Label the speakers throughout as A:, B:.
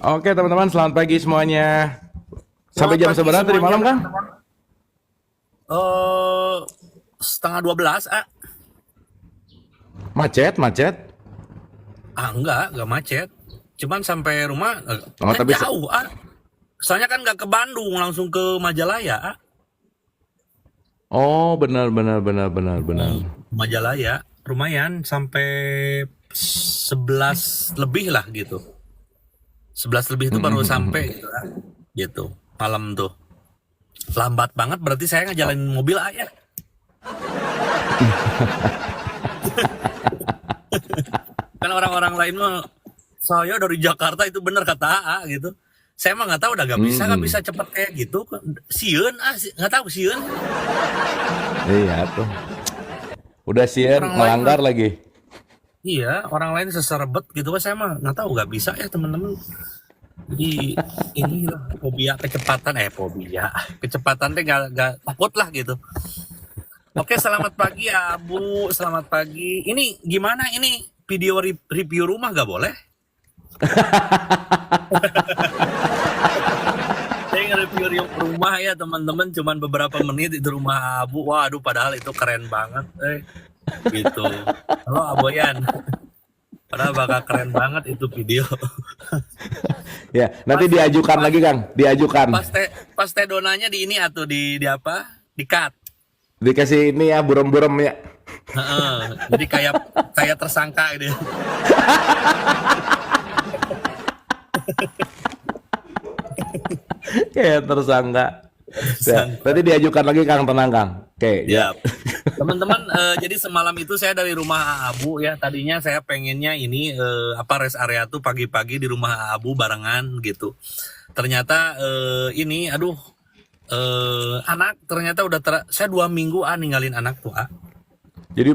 A: Oke teman-teman, selamat pagi semuanya. Sampai
B: Selamat
A: jam
B: pagi
A: seberapa tadi
B: semuanya,
A: malam, Kang?
B: teman-teman. Eh, setengah 12, ah.
A: Macet, macet.
B: Enggak macet. Cuman sampai rumah,
A: Oh,
B: kan
A: tapi
B: jauh, ah. Soalnya kan nggak ke Bandung, langsung ke Majalaya, ah.
A: oh, benar benar benar benar benar.
B: Majalaya, lumayan, sampai 11 lebih lah gitu. 11 lebih itu baru sampai gitu, ah. Gitu, malam tuh. Lambat banget, berarti saya ngejalanin mobil, ah, ya. Kan orang-orang lain mah, saya dari Jakarta itu bener kata AA gitu. Saya mah nggak tahu, udah nggak bisa cepet kayak gitu. Sieun nggak tahu sieun.
A: Iya tuh. Udah sian
B: Orang lain mah
A: ngelanggar lagi.
B: iya, orang lain seserebet gitu kan, saya mah nggak tahu, nggak bisa ya teman-teman. Jadi inilah fobia kecepatan, fobia kecepatan teh nggak takut lah gitu. Oke, selamat pagi ya Bu, selamat pagi. Ini gimana ini video review rumah nggak boleh? Saya nge-review rumah ya teman-teman, cuman beberapa menit itu rumah Abu. Waduh, padahal itu keren banget, gitu. Halo Aboyan, padahal bakal keren banget itu video.
A: Ya, nanti
B: Pas
A: diajukan
B: pas
A: lagi, Kang. Diajukan.
B: pas teh donanya di ini atau di apa? Di cut.
A: Dikasih ini ya, buram-buram ya.
B: Heeh, jadi kayak kayak tersangka gitu.
A: Kayak tersangka. Ya,
B: Tersangka.
A: nanti diajukan lagi, Kang. Tenang, Kang. Oke, ya.
B: Ya. Teman-teman, jadi semalam itu saya dari rumah Abu ya. Tadinya saya pengennya ini apa rest area tuh pagi-pagi di rumah Abu barengan gitu. Ternyata ini aduh, anak ternyata saya 2 minggu ninggalin anak tuh,
A: Jadi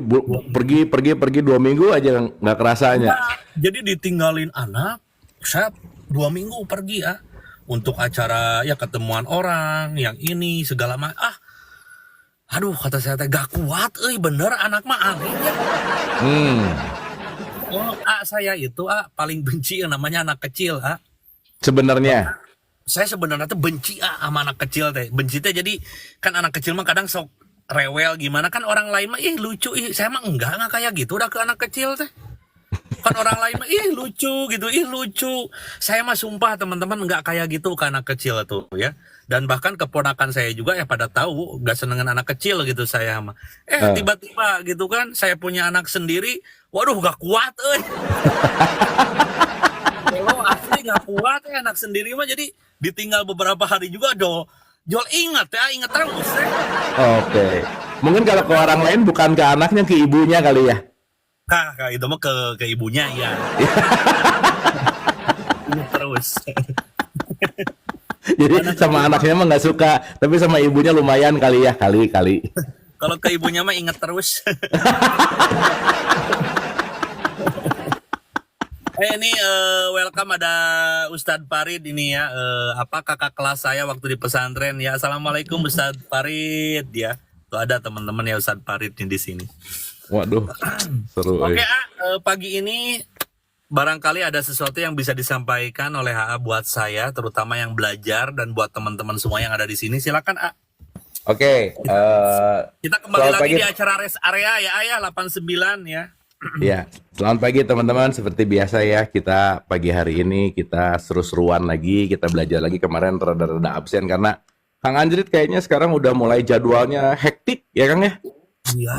A: pergi pergi pergi 2 minggu aja nggak kerasanya.
B: Jadi ditinggalin anak, saya 2 minggu pergi untuk acara ya, ketemuan orang yang ini segala macam. Aduh, kata saya teh gak kuat, bener anak mah aneh ya.
A: Hmm.
B: Oh, saya itu paling benci yang namanya anak kecil,
A: Sebenarnya.
B: Saya sebenarnya tuh benci sama anak kecil teh. Benci teh jadi kan anak kecil mah kadang sok rewel gimana, kan orang lain mah lucu, saya mah enggak kayak gitu udah ke anak kecil teh. Kan orang lain mah lucu gitu, lucu. Saya mah sumpah teman-teman nggak kayak gitu ke anak kecil tuh ya. Dan bahkan keponakan saya juga ya pada tahu nggak senengan anak kecil gitu saya mah.
A: Eh.
B: Tiba-tiba gitu kan saya punya anak sendiri, waduh gak kuat, Kalau asli nggak kuat anak sendiri mah, jadi ditinggal beberapa hari juga Jol ingat ya, ingat terus ya.
A: Oke. Mungkin kalau ke orang lain bukan ke anaknya, ke ibunya kali ya.
B: Itu mah ke ibunya ya. Ingat terus.
A: Jadi
B: Anak
A: sama
B: kecil mah,
A: anaknya mah nggak suka, tapi sama ibunya lumayan kali ya, kali kali.
B: kalau ke ibunya mah ingat terus. Ini welcome ada Ustadz Farid ini ya, apa kakak kelas saya waktu di pesantren ya. Assalamualaikum Ustadz Farid ya. Tuh ada teman-teman ya Ustadz Farid di sini.
A: Waduh, seru.
B: Oke, pagi ini barangkali ada sesuatu yang bisa disampaikan oleh AA buat saya, terutama yang belajar, dan buat teman-teman semua yang ada di sini. Silakan,
A: Oke.
B: Kita kembali
A: Selamat
B: lagi
A: pagi.
B: di acara rest area ya, Ayah 89 ya.
A: Ya, selamat pagi teman-teman. Seperti biasa ya, kita pagi hari ini kita seru-seruan lagi, kita belajar lagi. Kemarin rada-rada absen karena Kang Anjrit kayaknya sekarang udah mulai jadwalnya hektik ya Kang ya.
B: Iya,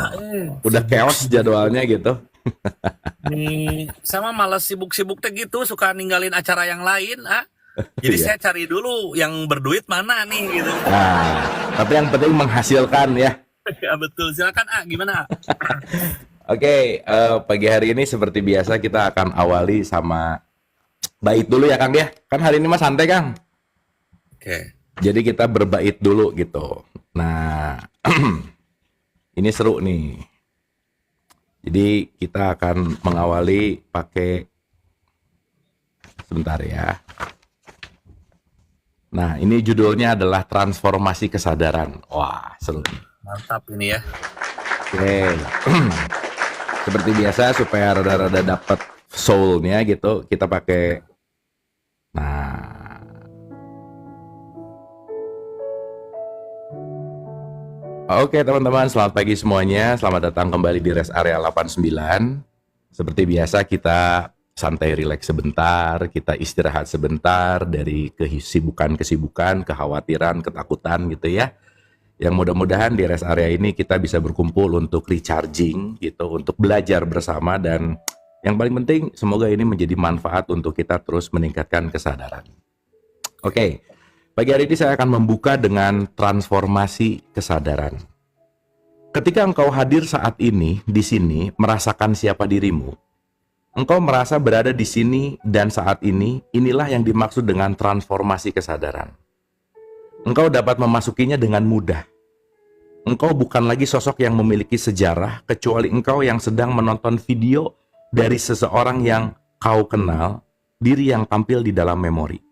A: Udah chaos jadwalnya gitu.
B: nih sama males sibuk-sibuk teh gitu, suka ninggalin acara yang lain, Jadi
A: Iya.
B: saya cari dulu yang berduit mana nih gitu.
A: Nah, tapi yang penting menghasilkan ya.
B: Ya betul, silakan gimana?
A: Oke, pagi hari ini seperti biasa kita akan awali sama bait dulu ya Kang ya. Kan hari ini mah santai Kang.
B: Oke.
A: Jadi kita berbait dulu gitu. Nah, ini seru nih. Jadi kita akan mengawali pakai sebentar ya. Nah, ini judulnya adalah transformasi kesadaran. Wah, seru nih.
B: Mantap ini ya.
A: Oke. Seperti biasa supaya rada-rada dapat soul-nya gitu, kita pakai Nah, oke teman-teman, selamat pagi semuanya. Selamat datang kembali di Rest Area 89. Seperti biasa kita santai rileks sebentar, kita istirahat sebentar dari kesibukan-kesibukan, kekhawatiran, ketakutan gitu ya. Yang mudah-mudahan di Rest Area ini kita bisa berkumpul untuk recharging gitu, untuk belajar bersama, dan yang paling penting semoga ini menjadi manfaat untuk kita terus meningkatkan kesadaran. Oke, pagi hari ini saya akan membuka dengan transformasi kesadaran. Ketika engkau hadir saat ini di sini merasakan siapa dirimu, engkau merasa berada di sini dan saat ini, inilah yang dimaksud dengan transformasi kesadaran. Engkau dapat memasukinya dengan mudah. Engkau bukan lagi sosok yang memiliki sejarah, kecuali engkau yang sedang menonton video dari seseorang yang kau kenal, diri yang tampil di dalam memori.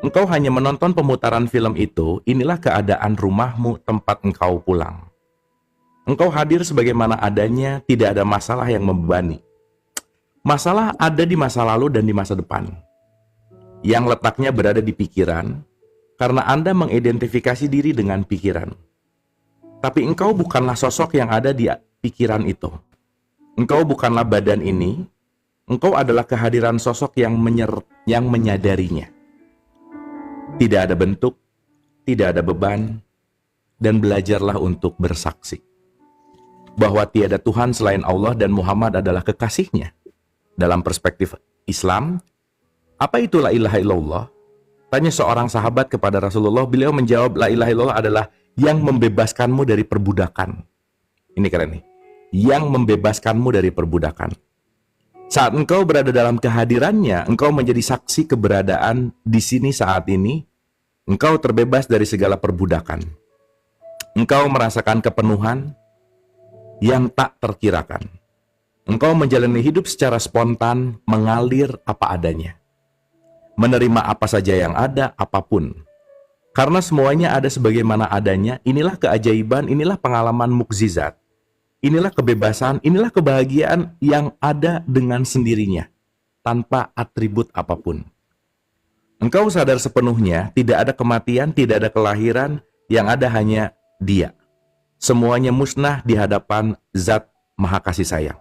A: Engkau hanya menonton pemutaran film itu, inilah keadaan rumahmu tempat engkau pulang. Engkau hadir sebagaimana adanya, tidak ada masalah yang membebani. Masalah ada di masa lalu dan di masa depan, yang letaknya berada di pikiran, karena Anda mengidentifikasi diri dengan pikiran. Tapi engkau bukanlah sosok yang ada di pikiran itu. Engkau bukanlah badan ini. Engkau adalah kehadiran sosok yang menyadarinya. Tidak ada bentuk, tidak ada beban, dan belajarlah untuk bersaksi bahwa tiada Tuhan selain Allah dan Muhammad adalah kekasihnya. Dalam perspektif Islam, apa itu la ilaha illallah? Tanya seorang sahabat kepada Rasulullah, beliau menjawab, la ilaha illallah adalah yang membebaskanmu dari perbudakan. Ini keren nih. Yang membebaskanmu dari perbudakan. Saat engkau berada dalam kehadirannya, engkau menjadi saksi keberadaan di sini saat ini. Engkau terbebas dari segala perbudakan. Engkau merasakan kepenuhan yang tak terkirakan. Engkau menjalani hidup secara spontan, mengalir apa adanya. Menerima apa saja yang ada, apapun. Karena semuanya ada sebagaimana adanya, inilah keajaiban, inilah pengalaman mukjizat. Inilah kebebasan, inilah kebahagiaan yang ada dengan sendirinya, tanpa atribut apapun. Engkau sadar sepenuhnya, tidak ada kematian, tidak ada kelahiran, yang ada hanya Dia. Semuanya musnah di hadapan Zat Maha Kasih Sayang.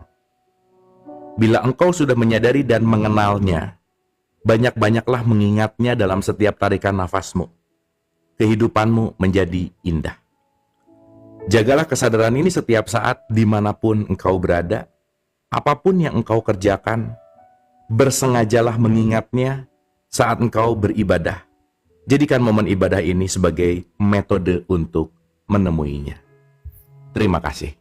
A: Bila engkau sudah menyadari dan mengenalnya, banyak-banyaklah mengingatnya dalam setiap tarikan nafasmu. Kehidupanmu menjadi indah. Jagalah kesadaran ini setiap saat dimanapun engkau berada. Apapun yang engkau kerjakan, bersengajalah mengingatnya saat engkau beribadah. Jadikan momen ibadah ini sebagai metode untuk menemuinya. Terima kasih.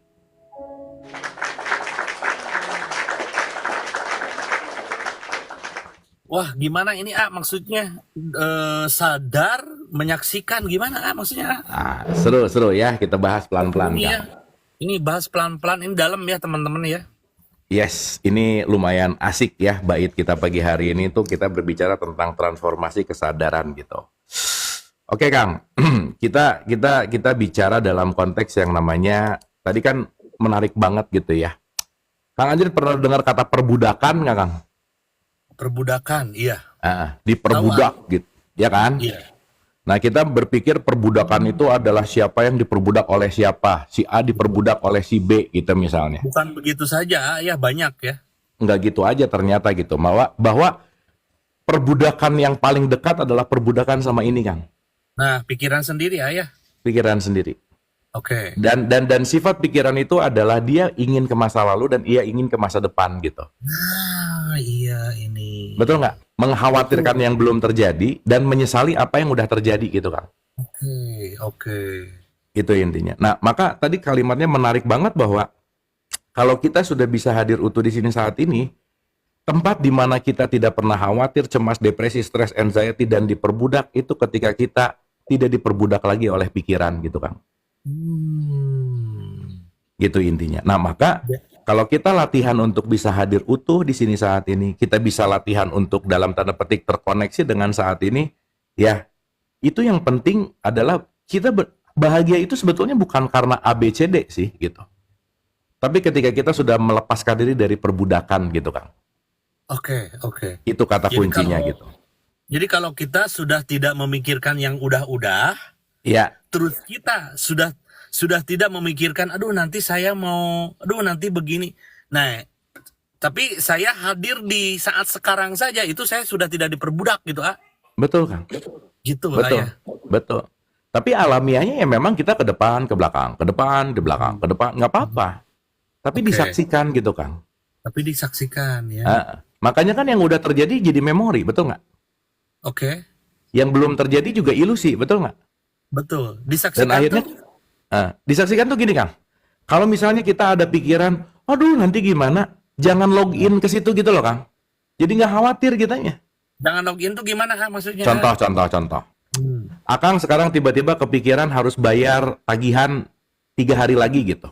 B: Wah, gimana ini maksudnya sadar menyaksikan gimana maksudnya
A: Seru ya, kita bahas pelan-pelan
B: Ini
A: Kang.
B: ya, ini bahas pelan-pelan, ini dalam ya teman-teman ya.
A: Yes, ini lumayan asik ya bait kita pagi hari ini tuh kita berbicara tentang transformasi kesadaran gitu. Oke Kang, kita bicara dalam konteks yang namanya tadi kan menarik banget gitu ya. Kang Anjir pernah dengar kata perbudakan nggak Kang?
B: Perbudakan, iya.
A: Diperbudak gitu, ya kan?
B: Iya.
A: Nah kita berpikir perbudakan itu adalah siapa yang diperbudak oleh siapa. Si A diperbudak oleh si B gitu misalnya.
B: Bukan begitu saja, ya banyak ya.
A: Nggak gitu aja ternyata gitu. Bahwa perbudakan yang paling dekat adalah perbudakan sama ini Kang.
B: Nah, pikiran sendiri ya.
A: Pikiran sendiri.
B: Oke.
A: Dan sifat pikiran itu adalah dia ingin ke masa lalu dan ia ingin ke masa depan gitu.
B: Nah, iya ini.
A: Betul nggak? Mengkhawatirkan yang belum terjadi dan menyesali apa yang udah terjadi gitu Kang.
B: Oke.
A: Itu intinya. Nah, maka tadi kalimatnya menarik banget bahwa kalau kita sudah bisa hadir utuh di sini saat ini, tempat di mana kita tidak pernah khawatir, cemas, depresi, stres, anxiety, dan diperbudak itu ketika kita tidak diperbudak lagi oleh pikiran gitu Kang. Gitu intinya. Nah, maka kalau kita latihan untuk bisa hadir utuh di sini saat ini, kita bisa latihan untuk dalam tanda petik terkoneksi dengan saat ini, ya itu yang penting adalah kita bahagia itu sebetulnya bukan karena ABCD sih gitu. Tapi ketika kita sudah melepaskan diri dari perbudakan gitu Kang.
B: Oke.
A: Itu kata
B: Jadi
A: kuncinya
B: kalau-
A: gitu.
B: Jadi kalau kita sudah tidak memikirkan yang udah-udah,
A: Ya,
B: terus kita sudah tidak memikirkan, aduh nanti saya mau, aduh nanti begini. Nah, tapi saya hadir di saat sekarang saja, itu saya sudah tidak diperbudak gitu,
A: betul Kang.
B: gitu
A: Betul,
B: ya.
A: betul. Tapi alamiahnya ya memang kita ke depan, ke belakang, ke depan, ke belakang, ke depan, nggak apa-apa. Tapi
B: Oke.
A: disaksikan gitu, Kang.
B: Tapi disaksikan ya.
A: Makanya kan yang udah terjadi jadi memori, betul nggak?
B: Oke,
A: Yang belum terjadi juga ilusi, betul nggak?
B: betul.
A: Dan
B: Disaksikan
A: akhirnya,
B: tuh,
A: disaksikan tuh gini, Kang. Kalau misalnya kita ada pikiran, aduh nanti gimana, jangan login ke situ gitu loh, Kang. Jadi nggak khawatir kitanya.
B: jangan login tuh gimana maksudnya?
A: Contoh. Akang sekarang tiba-tiba kepikiran harus bayar tagihan 3 hari lagi gitu.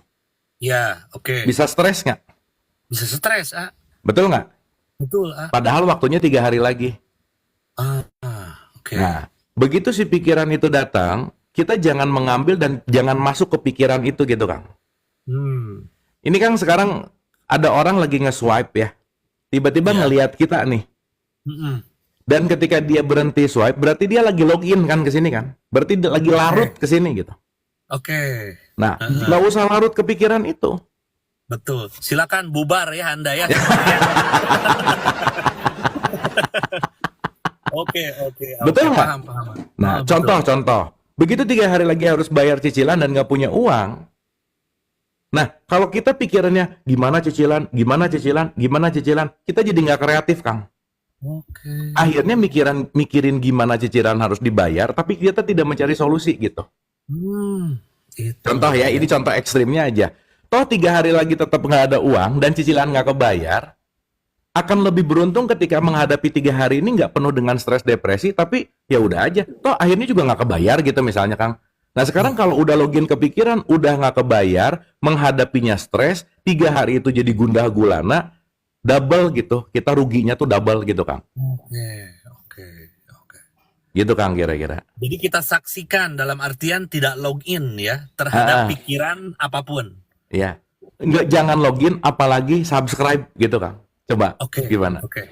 B: Ya, oke.
A: Bisa stres nggak?
B: Bisa stres,
A: Betul nggak?
B: betul,
A: Padahal waktunya 3 hari lagi.
B: Oke.
A: Nah, begitu si pikiran itu datang, kita jangan mengambil dan jangan masuk ke pikiran itu gitu, Kang.
B: Hmm,
A: Ini Kang sekarang ada orang lagi nge-swipe ya. Tiba-tiba
B: Ya.
A: ngelihat kita nih.
B: mm-mm.
A: Dan ketika dia berhenti swipe, berarti dia lagi login kan ke sini kan. Berarti dia lagi larut ke sini gitu.
B: Oke,
A: Nah, nggak usah larut ke pikiran itu.
B: betul. Silakan bubar ya Anda ya. Oke.
A: Betul nggak?
B: Paham.
A: Nah,
B: Betul.
A: contoh. Begitu 3 hari lagi harus bayar cicilan dan nggak punya uang. Nah, kalau kita pikirannya gimana cicilan, kita jadi nggak kreatif, Kang.
B: Oke.
A: Akhirnya mikirin gimana cicilan harus dibayar, tapi kita tidak mencari solusi gitu.
B: Itu.
A: Contoh ya, ini contoh ekstrimnya aja. Toh 3 hari lagi tetap nggak ada uang dan cicilan nggak kebayar, akan lebih beruntung ketika menghadapi 3 hari ini nggak penuh dengan stres depresi, tapi ya udah aja. Toh akhirnya juga nggak kebayar gitu misalnya, Kang. Nah sekarang kalau udah login kepikiran, udah nggak kebayar, menghadapinya stres, 3 hari itu jadi gundah gulana, double gitu. Kita ruginya tuh double gitu, Kang.
B: Oke.
A: Gitu, Kang, kira-kira.
B: Jadi kita saksikan dalam artian tidak login ya terhadap pikiran apapun.
A: Ya, nggak, jangan login, apalagi subscribe gitu, Kang. Coba,
B: Oke.
A: gimana?
B: Oke.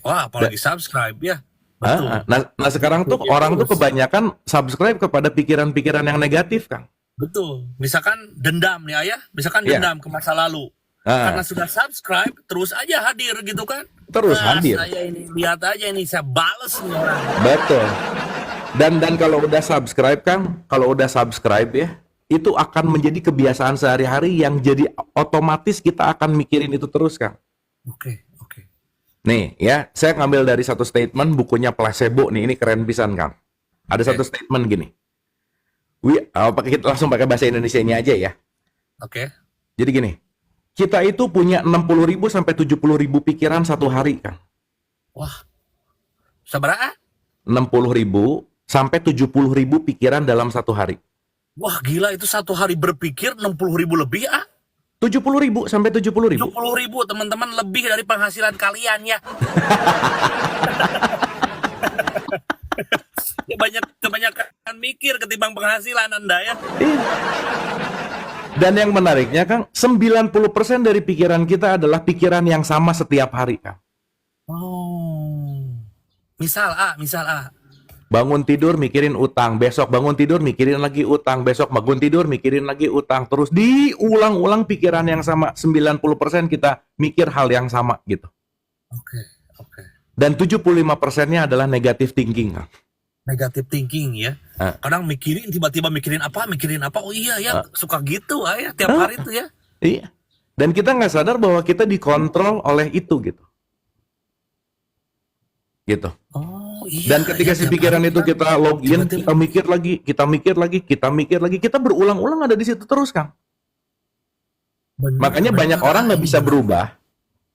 B: Wah, apalagi subscribe ya. Betul.
A: Nah sekarang tuh orang tuh kebanyakan subscribe kepada pikiran-pikiran yang negatif, Kang.
B: Betul. Misalkan dendam nih ayah, misalkan
A: Iya.
B: dendam ke masa lalu. Karena sudah subscribe, terus aja hadir gitu kan.
A: Terus hadir.
B: Saya ini lihat aja ini saya bales nih orang.
A: Betul. Dan kalau udah subscribe, Kang, kalau udah subscribe ya, itu akan menjadi kebiasaan sehari-hari yang jadi otomatis kita akan mikirin itu terus, Kang.
B: Oke.
A: Nih ya, saya ngambil dari satu statement bukunya Placebo nih, ini keren pisan, Kang. Ada satu statement gini. Kita langsung pakai bahasa Indonesianya aja ya.
B: Oke.
A: Jadi gini, kita itu punya 60.000 sampai 70.000 pikiran satu hari, Kang.
B: Wah. Seberapa?
A: 60.000 sampai 70.000 pikiran dalam satu hari.
B: Wah gila itu satu hari berpikir 60.000 lebih
A: 70.000 sampai 70.000.
B: 70.000 teman-teman lebih dari penghasilan kalian ya. Ya kebanyakan mikir ketimbang penghasilan Anda ya.
A: Iya. Dan yang menariknya, Kang, 90% dari pikiran kita adalah pikiran yang sama setiap hari, Kang.
B: Oh. Misal
A: Bangun tidur mikirin utang, besok bangun tidur mikirin lagi utang, besok bangun tidur mikirin lagi utang, terus diulang-ulang pikiran yang sama. 90% kita mikir hal yang sama gitu.
B: Oke.
A: Dan 75%-nya adalah negative thinking, Kang.
B: Negative thinking ya. Kadang tiba-tiba mikirin apa. Oh iya ya, suka gitu ya tiap hari itu ya.
A: Iya. Dan kita nggak sadar bahwa kita dikontrol oleh itu gitu. Gitu.
B: Oh iya.
A: Dan ketika si pikiran itu kita login, kita mikir lagi, kita berulang-ulang ada di situ terus, Kang. Makanya banyak orang nggak bisa berubah,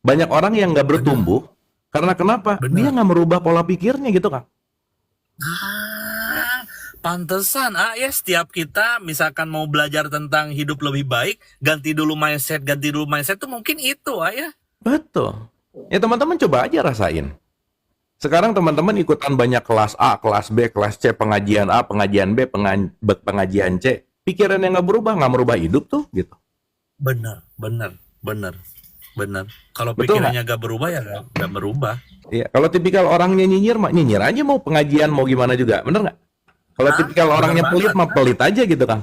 A: banyak orang yang nggak bertumbuh, karena kenapa? Dia nggak merubah pola pikirnya gitu, Kang.
B: Pantesan ya setiap kita misalkan mau belajar tentang hidup lebih baik, ganti dulu mindset tuh mungkin itu ya.
A: Betul. Ya teman-teman coba aja rasain. Sekarang teman-teman ikutan banyak kelas A, kelas B, kelas C, pengajian A, pengajian B, pengajian C. Pikiran yang nggak merubah hidup tuh gitu.
B: Bener. bener. Kalau
A: Betul nggak?
B: pikirannya gak berubah ya gak berubah.
A: Iya. Kalau tipikal orangnya nyinyir, mah nyinyir aja mau pengajian mau gimana juga, bener nggak? Kalau
B: Ah,
A: tipikal
B: bener
A: orangnya pelit,
B: banget.
A: mah pelit aja gitu, Kang.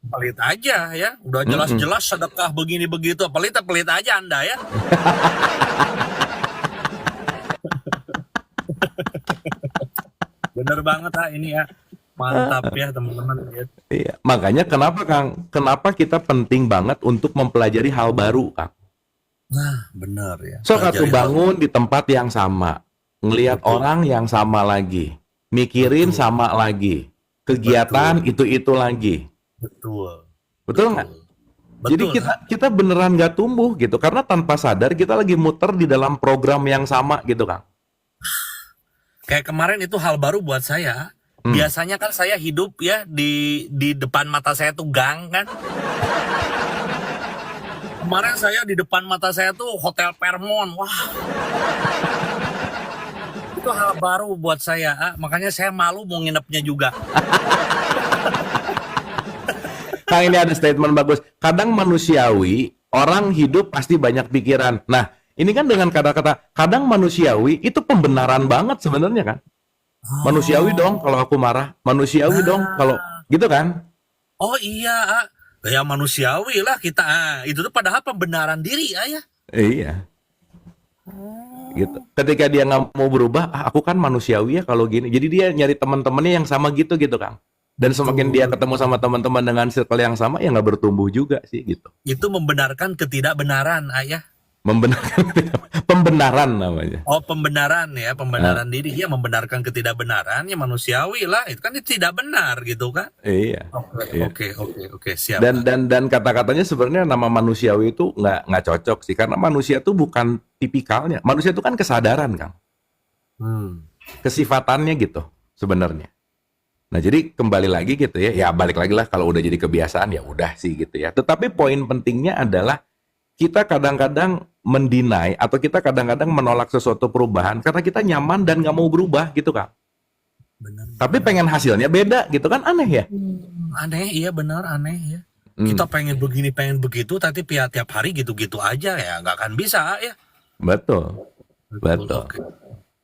B: Pelit aja ya. Udah
A: Mm-mm.
B: jelas-jelas sedekah begini begitu. Pelit aja Anda ya. Bener banget ini ya. Mantap ya teman-teman ya.
A: Iya. Makanya kenapa, Kang? Kenapa kita penting banget untuk mempelajari hal baru, Kang?
B: Nah, bener ya.
A: Sok atuh
B: Pelajari hal
A: bangun di tempat yang sama, ngelihat
B: betul.
A: orang yang sama lagi, mikirin
B: Betul.
A: sama lagi, kegiatan
B: Betul.
A: itu lagi,
B: Betul.
A: betul nggak?
B: Betul.
A: Jadi
B: Betul.
A: kita beneran nggak tumbuh gitu, karena tanpa sadar kita lagi muter di dalam program yang sama gitu, Kang.
B: Kayak kemarin itu hal baru buat saya.
A: Hmm.
B: Biasanya kan saya hidup ya di depan mata saya tuh gang kan. Kemarin saya di depan mata saya tuh Hotel Fairmont. Wah, itu hal baru buat saya. Makanya saya malu mau nginepnya juga.
A: Kang, ini ada statement bagus. Kadang manusiawi, orang hidup pasti banyak pikiran. Nah, ini kan dengan kata-kata kadang manusiawi itu pembenaran banget sebenarnya kan. Manusiawi dong kalau aku marah, manusiawi dong kalau gitu kan.
B: Oh iya, ya manusiawi lah kita. Itu tuh padahal pembenaran diri ya.
A: Iya, gitu. Ketika dia nggak mau berubah, aku kan manusiawi ya kalau gini. Jadi dia nyari teman-temannya yang sama gitu Kang. Dan semakin dia ketemu sama teman-teman dengan circle yang sama, ya nggak bertumbuh juga sih gitu.
B: Itu membenarkan ketidakbenaran, ya.
A: Membenarkan pembenaran namanya.
B: Oh, pembenaran ya, pembenaran diri. Ya, membenarkan ketidakbenaran, ya manusiawi lah. Itu kan tidak benar gitu kan.
A: Iya. Iya.
B: Oke, siap.
A: Dan kata-katanya sebenarnya nama manusiawi itu nggak cocok sih, karena manusia itu bukan tipikalnya. Manusia itu kan kesadaran, Kang. Kesifatannya gitu sebenarnya. Nah, jadi kembali lagi gitu ya. Ya balik lagi lah, kalau udah jadi kebiasaan ya udah sih gitu ya. Tetapi poin pentingnya adalah kita kadang-kadang mendinai atau kita kadang-kadang menolak sesuatu perubahan karena kita nyaman dan nggak mau berubah gitu, Kang.
B: Benar.
A: Tapi pengen hasilnya beda gitu kan, aneh ya?
B: Aneh, iya benar, aneh ya.
A: Hmm.
B: Kita pengen begini, pengen begitu, tapi tiap hari gitu-gitu aja ya, nggak akan bisa ya.
A: Betul.
B: Oke.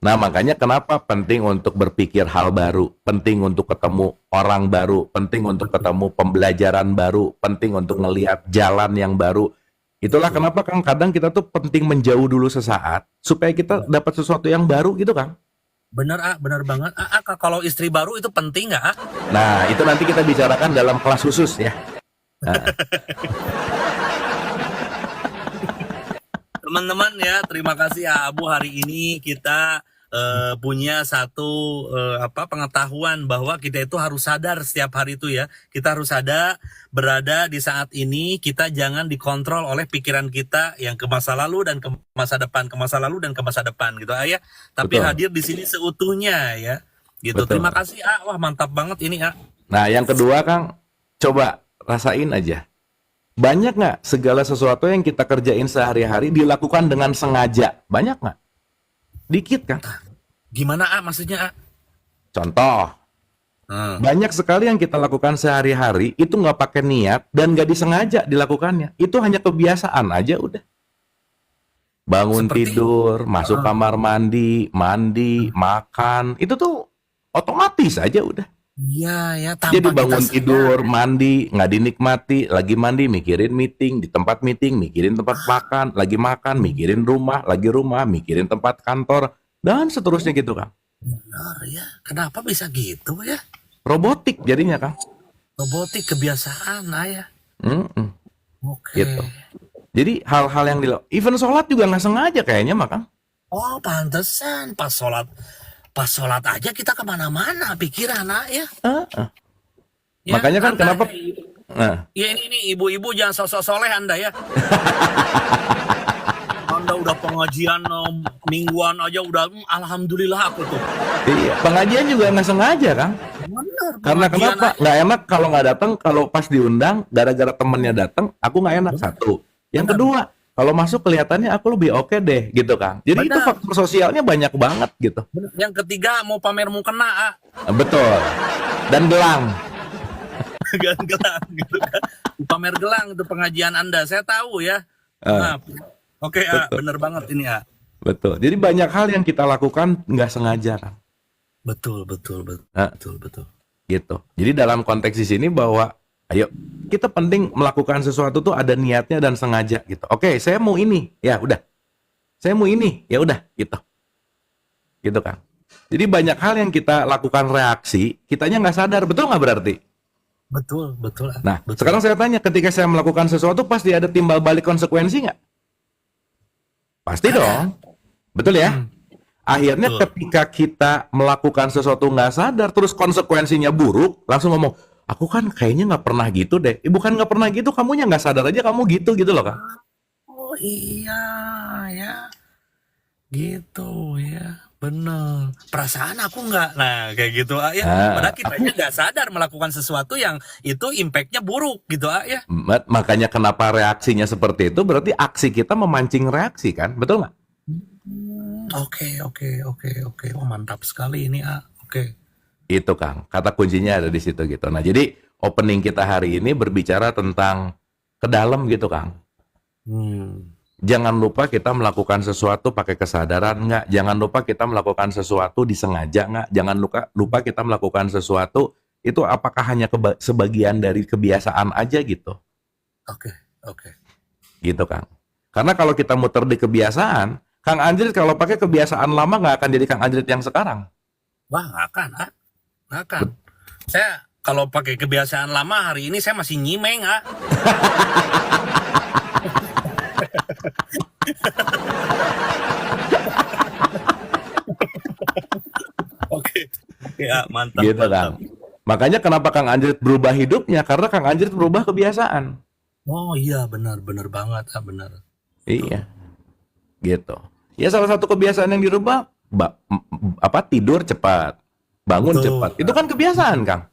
A: Nah, makanya kenapa penting untuk berpikir hal baru, penting untuk ketemu orang baru, penting untuk ketemu pembelajaran baru, penting untuk ngelihat jalan yang baru. Itulah kenapa Kang kadang kita tuh penting menjauh dulu sesaat supaya kita dapat sesuatu yang baru gitu, Kang.
B: Bener bener banget. Kalau istri baru itu penting nggak?
A: Nah, itu nanti kita bicarakan dalam kelas khusus ya. Nah.
B: Teman-teman ya, terima kasih ya Abu, hari ini kita punya satu pengetahuan bahwa kita itu harus sadar setiap hari itu ya. Kita harus ada berada di saat ini, kita jangan dikontrol oleh pikiran kita yang ke masa lalu dan ke masa depan, ke masa lalu dan ke masa depan gitu ya. Tapi
A: Betul.
B: hadir di sini seutuhnya ya. Gitu.
A: Betul.
B: Terima kasih wah mantap banget ini
A: Nah, yang kedua Kang, coba rasain aja. Banyak nggak segala sesuatu yang kita kerjain sehari-hari dilakukan dengan sengaja? Banyak nggak? Dikit kan?
B: Gimana maksudnya
A: Contoh, banyak sekali yang kita lakukan sehari-hari itu nggak pakai niat dan nggak disengaja dilakukannya. Itu hanya kebiasaan aja udah. Bangun tidur, masuk kamar mandi, makan, itu tuh otomatis aja udah.
B: Iya ya.
A: Jadi bangun tidur, mandi, nggak dinikmati, lagi mandi mikirin meeting, di tempat meeting mikirin tempat makan, lagi makan mikirin rumah, lagi rumah mikirin tempat kantor, dan seterusnya gitu, Kang.
B: Benar ya. Kenapa bisa gitu ya?
A: Robotik jadinya, Kang.
B: Robotik kebiasaan ya. Oke.
A: Gitu. Jadi hal-hal yang even sholat juga nggak sengaja kayaknya, Kang.
B: Oh, pantesan pas sholat aja kita kemana-mana pikiran ya.
A: Ya, makanya kan
B: Anda,
A: kenapa?
B: Ya ini ibu-ibu jangan sosok soleh Anda ya. Anda udah pengajian mingguan aja udah alhamdulillah aku tuh.
A: Iya, pengajian juga nggak sengaja, Kang.
B: Bener.
A: Karena kenapa? Nggak enak kalau nggak datang, kalau pas diundang, gara-gara temennya datang, aku nggak enak. Satu. Yang kedua, kalau masuk kelihatannya aku lebih oke deh, gitu, Kang. Jadi itu faktor sosialnya banyak banget gitu.
B: Yang ketiga mau pamer mukena.
A: Betul. Dan gelang.
B: Gelang gitu kan. Pamer gelang itu pengajian Anda. Saya tahu ya. Nah, Oke,
A: Betul,
B: bener banget ini,
A: betul. Jadi banyak hal yang kita lakukan nggak sengaja kan.
B: Betul, betul,
A: Nah,
B: betul, betul.
A: gitu. Jadi dalam konteks di sini bahwa ayo kita penting melakukan sesuatu tuh ada niatnya dan sengaja gitu. Oke, saya mau ini, ya udah. Saya mau ini, ya udah gitu. Gitu kan. Jadi banyak hal yang kita lakukan reaksi, kitanya nggak sadar, betul nggak berarti?
B: Betul, betul,
A: Nah,
B: betul.
A: sekarang saya tanya, ketika saya melakukan sesuatu pasti ada timbal balik konsekuensi nggak? Pasti
B: Ada.
A: dong, betul ya?
B: Hmm,
A: Akhirnya
B: betul.
A: ketika kita melakukan sesuatu nggak sadar, terus konsekuensinya buruk, langsung ngomong, aku kan kayaknya nggak pernah gitu deh. Bukan nggak pernah gitu, kamunya nggak sadar aja kamu gitu gitu loh kan?
B: Oh iya, ya, gitu ya. Bener. Perasaan aku nggak. Nah, kayak gitu, ya.
A: Nah,
B: Padahal kitanya nggak sadar melakukan sesuatu yang itu impactnya buruk, gitu, ya.
A: makanya kenapa reaksinya seperti itu, berarti aksi kita memancing reaksi kan, betul nggak?
B: Oke, oke, oke, oke. Oh, mantap sekali ini, Oke.
A: Itu Kang, kata kuncinya ada di situ gitu. Nah, jadi opening kita hari ini berbicara tentang ke dalam gitu Kang.
B: Hmm.
A: Jangan lupa kita melakukan sesuatu pakai kesadaran nggak? Jangan lupa kita melakukan sesuatu disengaja nggak? Jangan lupa kita melakukan sesuatu itu apakah hanya sebagian dari kebiasaan aja gitu.
B: Oke, oke.
A: Gitu Kang. Karena kalau kita muter di kebiasaan, Kang Anjrit kalau pakai kebiasaan lama nggak akan jadi Kang Anjrit yang sekarang.
B: Wah, nggak akan, nggak akan. Saya kalau pakai kebiasaan lama hari ini saya masih nyimeng, Oke, oke, mantap,
A: Gitu
B: mantap.
A: Kang. Makanya kenapa Kang Anjrit berubah hidupnya? Karena Kang Anjrit berubah kebiasaan.
B: Oh iya, benar, benar banget, benar. Betul.
A: Iya, gitu. Ya salah satu kebiasaan yang dirubah tidur cepat, bangun
B: Betul,
A: cepat. Itu kan kebiasaan, Kang.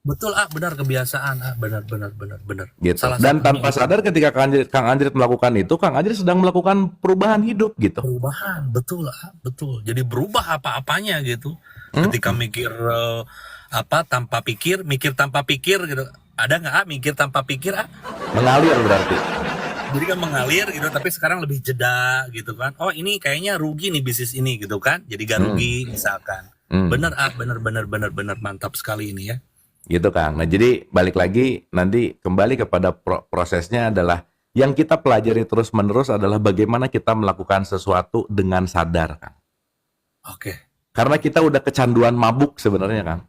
B: betul, benar kebiasaan, benar, benar, benar, benar.
A: Gitu.
B: Salah
A: Dan
B: satunya
A: tanpa
B: itu
A: sadar ketika Kang Anjrit melakukan itu, Kang Anjrit sedang melakukan perubahan hidup gitu.
B: perubahan, betul, betul. Jadi berubah apa-apanya gitu. Ketika
A: Hmm,
B: mikir tanpa pikir, mikir tanpa pikir gitu. Ada nggak mikir tanpa pikir,
A: mengalir berarti.
B: Jadi kan mengalir gitu, tapi sekarang lebih jeda gitu kan. Oh ini kayaknya rugi nih bisnis ini gitu kan. Jadi gak
A: Hmm,
B: rugi misalkan.
A: hmm.
B: Bener, bener, bener, bener, bener, mantap sekali ini ya.
A: Gitu Kang. Nah jadi balik lagi nanti kembali kepada prosesnya adalah yang kita pelajari terus menerus adalah bagaimana kita melakukan sesuatu dengan sadar Kang.
B: Oke.
A: Karena kita udah kecanduan mabuk sebenarnya Kang.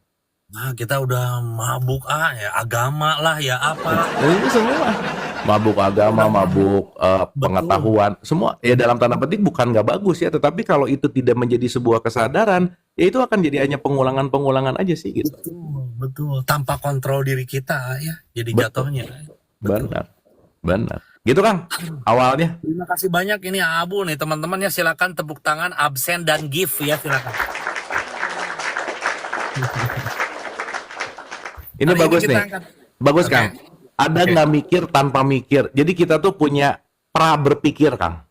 B: Nah kita udah mabuk ya agama lah ya apa.
A: Dan itu semua mabuk agama,
B: Udah
A: mabuk
B: betul,
A: pengetahuan, semua ya dalam tanda petik bukan nggak bagus ya, tetapi kalau itu tidak menjadi sebuah kesadaran, ya itu akan jadi hanya pengulangan-pengulangan aja sih gitu.
B: betul, betul. Tanpa kontrol diri kita ya. Jadi
A: Betul,
B: jatuhnya. Betul.
A: benar, benar. Gitu Kang, awalnya.
B: Terima kasih banyak ini Abu nih teman-teman ya, silakan tepuk tangan absen dan gift ya silakan.
A: Ini
B: Hari ini
A: bagus
B: kita
A: nih,
B: angkat.
A: bagus
B: Oke.
A: Kang. Ada
B: Oke.
A: nggak mikir tanpa mikir? Jadi kita tuh punya pra berpikir Kang.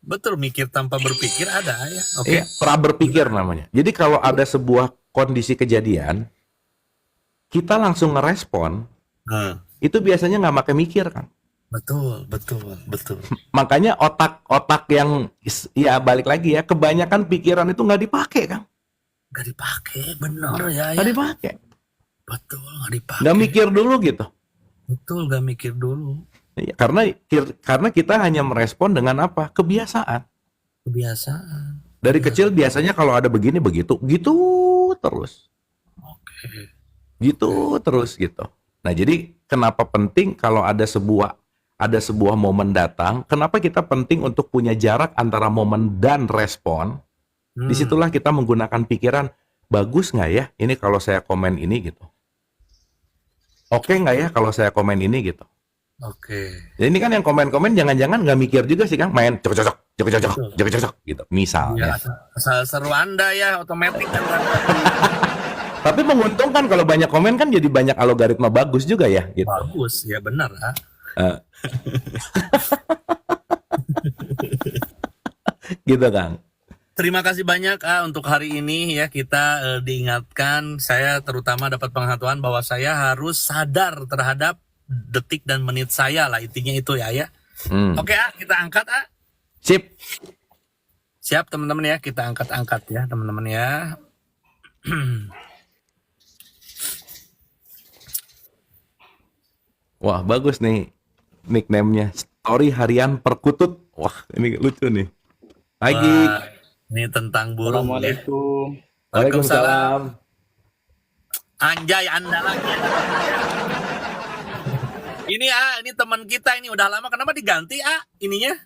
B: Betul, mikir tanpa berpikir ada ya.
A: Iya,
B: Oke.
A: pra berpikir
B: Gimana?
A: namanya. Jadi kalau ada sebuah kondisi kejadian, kita langsung ngerespon,
B: Nah,
A: itu biasanya nggak pakai mikir Kang.
B: betul, betul, betul.
A: Makanya otak-otak yang ya balik lagi ya, kebanyakan pikiran itu nggak dipakai Kang.
B: Gak dipakai, bener ya
A: Nggak
B: ya.
A: dipakai.
B: Betul, gak
A: Nggak
B: dipakai.
A: mikir dulu gitu.
B: Betul, gak mikir dulu.
A: Iya, karena kita hanya merespon dengan apa? Kebiasaan.
B: Kebiasaan.
A: Dari
B: Iya.
A: kecil biasanya kalau ada begini begitu, gitu terus.
B: Oke.
A: Gitu terus gitu. Nah, jadi kenapa penting kalau ada sebuah momen datang, kenapa kita penting untuk punya jarak antara momen dan respon? Disitulah kita menggunakan pikiran, bagus nggak ya ini kalau saya komen ini gitu. Oke nggak ya kalau saya komen ini gitu.
B: Oke.
A: Jadi ini kan yang komen-komen jangan-jangan nggak mikir juga sih Kang, main cocok-cocok, cocok-cocok,
B: Betul.
A: cocok-cocok gitu.
B: Ya,
A: Misalnya.
B: asal seru Anda ya, otomatis kan.
A: Tapi menguntungkan kalau banyak komen kan jadi banyak algoritma bagus juga ya gitu.
B: Bagus, ya benar.
A: Eh, gitu Kang.
B: Terima kasih banyak untuk hari ini ya, kita diingatkan, saya terutama dapat pengetahuan bahwa saya harus sadar terhadap detik dan menit saya lah, intinya itu ya.
A: Hmm.
B: Oke kita angkat
A: Sip.
B: Siap teman-teman ya, kita angkat-angkat ya teman-teman ya.
A: Wah, bagus nih nickname-nya. Story harian perkutut. Wah, ini lucu nih. Pagi.
B: Wah, ini tentang burung ya.
C: Assalamualaikum.
B: Waalaikumsalam. Anjay, Anda lagi. Ini ini teman kita ini udah lama, kenapa diganti ininya?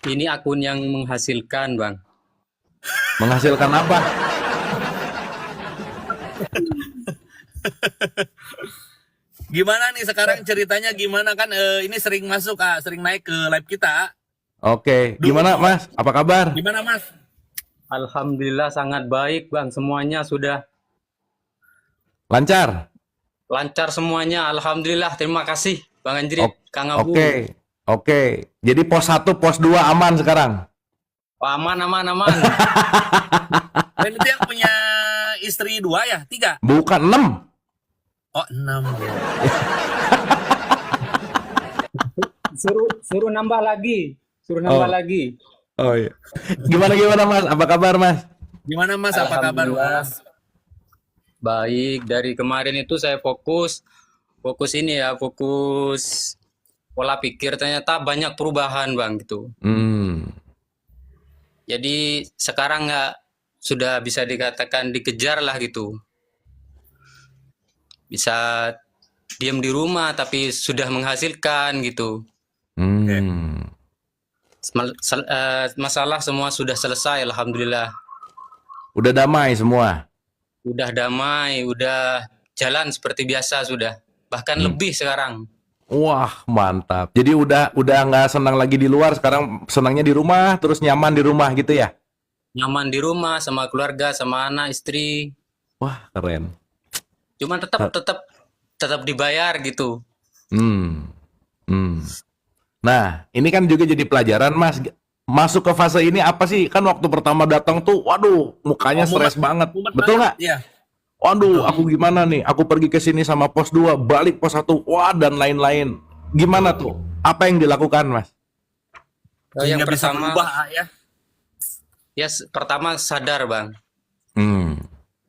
C: Ini akun yang menghasilkan, Bang.
A: Menghasilkan apa?
B: Gimana nih sekarang ceritanya gimana kan ini sering masuk sering naik ke live kita.
A: Oke, gimana Mas? Apa kabar?
B: Gimana Mas?
C: Alhamdulillah sangat baik, Bang. Semuanya sudah
A: Lancar?
C: lancar semuanya. Alhamdulillah. Terima kasih, Bang Anjrit, Kang Abu.
A: Oke. Jadi pos 1, pos 2 aman sekarang?
C: Aman.
B: Dan itu yang punya istri 2 ya? 3?
A: Bukan 6.
B: Oh 6.
C: Suruh nambah lagi. Suruh nambah lagi.
A: Oh iya. Gimana Mas? Apa kabar Mas?
B: Gimana Mas? Apa kabar
C: Alhamdulillah.
B: Mas?
C: Baik, dari kemarin itu saya fokus ini ya, fokus pola pikir, ternyata banyak perubahan, Bang, gitu. Jadi sekarang sudah bisa dikatakan dikejar lah gitu. Bisa diam di rumah tapi sudah menghasilkan gitu. Masalah semua sudah selesai, alhamdulillah.
A: Udah damai semua?
C: Udah damai, udah jalan seperti biasa sudah. Bahkan lebih sekarang.
A: Wah, mantap. Jadi udah nggak senang lagi di luar, sekarang senangnya di rumah, terus nyaman di rumah gitu ya?
C: Nyaman di rumah sama keluarga, sama anak, istri.
A: Wah, keren.
C: Cuman tetap dibayar gitu.
A: Nah, ini kan juga jadi pelajaran Mas. Masuk ke fase ini apa sih? Kan waktu pertama datang tuh, waduh, mukanya stres banget. Betul nggak?
B: Iya.
A: Waduh, aku gimana nih? Aku pergi ke sini sama pos 2, balik pos 1, wah, dan lain-lain. Gimana tuh? Apa yang dilakukan, Mas?
C: Yang
B: Nggak bisa
C: pertama,
B: berubah, ya.
C: pertama sadar, Bang.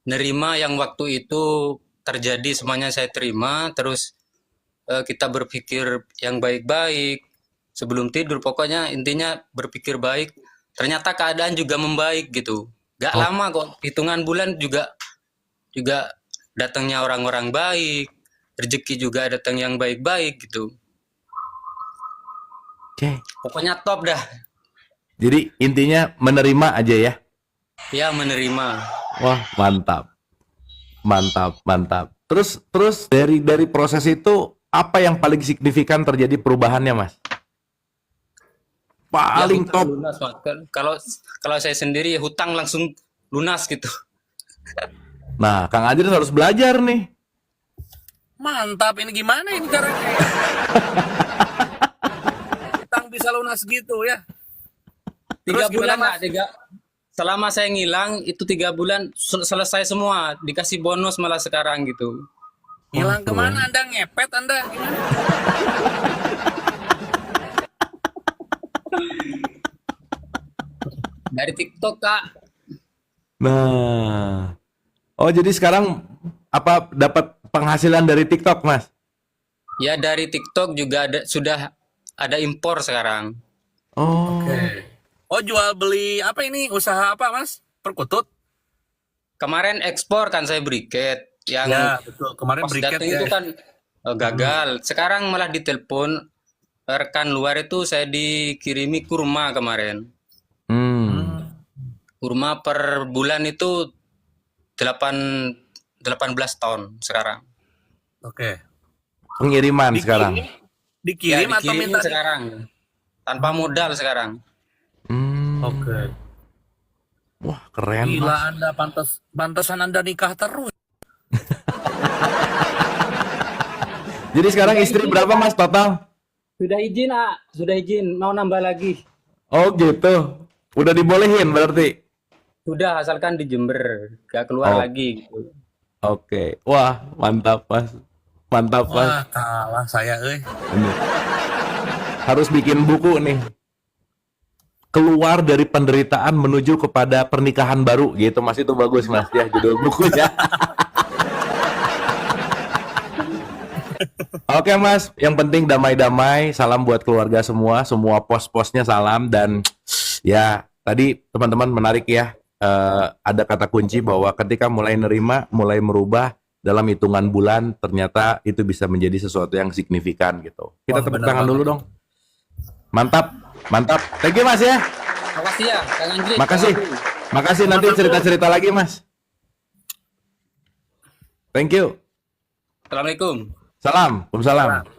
C: Nerima yang waktu itu terjadi, semuanya saya terima. Terus kita berpikir yang baik-baik. Sebelum tidur, pokoknya intinya berpikir baik. Ternyata keadaan juga membaik gitu. Gak lama kok, hitungan bulan juga datangnya orang-orang baik, rezeki juga datang yang baik-baik gitu.
A: Oke.
C: Pokoknya top dah.
A: Jadi intinya menerima aja ya?
C: Ya, menerima.
A: Wah, mantap. Terus dari proses itu apa yang paling signifikan terjadi perubahannya, Mas? Paling
C: Ya,
A: top.
C: lunas, Mas. Kalau saya sendiri ya hutang langsung lunas gitu.
A: Nah, Kang Adris harus belajar nih.
B: Mantap, ini gimana ini caranya? Utang bisa lunas gitu ya.
C: 3
B: Terus
C: bulan
B: gimana, Mas?
C: selama saya ngilang itu 3 bulan selesai semua, dikasih bonus malah sekarang gitu.
B: Hilang kemana Anda? Ngepet Anda? Gimana?
C: Dari TikTok, Kak.
A: Nah. Oh, jadi sekarang apa dapat penghasilan dari TikTok, Mas?
C: Ya, dari TikTok juga sudah ada impor sekarang.
A: Oh.
B: Oh, jual beli apa ini? Usaha apa, Mas? Perkutut?
C: Kemarin ekspor kan saya briket yang
B: Ya, betul. Kemarin
C: pas
B: briket
C: datang
B: ya.
C: itu kan gagal. Sekarang malah ditelepon rekan luar itu, saya dikirimi kurma kemarin. Kurma per bulan itu 18 ton sekarang.
B: Oke.
A: Pengiriman sekarang.
B: Dikirim
C: Ya,
B: atau
C: dikirimin
B: minta?
C: sekarang. Tanpa modal sekarang.
B: Oke.
A: Wah, keren,
B: Gila
A: Mas.
B: Anda, pantesan Anda nikah terus.
A: Jadi sekarang istri berapa, Mas, total?
C: Sudah izin, sudah izin, mau nambah lagi.
A: Oh, gitu. Udah dibolehin berarti.
C: Sudah, asalkan di Jember, gak keluar lagi. Gitu.
A: Oke. Wah, mantap, Mas. Mantap, Mas.
B: Wah, kalah saya,
A: Ini. harus bikin buku nih. Keluar dari penderitaan menuju kepada pernikahan baru gitu Mas, itu bagus Mas ya judul bukunya. Oke Mas, yang penting damai-damai, salam buat keluarga semua pos-posnya salam, dan ya tadi teman-teman menarik ya, ada kata kunci bahwa ketika mulai nerima, mulai merubah dalam hitungan bulan, ternyata itu bisa menjadi sesuatu yang signifikan gitu. Kita
B: Wah,
A: tepuk
B: benar
A: tangan
B: banget.
A: dulu dong. Mantap, mantap. Thank you Mas ya.
C: Makasih ya, Kang Andri.
A: Makasih. Makasih, nanti cerita-cerita lagi Mas. Thank you.
C: Assalamualaikum.
A: Salam. Waalaikumsalam.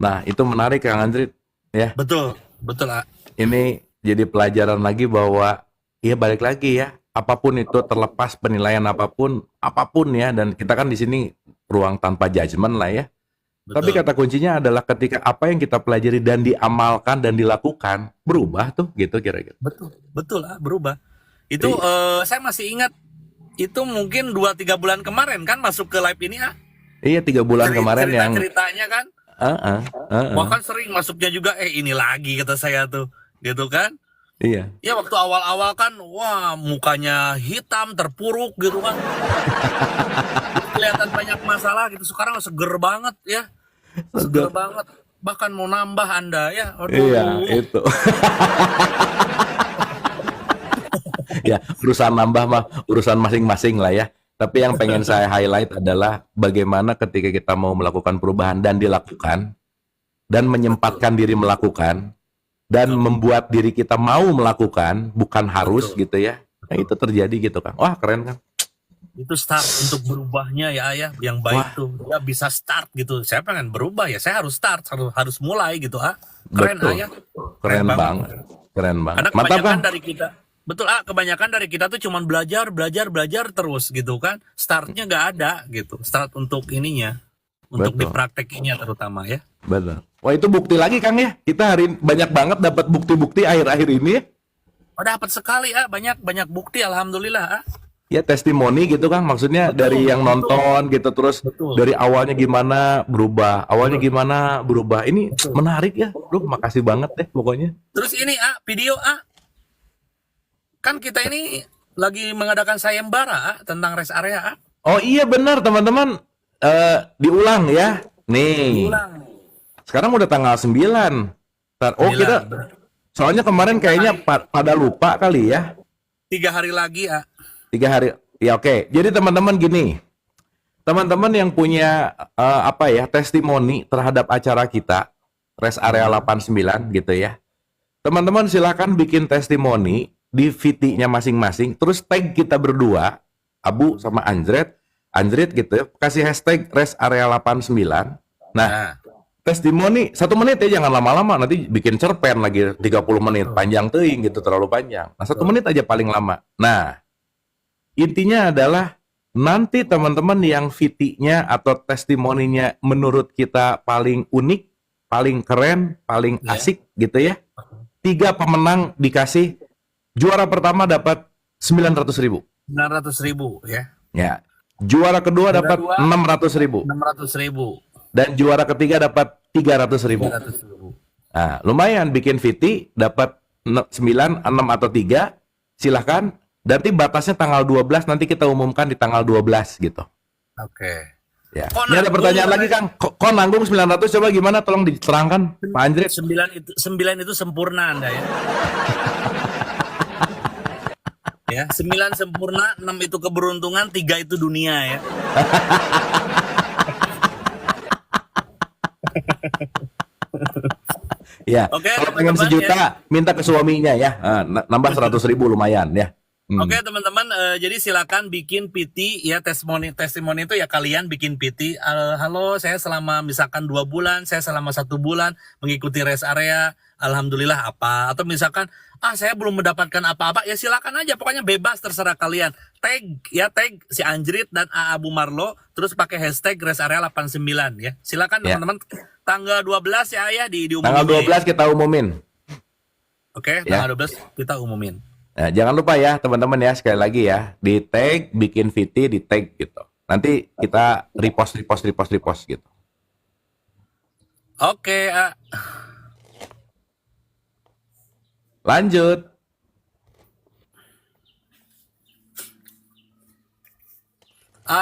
A: Nah, itu menarik Kang Andri ya.
B: Betul, betul, A.
A: Ini jadi pelajaran lagi bahwa ya balik lagi ya, apapun itu, terlepas penilaian apapun ya, dan kita kan di sini ruang tanpa judgement lah ya. Tapi
B: Betul.
A: kata kuncinya adalah ketika apa yang kita pelajari dan diamalkan dan dilakukan berubah tuh gitu kira-kira.
B: Betul, betul, A, berubah. Itu saya masih ingat itu mungkin 2-3 bulan kemarin kan masuk ke live ini, A.
A: Iya 3 bulan kemarin yang
B: Ceritanya kan, wah kan sering masuknya juga, ini lagi kata saya tuh, gitu kan.
A: iya.
B: Ya waktu awal-awal kan, wah mukanya hitam, terpuruk gitu kan. Kelihatan banyak masalah gitu, sekarang seger banget ya. Seger banget. Bahkan mau nambah Anda ya. Aduh.
A: Iya, itu. Ya, urusan nambah mah urusan masing-masing lah ya. Tapi yang pengen saya highlight adalah bagaimana ketika kita mau melakukan perubahan dan dilakukan, dan menyempatkan diri melakukan, dan membuat diri kita mau melakukan, bukan harus gitu ya. Nah, itu terjadi gitu kan. Wah, keren kan?
B: Itu start untuk berubahnya ya ayah, yang baik tuh ya bisa start gitu. Saya pengen berubah ya, saya harus start, harus mulai gitu, keren
A: Betul.
B: ayah.
A: Keren banget. Keren banget.
B: Karena
A: Mantap
B: kebanyakan
A: kan?
B: dari kita, betul, kebanyakan dari kita tuh cuman belajar terus gitu kan. Startnya nggak ada gitu. Start untuk ininya, untuk
A: Betul.
B: dipraktekinya terutama ya.
A: Betul. Wah, itu bukti lagi Kang ya. Kita hari ini banyak banget dapat bukti-bukti akhir-akhir ini ya.
B: Oh, dapat sekali banyak bukti, alhamdulillah.
A: Ya testimoni gitu Kang, maksudnya
B: Betul,
A: dari yang
B: betul.
A: nonton gitu, terus
B: Betul.
A: dari awalnya gimana berubah, awalnya gimana berubah. Ini menarik ya, bro. Makasih banget deh pokoknya.
B: Terus ini video kan kita ini lagi mengadakan sayembara tentang rest area.
A: Oh iya benar teman-teman. Diulang ya. Nih.
B: Ulang.
A: Sekarang udah tanggal 9. Oh
B: Gila,
A: kita,
B: bener.
A: soalnya kemarin kayaknya pada lupa kali ya.
B: 3 hari lagi
A: 3 hari. Ya oke. Jadi teman-teman gini. Teman-teman yang punya testimoni terhadap acara kita Rest Area 89 gitu ya. Teman-teman silakan bikin testimoni di VT-nya masing-masing, terus tag kita berdua, Abu sama Anjrit gitu ya. Kasih hashtag Rest Area 89. Nah, testimoni 1 menit ya, jangan lama-lama, nanti bikin cerpen lagi 30 menit, panjang teuing gitu, terlalu panjang. Nah, 1 menit aja paling lama. Nah, intinya adalah nanti teman-teman yang VT-nya atau testimoninya menurut kita paling unik, paling keren, paling asik gitu ya. 3 pemenang dikasih, juara pertama dapat 900.000.
B: 900.000 ya.
A: Ya. Juara kedua
B: Juara
A: dapat
B: dua,
A: 600.000
B: 600.000.
A: dan juara ketiga dapat 300.000.
B: 300.000.
A: Nah, lumayan bikin VT dapat 9, 6 atau 3. Silahkan. Nanti batasnya tanggal 12, nanti kita umumkan di tanggal 12 gitu.
B: Oke.
A: Ya.
B: Kok
A: Ini ada
B: nanggung,
A: pertanyaan lagi Kang. Kok nanggung 900, coba gimana, tolong diterangkan Pak Anjrit.
B: 9 itu sempurna Anda ya. Ya, 9 sempurna, 6 itu keberuntungan, 3 itu dunia ya.
A: Ya.
B: Oke,
A: Kalau pengen
B: teman-teman,
A: sejuta, minta ke suaminya ya. Nambah 100.000 lumayan ya.
B: Oke teman-teman, jadi silakan bikin PT ya, testimoni itu ya, kalian bikin PT. Halo, saya selama misalkan 2 bulan, saya selama 1 bulan mengikuti rest area, alhamdulillah apa. Atau misalkan saya belum mendapatkan apa-apa, ya silakan aja, pokoknya bebas, terserah kalian. Tag si Anjrit dan Abu Marlo, terus pakai hashtag rest area 89 ya. Silakan
A: Ya.
B: teman-teman, tanggal 12 ya diumumin.
A: Tanggal 12 kita umumin.
B: Oke,
A: Ya.
B: tanggal 12 kita umumin.
A: Nah, jangan lupa ya teman-teman ya, sekali lagi ya, di tag, bikin VT, di tag gitu. Nanti kita repost gitu.
B: Oke,
A: Lanjut.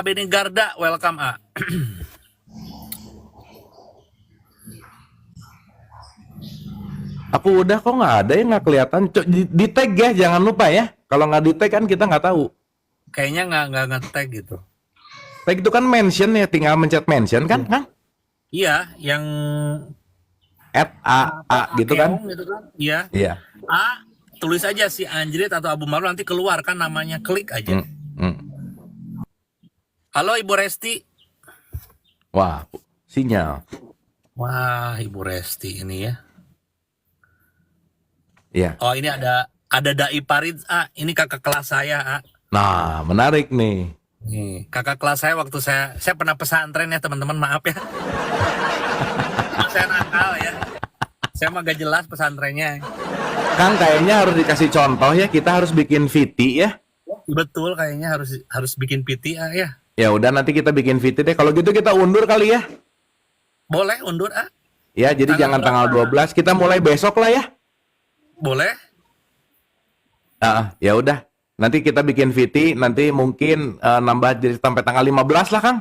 B: Beni Garda, welcome
A: Aku udah kok nggak ada yang nggak kelihatan. Di tag ya, jangan lupa ya. Kalau nggak di tag kan kita nggak tahu.
B: Kayaknya nggak nge-tag gitu.
A: Tag itu kan mention ya, tinggal mencet mention kan, Kang?
B: Iya, yang
A: @a gitu kan?
B: keong gitu kan? Iya.
A: Iya.
B: Tulis aja si Anjrit atau Abu Marlo, nanti keluar kan namanya, klik aja.
A: Hmm.
B: Halo Ibu Resti.
A: Wah, sinyal.
B: Wah, Ibu Resti ini ya.
A: Iya.
B: Oh, ini ada Dai Parid, ini kakak kelas saya,
A: Nah, menarik nih.
B: Nih, kakak kelas saya waktu saya pernah pesantren ya, teman-teman, maaf ya. Saya nakal ya. Saya mah gak jelas pesantrennya.
A: Kang kayaknya harus dikasih contoh ya, kita harus bikin VT ya.
B: Betul, kayaknya harus bikin PT ya.
A: Ya udah nanti kita bikin VT deh. Kalau gitu kita undur kali ya.
B: Boleh undur
A: Ya, jadi jangan tanggal 12, kita mulai besok lah ya.
B: Boleh.
A: Ya udah. Nanti kita bikin VT, nanti mungkin nambah jadi sampai tanggal 15 lah, Kang.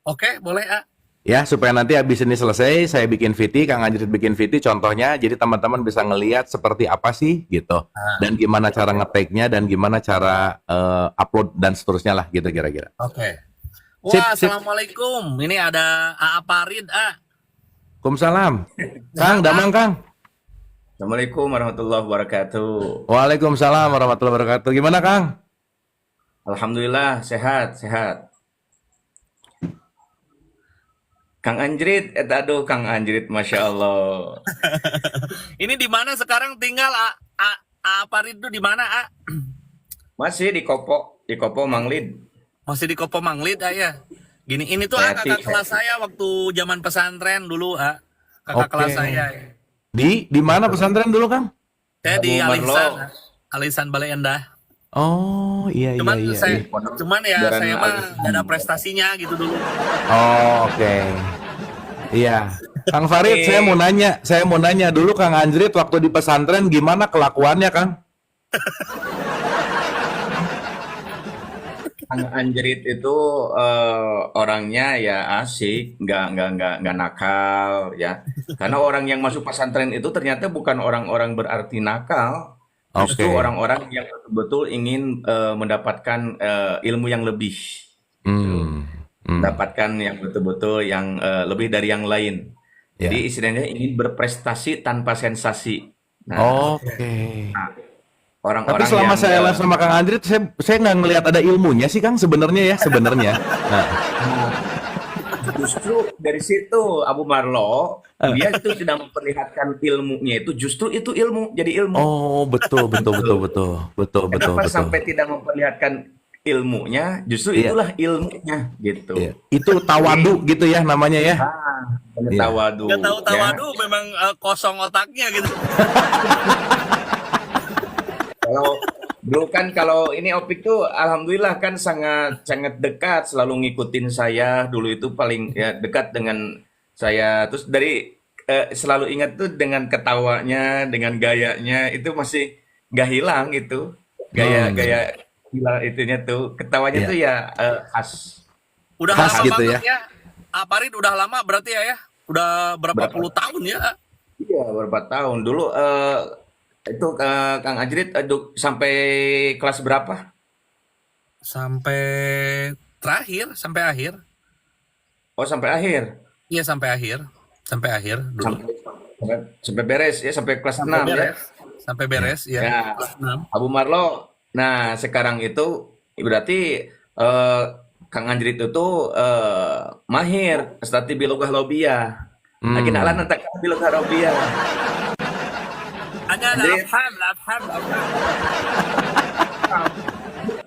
B: Oke, boleh
A: Ya, supaya nanti habis ini selesai, saya bikin VT, Kang Anjrit bikin VT contohnya, jadi teman-teman bisa ngelihat seperti apa sih gitu. Dan gimana cara nge-take-nya dan gimana cara upload dan seterusnya lah gitu kira-kira.
B: Oke.
A: Sip,
B: Wah,
A: sip.
B: assalamualaikum. Ini ada Parid
A: Waalaikumsalam. Kang, damang Kang.
D: Assalamualaikum warahmatullahi wabarakatuh.
A: Waalaikumsalam warahmatullahi wabarakatuh. Gimana Kang?
D: Alhamdulillah sehat, sehat. Kang Anjrit, aduh Kang Anjrit, masya Allah.
B: Ini di mana sekarang tinggal Parid itu di mana
D: Masih di Kopo Manglid.
B: Masih di Kopo Manglid ya. Gini, ini tuh
D: Saya
B: kakak
D: ti-
B: kelas saya waktu zaman pesantren dulu kakak
A: Oke.
B: kelas saya.
A: Di mana pesantren dulu Kang?
B: Saya di
D: Abu Marlo.
B: Alisan Bale Endah.
A: Oh, iya
B: Cuman
A: iya.
B: cuman ya
D: Jalan
B: saya mah
D: Al-
B: gak ada prestasinya gitu dulu.
A: Oh, oke. Iya. Kang Farid, saya mau nanya dulu Kang Anjrit waktu di pesantren gimana kelakuannya, Kang?
D: Kang Anjrit itu orangnya ya asik, nggak nakal ya. Karena orang yang masuk pesantren itu ternyata bukan orang-orang berarti nakal, justru
A: Oke.
D: orang-orang yang betul-betul ingin mendapatkan ilmu yang lebih.
A: Hmm.
D: Mendapatkan yang betul-betul yang lebih dari yang lain.
A: Ya.
D: Jadi istilahnya ingin berprestasi tanpa sensasi. Nah,
A: Oke. Tapi
D: orang-orang
A: selama
D: yang
A: saya live sama Kang Anjrit, saya nggak ngelihat ada ilmunya sih Kang sebenarnya ya sebenarnya. Nah,
D: justru dari situ Abu Marlo dia itu tidak memperlihatkan ilmunya, itu justru itu ilmu, jadi ilmu.
A: oh betul.
D: Kenapa sampai tidak memperlihatkan ilmunya? Justru
A: Iya.
D: itulah ilmunya gitu.
A: Iya. Itu tawadu gitu ya namanya ya.
D: Tawadu.
B: Gak tahu
D: ya.
B: tawadu memang kosong otaknya gitu.
D: Kalau dulu kan kalau ini Opik tuh alhamdulillah kan sangat sangat dekat, selalu ngikutin saya. Dulu itu paling ya dekat dengan saya. Terus dari selalu ingat tuh dengan ketawanya, dengan gayanya itu masih nggak hilang itu. Gaya gila itunya tuh, ketawanya
A: Iya.
D: tuh ya khas.
B: Udah
A: Khas
B: lama
A: gitu
B: banget ya. Parid udah lama berarti ya. Udah berapa puluh tahun ya.
D: Iya, beberapa tahun. Dulu itu Kang Ajrit sampai kelas berapa?
B: Sampai sampai akhir.
D: Oh, sampai akhir.
B: Iya, sampai akhir dulu.
D: Sampai beres ya, sampai kelas 6 ya.
B: Sampai beres ya.
D: Ya.
B: Kelas 6.
D: Abu Marlo. Nah, sekarang itu berarti Kang Anjrit itu mahir stati bilogah lobia. Lagi nalan nanti bilogah lobia.
B: Ada
D: Anjrit.
B: lafham.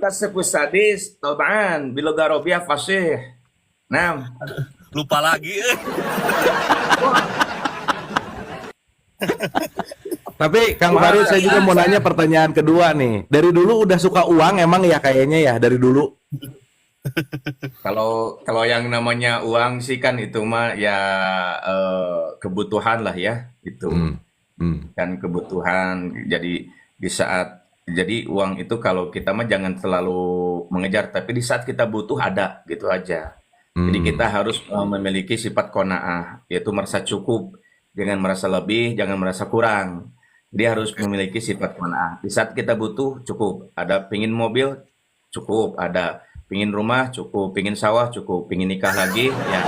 D: Kasepus sadis, toban bilogah lobia fasih. Nah,
B: Lupa lagi.
A: Tapi Kang Farid saya juga mau nanya pertanyaan kedua nih. Dari dulu udah suka uang emang ya kayaknya ya dari dulu.
D: Kalau kalau yang namanya uang sih kan itu mah ya kebutuhan lah ya itu.
A: Hmm. Hmm.
D: Kan kebutuhan. Jadi di saat jadi uang itu kalau kita mah jangan selalu mengejar, tapi di saat kita butuh ada gitu aja. Jadi
A: Hmm.
D: kita harus memiliki sifat qanaah, yaitu merasa cukup, jangan merasa lebih, jangan merasa kurang. Dia harus memiliki sifat qanaah. Di saat kita butuh cukup, ada pingin mobil cukup, ada pingin rumah cukup, pingin sawah cukup, pingin nikah lagi ya.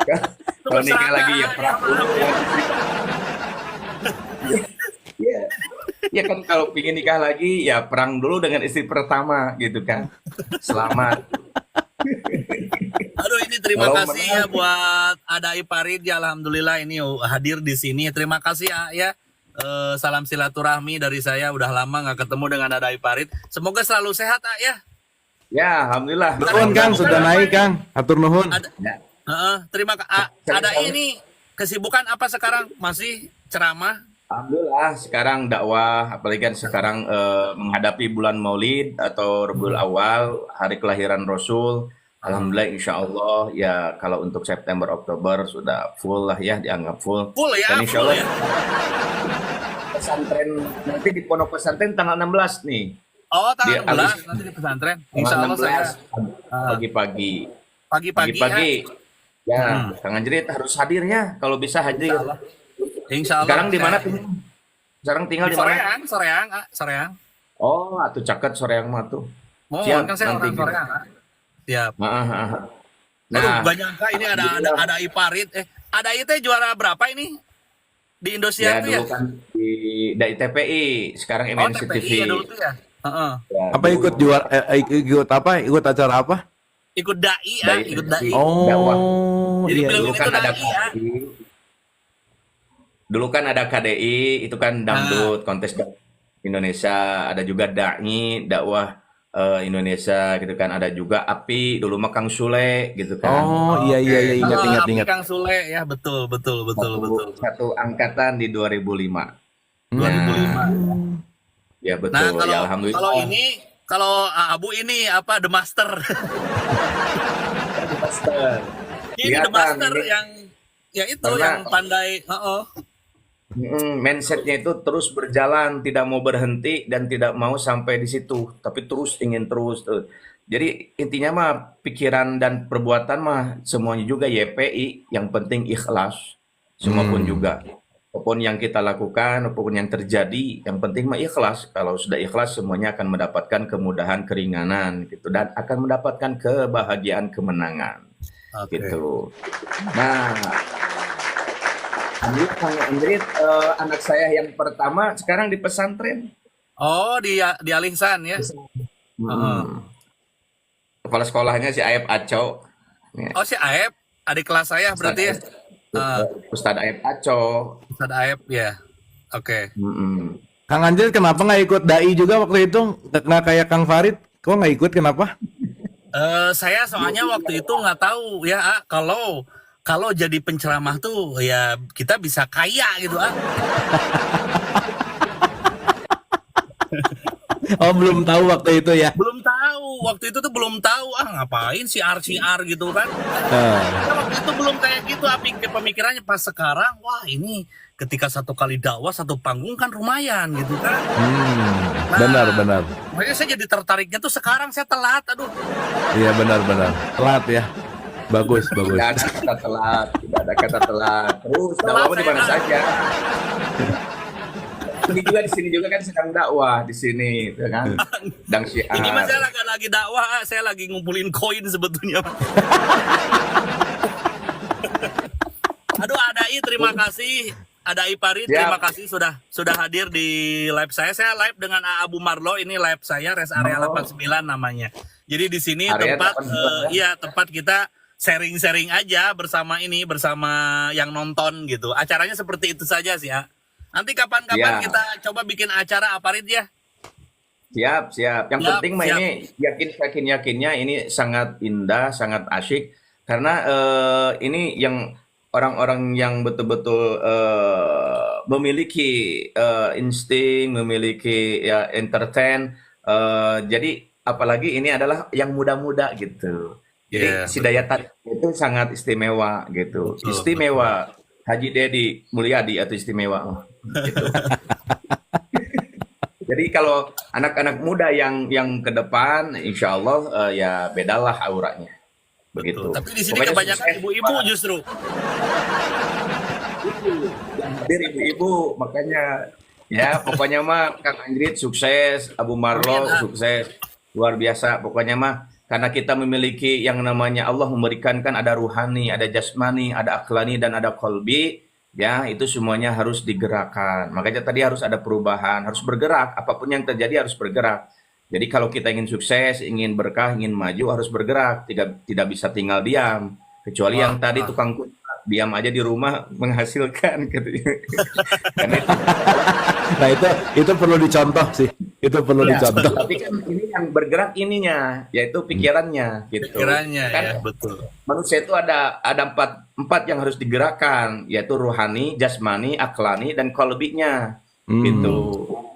B: Itu
D: Kalau nikah
B: berserangga
D: lagi ya
B: ya
D: perang dulu.
B: maaf ya.
D: Iya. Ya kan kalau pingin nikah lagi ya perang dulu dengan istri pertama gitu kan. Selamat.
B: Aduh ini terima
D: Kalau
B: kasih ya
D: menang
B: buat Ada Iparit ya, alhamdulillah ini hadir di sini. Terima kasih ya. Salam silaturahmi dari saya, udah lama nggak ketemu dengan Ada Iparit. Semoga selalu sehat ya.
D: ya alhamdulillah.
A: Nuhun Kang,
B: Kesibukan
A: sudah
B: apa
A: naik
B: ini?
A: Kang. Atur nuhun.
B: Ada
D: Ya.
B: Ada ini kesibukan apa sekarang? Masih ceramah?
D: Alhamdulillah sekarang dakwah apalagi kan sekarang menghadapi bulan Maulid atau Rabiul Awal, hari kelahiran Rasul. Alhamdulillah insya Allah ya kalau untuk September Oktober sudah full lah ya dianggap full.
B: Full ya,
D: Dan insya
B: full
D: Allah
B: ya.
D: pesantren nanti di Pondok Pesantren tanggal 16 nih.
B: Oh,
D: Di
B: tanggal 16
D: Agustus
B: nanti di pesantren.
D: tanggal
B: Insya Allah saya
D: 16 pagi-pagi.
B: pagi-pagi ya.
D: Pagi-pagi. Ya, Kang Anjrit harus hadir ya kalau bisa
B: Insya
D: hadir.
B: Allah. Insya Allah.
D: Sekarang di mana tinggal? Sekarang tinggal
B: Di
D: di mana?
B: Soreang.
D: Oh, atuh caket sore yang mah tuh.
B: Mohon kan
D: Siap
B: saya
D: nanti
B: orang
D: kita.
B: Soreang. Siap.
D: Ah, ah, ah.
B: Aduh,
D: Nah,
B: gak nyangka ini
D: alhamdulillah.
B: ada Iparit. Ada itu juara berapa ini di
D: Ya
B: Indosiar tuh ya?
D: dulu kan di dari TPI, sekarang
B: Oh,
D: MNC TV.
B: TPI ya dulu tuh ya. Heeh.
D: Ya,
A: Apa
D: dulu
A: ikut juara ikut apa? Ikut acara apa?
B: Ikut dai ya,
D: dari
B: ikut
D: TPI
B: dai.
D: dakwah.
A: Oh,
B: Jadi
A: iya
B: beliau
A: iya.
D: Dulu
B: itu
D: kan ada
B: dai ya.
D: KDI, dulu kan ada KDI, itu kan
B: Nah,
D: dangdut, kontes dangdut Indonesia, ada juga DAI, dakwah Indonesia gitu kan, ada juga API, dulu mah Kang Sule gitu kan.
A: Oh, iya
B: oke.
A: iya iya ingat ingat
B: Api
A: ingat.
B: Kang Sule ya, betul.
D: Satu, satu angkatan di 2005.
B: 2005.
A: Hmm.
D: Ya
B: Nah,
D: betul,
B: kalau
D: ya
B: kalau
D: alhamdulillah.
B: ini kalau Abu ini apa The Master.
D: Master.
B: Ini The
D: Kelihatan
B: Master
D: ini
B: yang ya itu
D: karena
B: yang pandai,
D: mindsetnya itu terus berjalan, tidak mau berhenti dan tidak mau sampai di situ, tapi terus ingin terus. Terus. Jadi intinya mah pikiran dan perbuatan mah semuanya juga YPI, yang penting ikhlas. Semua pun
A: Hmm.
D: juga. Apapun yang kita lakukan, apapun yang terjadi, yang penting mah ikhlas. Kalau sudah ikhlas, semuanya akan mendapatkan kemudahan, keringanan, gitu, dan akan mendapatkan kebahagiaan, kemenangan,
B: Oke.
D: gitu. Nah, Andrit, Kang Andrit, anak saya yang pertama sekarang di pesantren.
B: Oh, di Alihsan ya. Heeh.
D: Hmm. Kepala sekolahnya si Aep Aco, ya.
B: Oh, si Aep, adik kelas saya
D: Ustadz
B: berarti ya.
D: Aep, Ustadz Aep Aco.
B: Ustadz Aep ya. Oke.
D: Mm-mm.
A: Kang Anjir kenapa nggak ikut dai juga waktu itu? Nggak kayak Kang Farid? Kok nggak ikut? Kenapa?
B: Saya soalnya waktu itu nggak tahu ya, kalau jadi penceramah tuh ya kita bisa kaya gitu.
A: Oh, belum tahu waktu itu ya.
B: Belum tahu, waktu itu tuh belum tahu ngapain siar gitu kan.
A: Eh,
B: Kita waktu itu belum kayak gitu, pemikirannya pas sekarang, wah ini ketika satu kali dakwah satu panggung kan lumayan gitu kan.
A: benar
B: Nah,
A: benar.
B: makanya saya jadi tertariknya tuh sekarang saya telat, aduh.
A: Iya benar benar. Telat ya. Bagus bagus.
D: Tidak ada kata telat, tidak ada kata telat. Terus
B: Telat
D: dakwah di
B: saya,
D: mana saja. Di sini juga kan sedang dakwah di sini, gitu kan. Sedang
B: Ini mah saya
D: syiar.
B: lagi dakwah, saya lagi ngumpulin koin sebetulnya. Aduh, Adai terima kasih. Adai Parit terima
D: Siap.
B: kasih sudah hadir di live saya. Saya live dengan Abu Marlo, ini live saya Rest Area
D: Oh,
B: 89 namanya. Jadi di sini
D: area
B: tempat
D: 89 ya.
B: iya tempat kita sharing-sharing aja bersama yang nonton gitu. Acaranya seperti itu saja sih ya. Nanti kapan-kapan
D: Ya,
B: kita coba bikin acara Aparit ya.
D: siap, siap. Yang
B: Siap,
D: penting mah
B: siap.
D: ini yakinnya ini sangat indah, sangat asyik karena ini yang orang-orang yang betul-betul memiliki insting, memiliki ya entertain, Jadi apalagi ini adalah yang muda-muda gitu. Jadi
B: Iya,
D: si
B: betul,
D: daya tarik itu sangat istimewa gitu.
B: betul, betul.
D: Istimewa. Haji Dedi Mulyadi atau istimewa. Oh, gitu. Jadi kalau anak-anak muda yang ke depan, insya Allah ya bedalah auranya.
B: Betul.
D: Begitu.
B: Tapi di sini
D: Pokoknya
B: kebanyakan
D: sukses
B: ibu-ibu
D: buat
B: justru.
D: yang hadir ibu-ibu. Makanya ya pokoknya mah Kang Anggrit sukses, Abu
B: Amin,
D: Marlo sukses. Luar biasa. Pokoknya mah karena kita memiliki yang namanya Allah memberikan kan ada ruhani, ada jasmani, ada akhlani dan ada kolbi. Ya, itu semuanya harus digerakkan. Makanya tadi harus ada perubahan, harus bergerak. Apapun yang terjadi harus bergerak. Jadi kalau kita ingin sukses, ingin berkah, ingin maju, harus bergerak. Tidak bisa tinggal diam. Kecuali
B: Wah,
D: yang tadi
B: wah.
D: tukang kuda, diam aja di rumah menghasilkan. Katanya. Karena itu
A: Nah, itu perlu dicontoh sih. Itu perlu
D: ya,
A: dicontoh.
D: tapi kan ini yang bergerak ininya, yaitu pikirannya gitu.
B: Pikirannya
D: Kan
B: ya, betul.
D: manusia itu ada empat yang harus digerakkan, yaitu rohani, jasmani, aklani, dan kolbinya
A: Hmm.
D: gitu.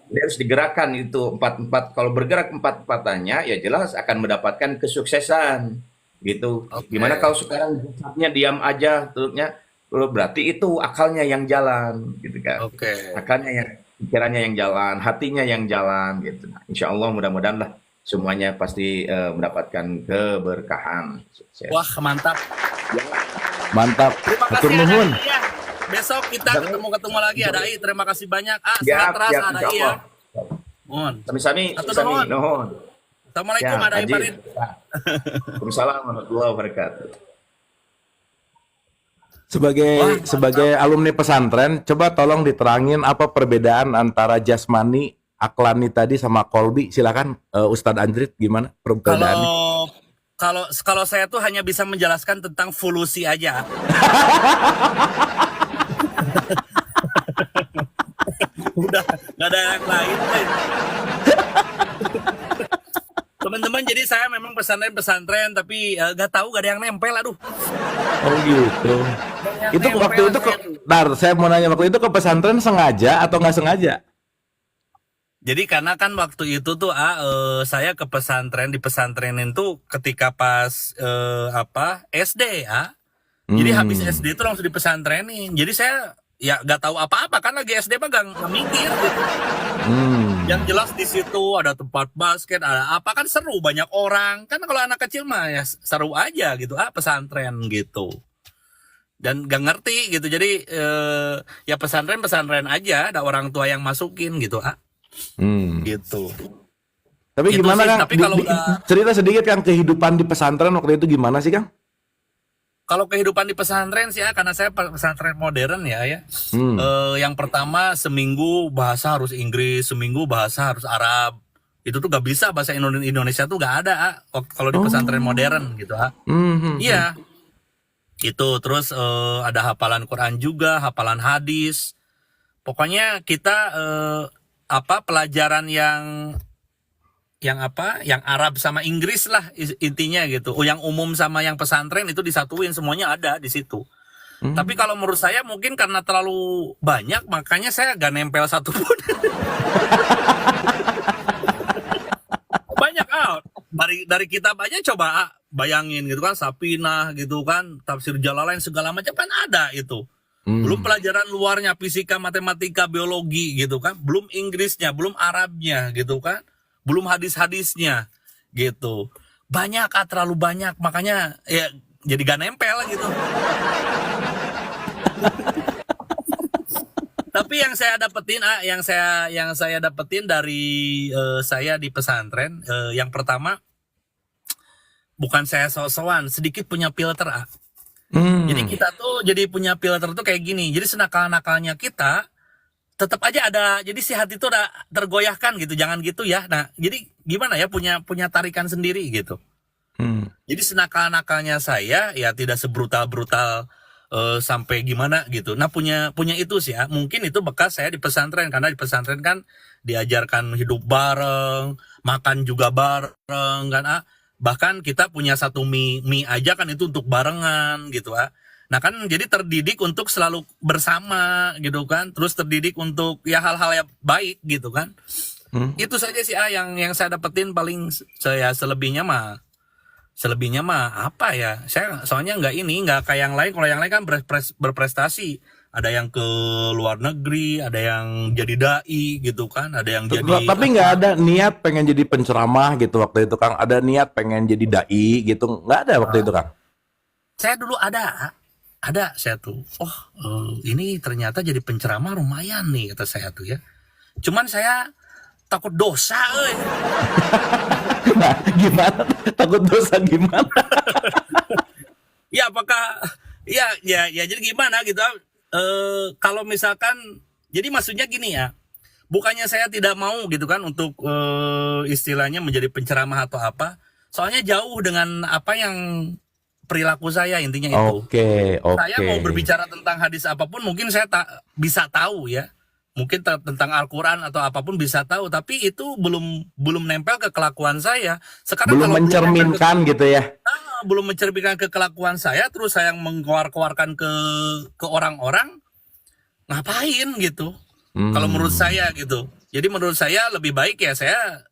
D: Dia harus digerakkan itu empat-empat. Kalau bergerak empat-empatannya, ya jelas akan mendapatkan kesuksesan gitu. Gimana
B: Oke,
D: kalau sekarang jasadnya diam aja, terusnya berarti itu akalnya yang jalan gitu kan.
B: oke.
D: Akalnya yang pikirannya yang jalan, hatinya yang jalan gitu. Nah, insya Allah mudah-mudahan lah semuanya pasti mendapatkan keberkahan,
B: Wah,
D: sukses.
B: mantap.
A: Mantap.
B: Terima
A: Hatur
B: kasih Ada
A: nuhun.
B: I ya. Besok kita ketemu lagi Ada I. Terima kasih banyak. Sehat
D: Siap,
B: terus
D: siap,
B: Ada
D: insya
B: I ya.
D: Allah.
B: Mohon.
D: Sami-sami,
B: Atau
D: sami,
B: nuhun.
D: nuhun.
B: Assalamualaikum
D: Ya,
B: Ada I
D: Haji.
B: Farid.
D: Waalaikumsalam warahmatullahi wabarakatuh.
B: Wah,
A: Sebagai
B: mantap.
A: alumni pesantren, coba tolong diterangin apa perbedaan antara jasmani, aklani tadi sama kolbi. Silakan Ustadz Andrit, gimana perbedaannya?
B: Kalau kalau saya tuh hanya bisa menjelaskan tentang volusi aja. Udah nggak ada yang lain. Teman-teman, jadi saya memang pesantren tapi nggak tahu, gak ada yang nempel. Aduh,
A: Oh gitu.
B: gak ada yang
A: Itu waktu
B: nempel
A: itu
B: saya tuh.
A: saya mau nanya waktu itu ke pesantren sengaja atau nggak sengaja?
B: Jadi karena kan waktu itu tuh saya ke pesantren, di pesantrenin tuh ketika pas SD ya. Jadi habis
A: Hmm.
B: SD itu langsung di pesantrenin. Jadi saya ya nggak tahu apa-apa kan, lagi SD mah nggak mikir gitu.
A: Hmm.
B: Yang jelas di situ ada tempat basket, ada apa, kan seru, banyak orang. Kan kalau anak kecil mah ya seru aja gitu, pesantren gitu. Dan gak ngerti gitu. Jadi ya pesantren aja, ada orang tua yang masukin gitu,
A: Hmm.
B: gitu.
A: Tapi
B: Gitu
A: gimana
B: sih,
A: Kang?
B: tapi kalau udah
A: Cerita sedikit Kang kehidupan di pesantren waktu itu gimana sih Kang?
B: kalau kehidupan di pesantren sih ya, karena saya pesantren modern ya.
A: Hmm.
B: Yang pertama, seminggu bahasa harus Inggris, seminggu bahasa harus Arab. Itu tuh gak bisa, bahasa Indonesia tuh gak ada kalau di pesantren
A: Oh.
B: modern gitu.
A: Hmm, hmm, hmm.
B: Iya, itu terus ada hafalan Quran juga, hafalan hadis. Pokoknya kita pelajaran yang Arab sama Inggris lah intinya gitu. Yang umum sama yang pesantren itu disatuin, semuanya ada di situ.
A: Hmm.
B: Tapi kalau menurut saya mungkin karena terlalu banyak, makanya saya gak nempel satupun. Banyak dari kitab aja, coba bayangin gitu kan, Sapinah gitu kan, tafsir Jalalain segala macam kan ada itu. Belum
A: Hmm.
B: pelajaran luarnya, fisika, matematika, biologi gitu kan, belum Inggrisnya, belum Arabnya gitu kan, belum hadis-hadisnya gitu. Banyak, terlalu banyak, makanya ya jadi gak nempel gitu. Tapi yang saya dapetin, yang saya dapetin dari saya di pesantren, yang pertama, bukan saya sok-sokan, sedikit punya filter. Jadi
A: Hmm.
B: kita tuh jadi punya filter tuh kayak gini. Jadi senakal-nakalnya kita tetap aja ada. Jadi si hati tuh udah tergoyahkan gitu. Jangan gitu ya. Nah, jadi gimana ya, punya tarikan sendiri gitu.
A: Hmm.
B: Jadi senakal-nakalnya saya ya tidak sebrutal-brutal sampai gimana gitu. Nah, punya itu sih ya. Mungkin itu bekas saya di pesantren, karena di pesantren kan diajarkan hidup bareng, makan juga bareng kan. Bahkan kita punya satu mie aja kan itu untuk barengan gitu. Nah kan jadi terdidik untuk selalu bersama gitu kan. Terus terdidik untuk ya hal-hal yang baik gitu kan. Itu saja sih yang saya dapetin paling saya selebihnya mah apa ya? Saya soalnya nggak kayak yang lain. Kalau yang lain kan berprestasi. Ada yang ke luar negeri, ada yang jadi dai gitu kan, ada yang jadi
A: Tapi nggak ada niat pengen jadi penceramah gitu waktu itu, Kang. Ada niat pengen jadi dai gitu, nggak ada waktu itu, Kang.
B: Saya dulu ada saya tuh. Oh, ini ternyata jadi penceramah lumayan nih kata saya tuh ya. Cuman saya takut dosa, euy.
A: Nah, gimana? Takut dosa gimana?
B: Ya apakah ya jadi gimana gitu? Kalau misalkan jadi maksudnya gini ya. Bukannya saya tidak mau gitu kan untuk istilahnya menjadi penceramah atau apa. Soalnya jauh dengan apa yang perilaku saya intinya itu.
A: Oke,
B: Saya mau
A: oke.
B: berbicara tentang hadis apapun mungkin saya bisa tahu ya. Mungkin tentang Al-Qur'an atau apapun bisa tahu, tapi itu belum nempel ke kelakuan saya. Sekarang
A: Belum
B: kalau nempel
A: mencerminkan gitu ya.
B: belum mencerminkan ke kelakuan saya, terus saya mengkeluarkan ke orang-orang, ngapain gitu? Kalau menurut saya gitu. Jadi menurut saya lebih baik ya saya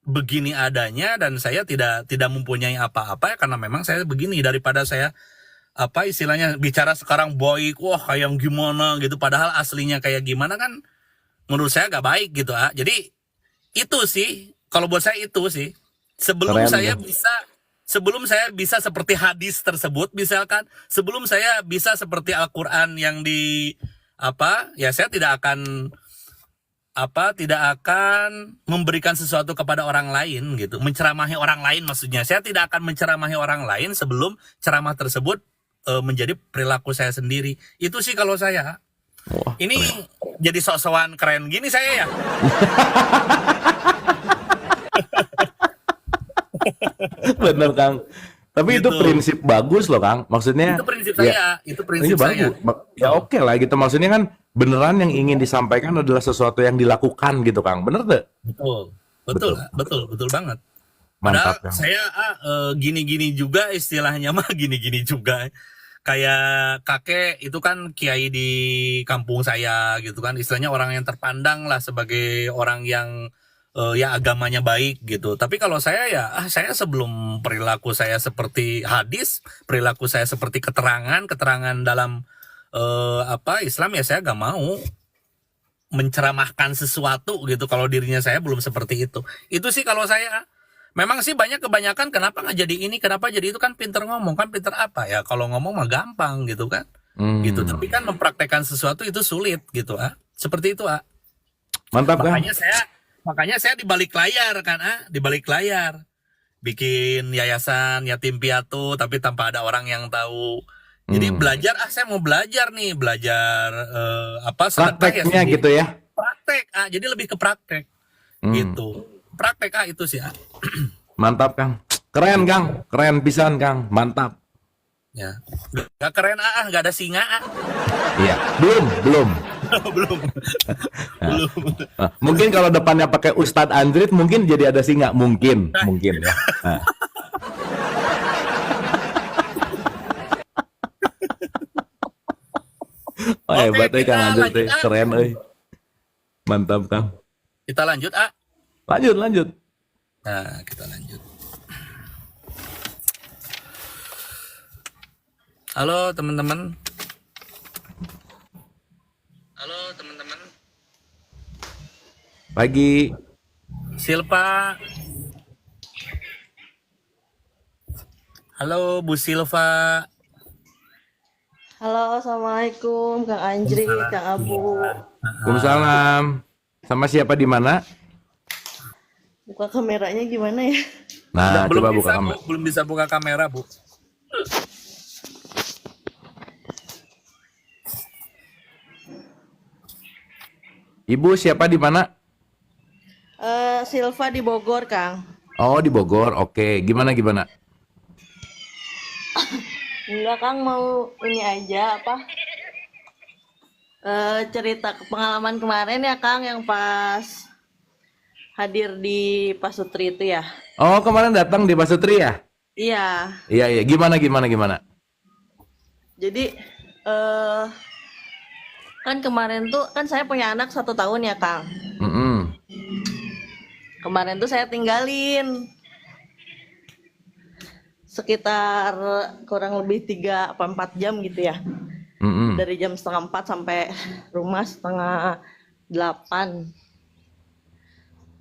B: begini adanya dan saya tidak mempunyai apa-apa ya karena memang saya begini daripada saya apa istilahnya bicara sekarang baik, wah kayak gimana gitu padahal aslinya kayak gimana kan menurut saya gak baik gitu Jadi itu sih kalau buat saya itu sih sebelum
A: Keren,
B: saya
A: kan?
B: bisa seperti hadis tersebut misalkan sebelum saya bisa seperti Al-Qur'an yang di apa ya saya tidak akan memberikan sesuatu kepada orang lain gitu menceramahi orang lain maksudnya saya tidak akan menceramahi orang lain sebelum ceramah tersebut menjadi perilaku saya sendiri itu sih kalau saya
A: Wah,
B: ini jadi sok-sokan keren gini saya ya
A: bener, Kang. Tapi itu
B: Gitu.
A: prinsip bagus loh, Kang. Maksudnya
B: itu prinsip
A: ya,
B: saya itu
A: ini
B: prinsip saya
A: bagus. Ya oke lah gitu. Maksudnya kan beneran yang ingin disampaikan adalah sesuatu yang dilakukan gitu, Kang. Bener tuh?
B: betul banget padahal
A: Mantap, Kang.
B: saya gini-gini juga istilahnya mah gini-gini juga kayak kakek itu kan kiai di kampung saya gitu kan istilahnya orang yang terpandang lah sebagai orang yang ya agamanya baik gitu tapi kalau saya ya saya sebelum perilaku saya seperti hadis perilaku saya seperti keterangan dalam apa Islam ya saya gak mau menceramahkan sesuatu gitu kalau dirinya saya belum seperti itu sih kalau saya memang sih kebanyakan kenapa nggak jadi ini kenapa jadi itu kan pinter ngomong kan pinter apa ya kalau ngomong mah gampang gitu kan gitu
A: Hmm.
B: tapi kan mempraktekkan sesuatu itu sulit gitu seperti itu
A: Mantap, Kang.
B: makanya saya di balik layar kan di balik layar bikin yayasan yatim piatu tapi tanpa ada orang yang tahu jadi belajar saya mau belajar nih apa sedekah ya
A: Prakteknya
B: sendiri.
A: gitu ya.
B: Praktek jadi lebih ke praktek gitu praktek itu sih
A: Mantap, Kang. Keren, Kang. Keren pisan, Kang. Mantap.
B: ya nggak keren nggak ada singa
A: Iya. Belum.
B: belum
A: Nah, mungkin kalau depannya pakai Ustadz Andrit mungkin jadi ada singa. Mungkin ya. Nah. Oh,
B: Oke,
A: hebat
B: kita
A: Kang Andrit
B: lanjut,
A: keren Mantap, Kang.
B: kita lanjut
A: Lanjut.
B: nah kita lanjut halo teman-teman
A: Pagi.
B: Silva. Halo Bu Silva.
E: Halo, assalamualaikum, Kang Anjri, Kang Abu.
A: Waalaikumsalam. Sama siapa di mana?
E: Buka kameranya gimana ya?
A: Nah,
B: belum
A: coba
B: bisa,
A: buka
B: Bu.
A: kamera.
B: Belum bisa buka kamera, Bu.
A: Ibu siapa di mana?
E: Silva di Bogor, Kang.
A: Oh, di Bogor. Oke, gimana?
E: Enggak, Kang, mau ini aja apa? Cerita pengalaman kemarin ya, Kang, yang pas hadir di Pasutri itu ya.
A: Oh, kemarin datang di Pasutri ya?
E: Iya.
A: Iya. Gimana?
E: Jadi kan kemarin tuh kan saya punya anak 1 tahun ya, Kang.
A: Mm-mm.
E: kemarin tuh saya tinggalin sekitar kurang lebih 3 apa 4 jam gitu ya.
A: Mm-mm.
E: Dari jam setengah 4 sampai rumah setengah 8.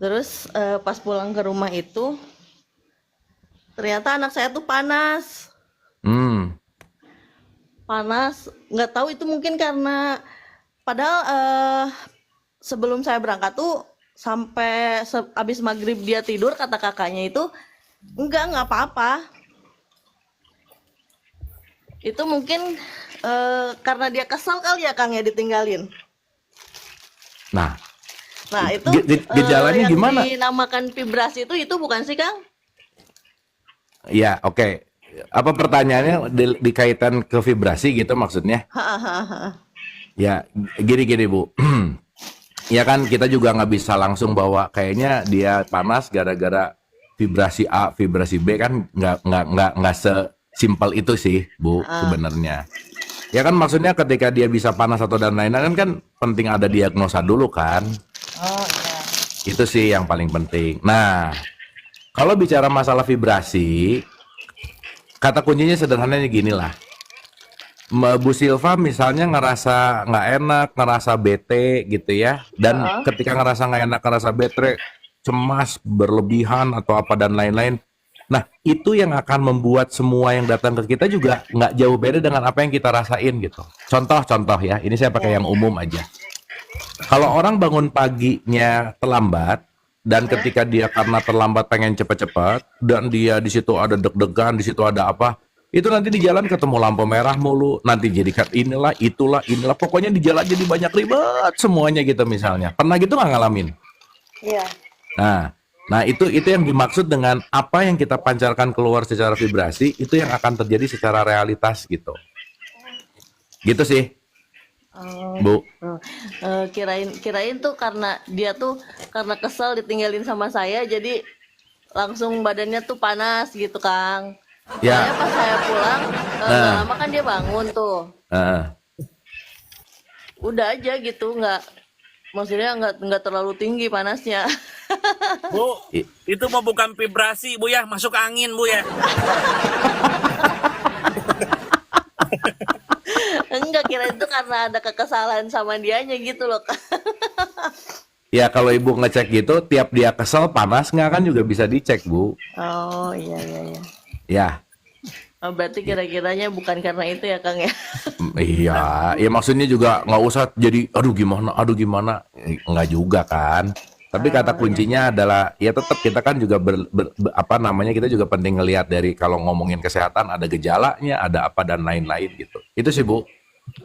E: Terus pas pulang ke rumah itu ternyata anak saya tuh panas.
A: Hmm.
E: Panas, nggak tahu itu mungkin karena padahal sebelum saya berangkat tuh sampai habis maghrib dia tidur, kata kakaknya itu nggak apa-apa. Itu mungkin karena dia kesal kali ya Kang ya ditinggalin.
A: Nah,
E: Nah itu
A: gejalanya
E: yang
A: gimana?
E: dinamakan vibrasi itu bukan sih Kang?
A: Ya, oke. Apa pertanyaannya dikaitan ke vibrasi gitu maksudnya?
E: Hahaha.
A: Ya, gini Bu. Ya kan kita juga nggak bisa langsung bahwa kayaknya dia panas gara-gara vibrasi A, vibrasi B kan nggak sesimpel itu sih Bu sebenarnya. Ya kan maksudnya ketika dia bisa panas atau dan lain-lain kan penting ada diagnosa dulu kan.
E: Oh iya.
A: Itu sih yang paling penting. Nah, kalau bicara masalah vibrasi, kata kuncinya sederhananya gini lah. Bu Silva misalnya ngerasa nggak enak, ngerasa bete gitu ya. Dan ketika ngerasa nggak enak, ngerasa bete, cemas, berlebihan atau apa dan lain-lain. Nah, itu yang akan membuat semua yang datang ke kita juga nggak jauh beda dengan apa yang kita rasain gitu. Contoh ya, ini saya pakai yang umum aja. Kalau orang bangun paginya terlambat, dan ketika dia karena terlambat pengen cepet-cepet, dan dia di situ ada deg-degan, di situ ada apa, itu nanti di jalan ketemu lampu merah mulu, nanti jadi inilah, itulah, pokoknya di jalan jadi banyak ribet semuanya gitu misalnya. Pernah gitu nggak ngalamin?
E: Iya.
A: Nah itu yang dimaksud dengan apa yang kita pancarkan keluar secara vibrasi, itu yang akan terjadi secara realitas gitu. Gitu sih, Bu.
E: Kirain tuh karena dia tuh karena kesel ditinggalin sama saya, jadi langsung badannya tuh panas gitu Kang.
A: Ya.
E: Soalnya pas saya pulang nggak lama kan dia bangun tuh. Udah aja gitu, maksudnya nggak terlalu tinggi panasnya.
B: Bu, itu mau bukan vibrasi Bu ya, masuk angin Bu ya.
E: Enggak, kira itu karena ada kekesalan sama dianya gitu loh.
A: Ya kalau ibu ngecek gitu, tiap dia kesel panas nggak kan juga bisa dicek Bu.
E: Oh iya.
A: Ya.
E: Oh, berarti kira-kiranya bukan karena itu ya Kang ya.
A: Iya, ya maksudnya juga nggak usah jadi aduh gimana, nggak juga kan. Tapi kata kuncinya adalah ya tetap kita kan juga kita juga penting ngelihat dari kalau ngomongin kesehatan ada gejalanya, ada apa dan lain-lain gitu. Itu sih Bu.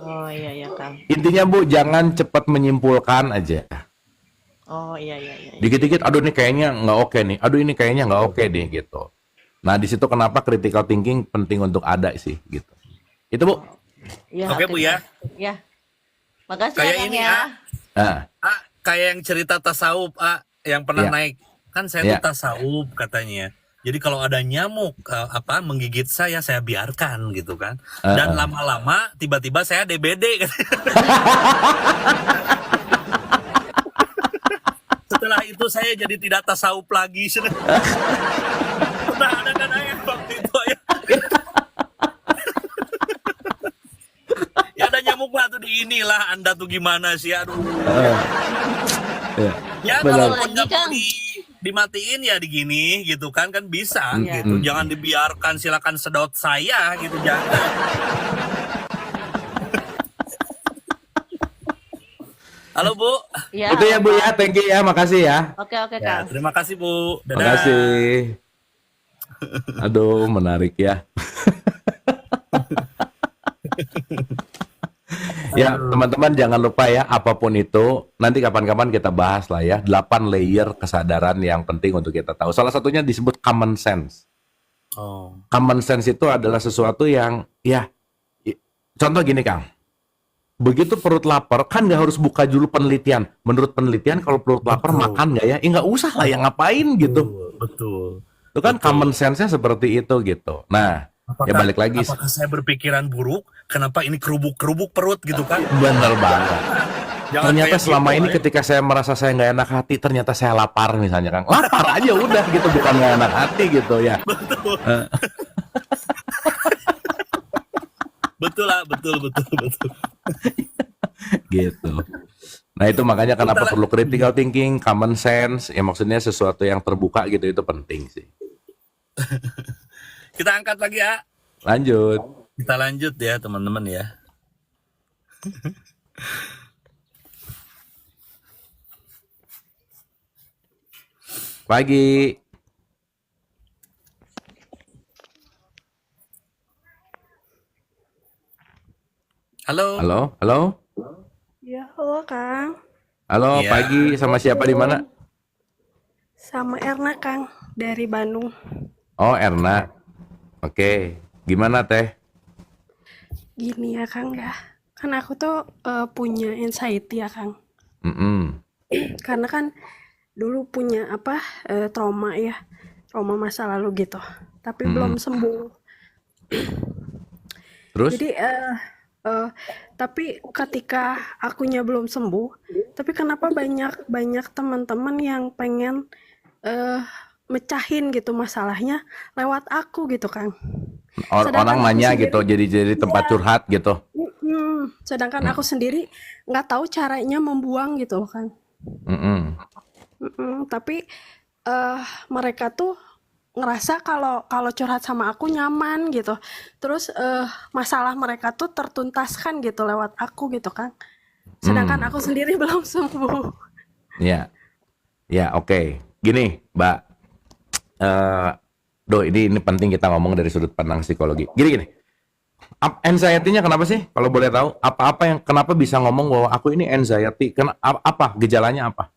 E: Oh iya Kang.
A: Intinya Bu jangan cepat menyimpulkan aja.
E: Oh iya.
A: Dikit-dikit aduh ini kayaknya nggak oke nih, aduh ini kayaknya nggak oke nih gitu. Nah di situ kenapa critical thinking penting untuk ada sih gitu. Itu Bu.
E: Ya,
B: Oke, Bu ya.
E: Ya. Makasih
B: Kayak
E: ya, Kang
B: ini
E: ya.
B: Kayak yang cerita tasawuf yang pernah
A: Ya.
B: naik. Kan saya
A: Ya.
B: tuh tasawuf katanya. Jadi kalau ada nyamuk menggigit saya biarkan gitu kan. Dan lama-lama tiba-tiba saya DBD. Setelah itu saya jadi tidak tasawuf lagi. Pernah ada kan ayah waktu itu ya. Ya ada nyamuk lah tuh di inilah, Anda tuh gimana sih, aduh. Ya
A: Benar.
B: kalau nggak mau dimatiin ya digini gitu kan bisa gitu. Jangan dibiarkan, silakan sedot saya gitu, jangan. Halo Bu.
E: Ya,
A: Itu ya Bu ya, thank you ya, makasih ya.
E: Oke
B: Ya,
E: Kang.
B: terima kasih Bu. Dadah.
A: Makasih. Aduh, menarik ya. Ya, teman-teman jangan lupa ya, apapun itu, nanti kapan-kapan kita bahas lah ya, 8 layer kesadaran yang penting untuk kita tahu. Salah satunya disebut common sense.
B: Oh.
A: Common sense itu adalah sesuatu yang, ya, contoh gini Kang, begitu perut lapar, kan nggak harus buka dulu penelitian. Menurut penelitian, kalau perut lapar makan nggak ya? Nggak usah lah, yang ngapain gitu.
B: Betul.
A: Itu kan common sense-nya seperti itu gitu. Nah, ya balik lagi.
B: Apakah saya berpikiran buruk? Kenapa ini kerubuk-kerubuk perut gitu kan?
A: Bener banget.
B: Jangan
A: ternyata
B: kayak
A: selama
B: gitu,
A: ini
B: ya.
A: ketika saya merasa saya nggak enak hati, ternyata saya lapar misalnya Kang. Lapar aja udah gitu, bukan nggak enak hati gitu ya.
B: Betul lah, betul.
A: Gitu. Nah itu makanya kenapa
B: Betul.
A: perlu critical thinking, common sense, ya maksudnya sesuatu yang terbuka gitu itu penting sih.
B: Kita angkat lagi ya.
A: Lanjut.
B: Kita lanjut ya teman-teman ya.
A: Pagi.
B: Halo.
A: Halo, halo.
F: Ya, halo Kang.
A: Halo,
B: Iya.
A: pagi, sama siapa di mana?
F: Sama Erna Kang dari Bandung.
A: Oh, Erna. Oke. Gimana Teh?
F: Gini ya Kang ya. Kan aku tuh punya anxiety ya Kang.
A: Mm-mm.
F: Karena kan dulu punya trauma ya. Trauma masa lalu gitu. Tapi belum sembuh.
A: Terus?
F: Jadi tapi ketika akunya belum sembuh, tapi kenapa banyak teman-teman yang pengen mecahin gitu masalahnya lewat aku gitu Kang. Sedangkan
A: Orang
F: aku
A: nanya
F: sendiri,
A: gitu, jadi tempat curhat gitu.
F: sedangkan aku sendiri nggak tahu caranya membuang gitu kan.
A: Mm-mm.
F: Tapi mereka tuh ngerasa kalau kalau curhat sama aku nyaman gitu. Terus masalah mereka tuh tertuntaskan gitu lewat aku gitu kan. Sedangkan aku sendiri belum sembuh.
A: Ya, ya, oke. Gini, Mbak. Ini penting kita ngomong dari sudut pandang psikologi. Gini. Anxiety-nya kenapa sih? Kalau boleh tahu, kenapa bisa ngomong bahwa aku ini anxiety? Apa gejalanya apa?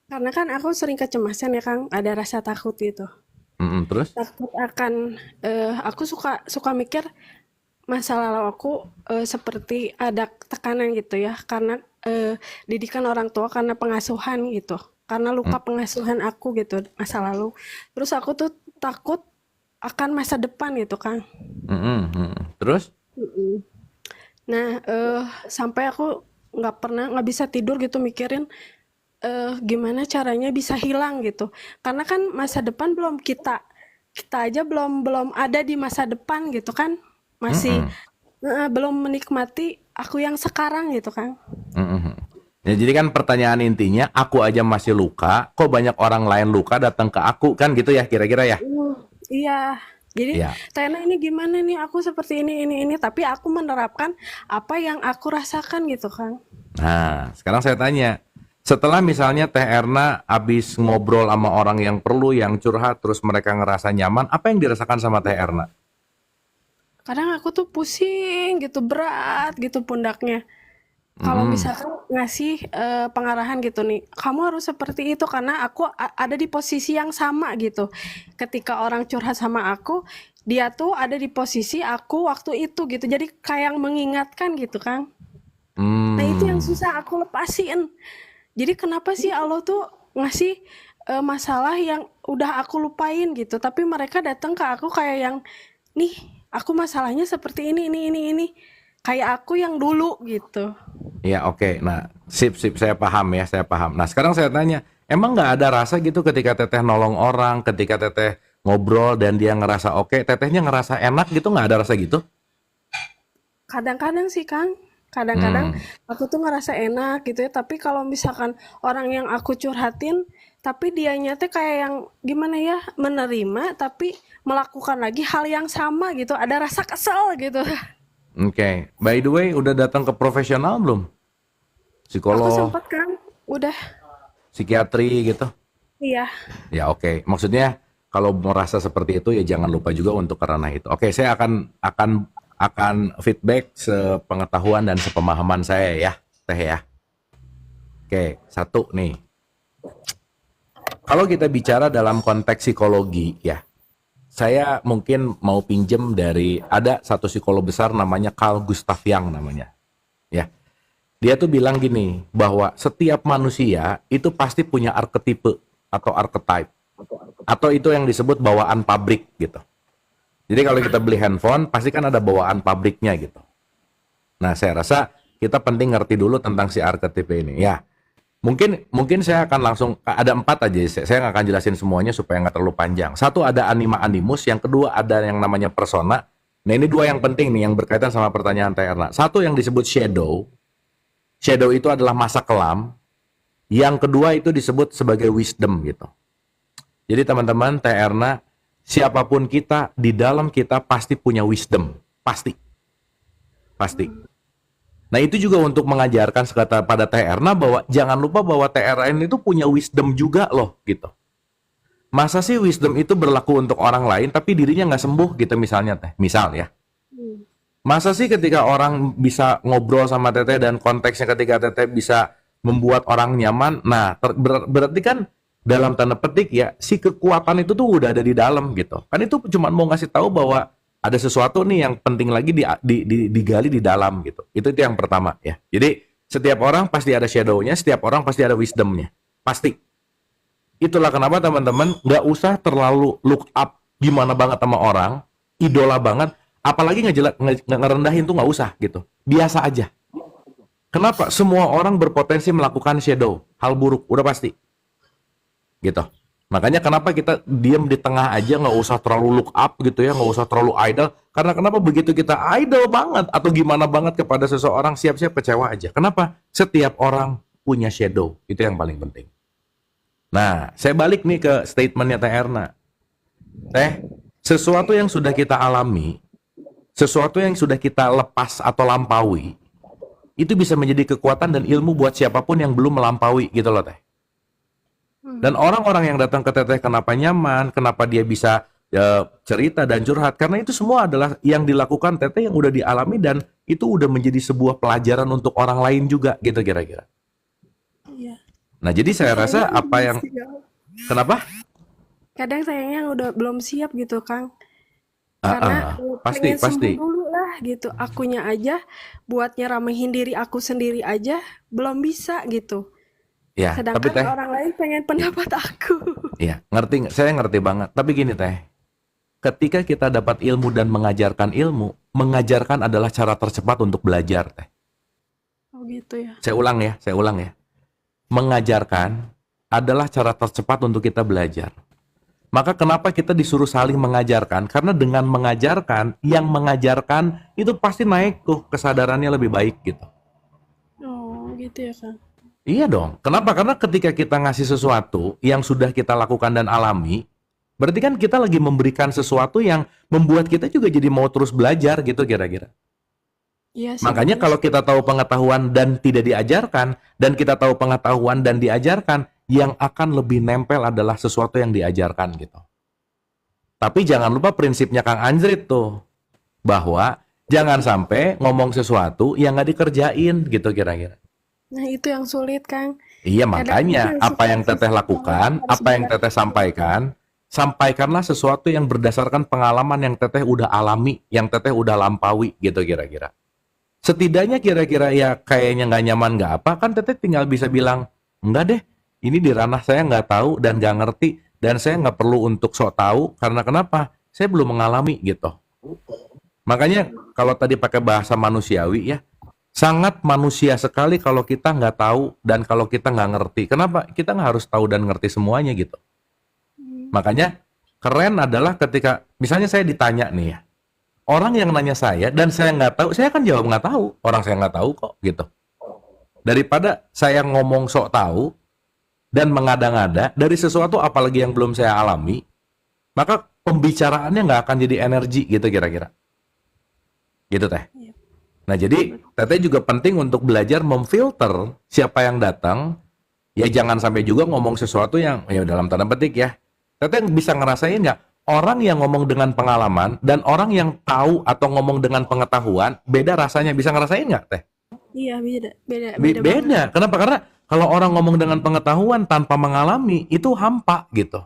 F: Karena kan aku sering kecemasan ya Kang, ada rasa takut gitu.
A: Terus?
F: Takut akan aku suka mikir masa lalu aku seperti ada tekanan gitu ya karena didikan orang tua, karena pengasuhan gitu, karena luka pengasuhan aku gitu masa lalu. Terus aku tuh takut akan masa depan gitu Kang.
A: Terus?
F: Nah sampai aku nggak bisa tidur gitu mikirin gimana caranya bisa hilang gitu, karena kan masa depan belum kita aja belum ada di masa depan gitu kan, masih belum menikmati aku yang sekarang gitu Kang.
A: Ya, jadi kan pertanyaan intinya, aku aja masih luka, kok banyak orang lain luka datang ke aku, kan gitu ya kira-kira ya?
F: Iya, jadi
A: Iya.
F: Tena ini gimana nih, aku seperti ini, tapi aku menerapkan apa yang aku rasakan gitu Kang.
A: Nah, sekarang saya tanya, setelah misalnya Teh Erna habis ngobrol sama orang yang perlu, yang curhat, terus mereka ngerasa nyaman, apa yang dirasakan sama Teh Erna?
F: Kadang aku tuh pusing gitu, berat gitu pundaknya. Kalau misalkan ngasih pengarahan gitu nih, kamu harus seperti itu karena aku ada di posisi yang sama gitu. Ketika orang curhat sama aku, dia tuh ada di posisi aku waktu itu gitu. Jadi kayak mengingatkan gitu Kang. Nah itu yang susah aku lepasin. Jadi kenapa sih Allah tuh ngasih masalah yang udah aku lupain gitu, tapi mereka datang ke aku kayak yang, nih aku masalahnya seperti ini. Kayak aku yang dulu gitu.
A: Ya oke. Nah, sip, saya paham ya, saya paham. Nah sekarang saya tanya, emang nggak ada rasa gitu ketika Teteh nolong orang, ketika Teteh ngobrol dan dia ngerasa oke, Tetehnya ngerasa enak gitu, nggak ada rasa gitu?
F: Kadang-kadang sih Kang, kadang-kadang aku tuh ngerasa enak gitu ya, tapi kalau misalkan orang yang aku curhatin, tapi dianya teh kayak yang gimana ya, menerima tapi melakukan lagi hal yang sama gitu, ada rasa kesel gitu.
A: Oke. By the way, udah datang ke profesional belum?
F: Aku
A: Psikolog,
F: sempet Kang, udah,
A: psikiatri gitu?
F: iya.
A: Ya oke. Maksudnya kalau merasa seperti itu ya jangan lupa juga untuk ke ranah itu. Oke, saya akan feedback sepengetahuan dan sepemahaman saya ya, Teh ya. Oke, satu nih. Kalau kita bicara dalam konteks psikologi ya, saya mungkin mau pinjem dari ada satu psikolog besar namanya Carl Gustav Jung namanya. Ya. Dia tuh bilang gini, bahwa setiap manusia itu pasti punya arketipe atau archetype. Atau itu yang disebut bawaan pabrik gitu. Jadi kalau kita beli handphone, pasti kan ada bawaan pabriknya gitu. Nah, saya rasa kita penting ngerti dulu tentang si arketipe ini. Ya, mungkin saya akan langsung ada 4 aja. Saya nggak akan jelasin semuanya supaya nggak terlalu panjang. Satu ada anima animus, yang kedua ada yang namanya persona. Nah ini 2 yang penting nih yang berkaitan sama pertanyaan Teh Erna. Satu yang disebut shadow. Shadow itu adalah masa kelam. Yang kedua itu disebut sebagai wisdom gitu. Jadi teman-teman, Teh Erna, siapapun kita, di dalam kita pasti punya wisdom. Pasti. Pasti. Nah itu juga untuk mengajarkan sekata pada Teh Erna bahwa jangan lupa bahwa Teh Erna itu punya wisdom juga loh gitu. Masa sih wisdom itu berlaku untuk orang lain tapi dirinya nggak sembuh gitu misalnya Teh. Misal ya. Masa sih ketika orang bisa ngobrol sama Teteh dan konteksnya ketika Teteh bisa membuat orang nyaman, nah berarti kan dalam tanda petik ya si kekuatan itu tuh udah ada di dalam gitu. Kan itu cuma mau ngasih tahu bahwa ada sesuatu nih yang penting lagi digali di dalam gitu. Itu yang pertama ya. Jadi setiap orang pasti ada shadow-nya, setiap orang pasti ada wisdom-nya. Pasti. Itulah kenapa teman-teman nggak usah terlalu look up gimana banget sama orang, idola banget, apalagi ngerendahin tuh nggak usah gitu. Biasa aja. Kenapa? Semua orang berpotensi melakukan shadow, hal buruk, udah pasti. Gitu. Makanya kenapa kita diam di tengah aja, nggak usah terlalu look up gitu ya, nggak usah terlalu idol. Karena kenapa begitu kita idol banget atau gimana banget kepada seseorang, siap-siap kecewa aja. Kenapa? Setiap orang punya shadow, itu yang paling penting. Nah, saya balik nih ke statementnya Teh Erna. Teh, sesuatu yang sudah kita alami, sesuatu yang sudah kita lepas atau lampaui, itu bisa menjadi kekuatan dan ilmu buat siapapun yang belum melampaui gitu loh Teh. Dan orang-orang yang datang ke Teteh kenapa nyaman, kenapa dia bisa cerita dan curhat, karena itu semua adalah yang dilakukan Teteh yang udah dialami dan itu udah menjadi sebuah pelajaran untuk orang lain juga gitu kira-kira.
F: Iya.
A: Nah jadi saya rasa apa yang kenapa?
F: Kadang sayangnya udah belum siap gitu, Kang.
A: Ah,
F: Karena
A: pasti
F: pengen
A: pasti.
F: sembuh dulu lah gitu. Akunya aja buat nyeramahin diri aku sendiri aja belum bisa gitu.
A: Ya, tapi
F: Sedangkan
A: Teh,
F: orang lain pengen pendapat aku.
A: ya ngerti, saya ngerti banget. Tapi gini Teh, ketika kita dapat ilmu dan mengajarkan ilmu, mengajarkan adalah cara tercepat untuk belajar Teh.
F: Oh gitu ya.
A: Saya ulang ya. Mengajarkan adalah cara tercepat untuk kita belajar. Maka kenapa kita disuruh saling mengajarkan? Karena dengan mengajarkan, yang mengajarkan itu pasti naik tuh kesadarannya lebih baik gitu.
F: Oh gitu ya, Kang.
A: Iya dong. Kenapa? Karena ketika kita ngasih sesuatu yang sudah kita lakukan dan alami, berarti kan kita lagi memberikan sesuatu yang membuat kita juga jadi mau terus belajar gitu kira-kira.
F: Iya sih.
A: Makanya
F: bener
A: kalau
F: sih.
A: kita tahu pengetahuan dan tidak diajarkan, dan kita tahu pengetahuan dan diajarkan, yang akan lebih nempel adalah sesuatu yang diajarkan gitu. Tapi jangan lupa prinsipnya Kang Anjrit tuh, bahwa jangan sampai ngomong sesuatu yang nggak dikerjain gitu kira-kira.
F: Nah itu yang sulit, Kang.
A: Iya
F: Kadang itu
A: makanya
F: yang
A: apa
F: suka
A: yang Teteh
F: susah
A: lakukan,
F: harus
A: apa yang Teteh sampaikan, sampaikanlah sesuatu yang berdasarkan pengalaman yang Teteh udah alami, yang Teteh udah lampaui gitu kira-kira. Setidaknya kira-kira ya kayaknya nggak nyaman nggak apa, kan Teteh tinggal bisa bilang, enggak deh, ini di ranah saya nggak tahu dan nggak ngerti, dan saya nggak perlu untuk sok tahu, karena kenapa? Saya belum mengalami gitu. Makanya kalau tadi pakai bahasa manusiawi ya, sangat manusia sekali kalau kita nggak tahu dan kalau kita nggak ngerti. Kenapa? Kita nggak harus tahu dan ngerti semuanya gitu. Makanya keren adalah ketika misalnya saya ditanya nih ya, orang yang nanya saya dan saya nggak tahu, saya akan jawab nggak tahu. Orang saya nggak tahu kok gitu. Daripada saya ngomong sok tahu dan mengada-ngada dari sesuatu apalagi yang belum saya alami, maka pembicaraannya nggak akan jadi energi gitu kira-kira. Gitu Teh.
F: Iya.
A: Nah jadi Teteh juga penting untuk belajar memfilter siapa yang datang. Ya jangan sampai juga ngomong sesuatu yang ya dalam tanda petik ya. Teteh bisa ngerasain nggak orang yang ngomong dengan pengalaman dan orang yang tahu atau ngomong dengan pengetahuan beda rasanya, bisa ngerasain nggak Teh?
F: Iya beda banget.
A: Beda. Kenapa? Karena kalau orang ngomong dengan pengetahuan tanpa mengalami itu hampa gitu.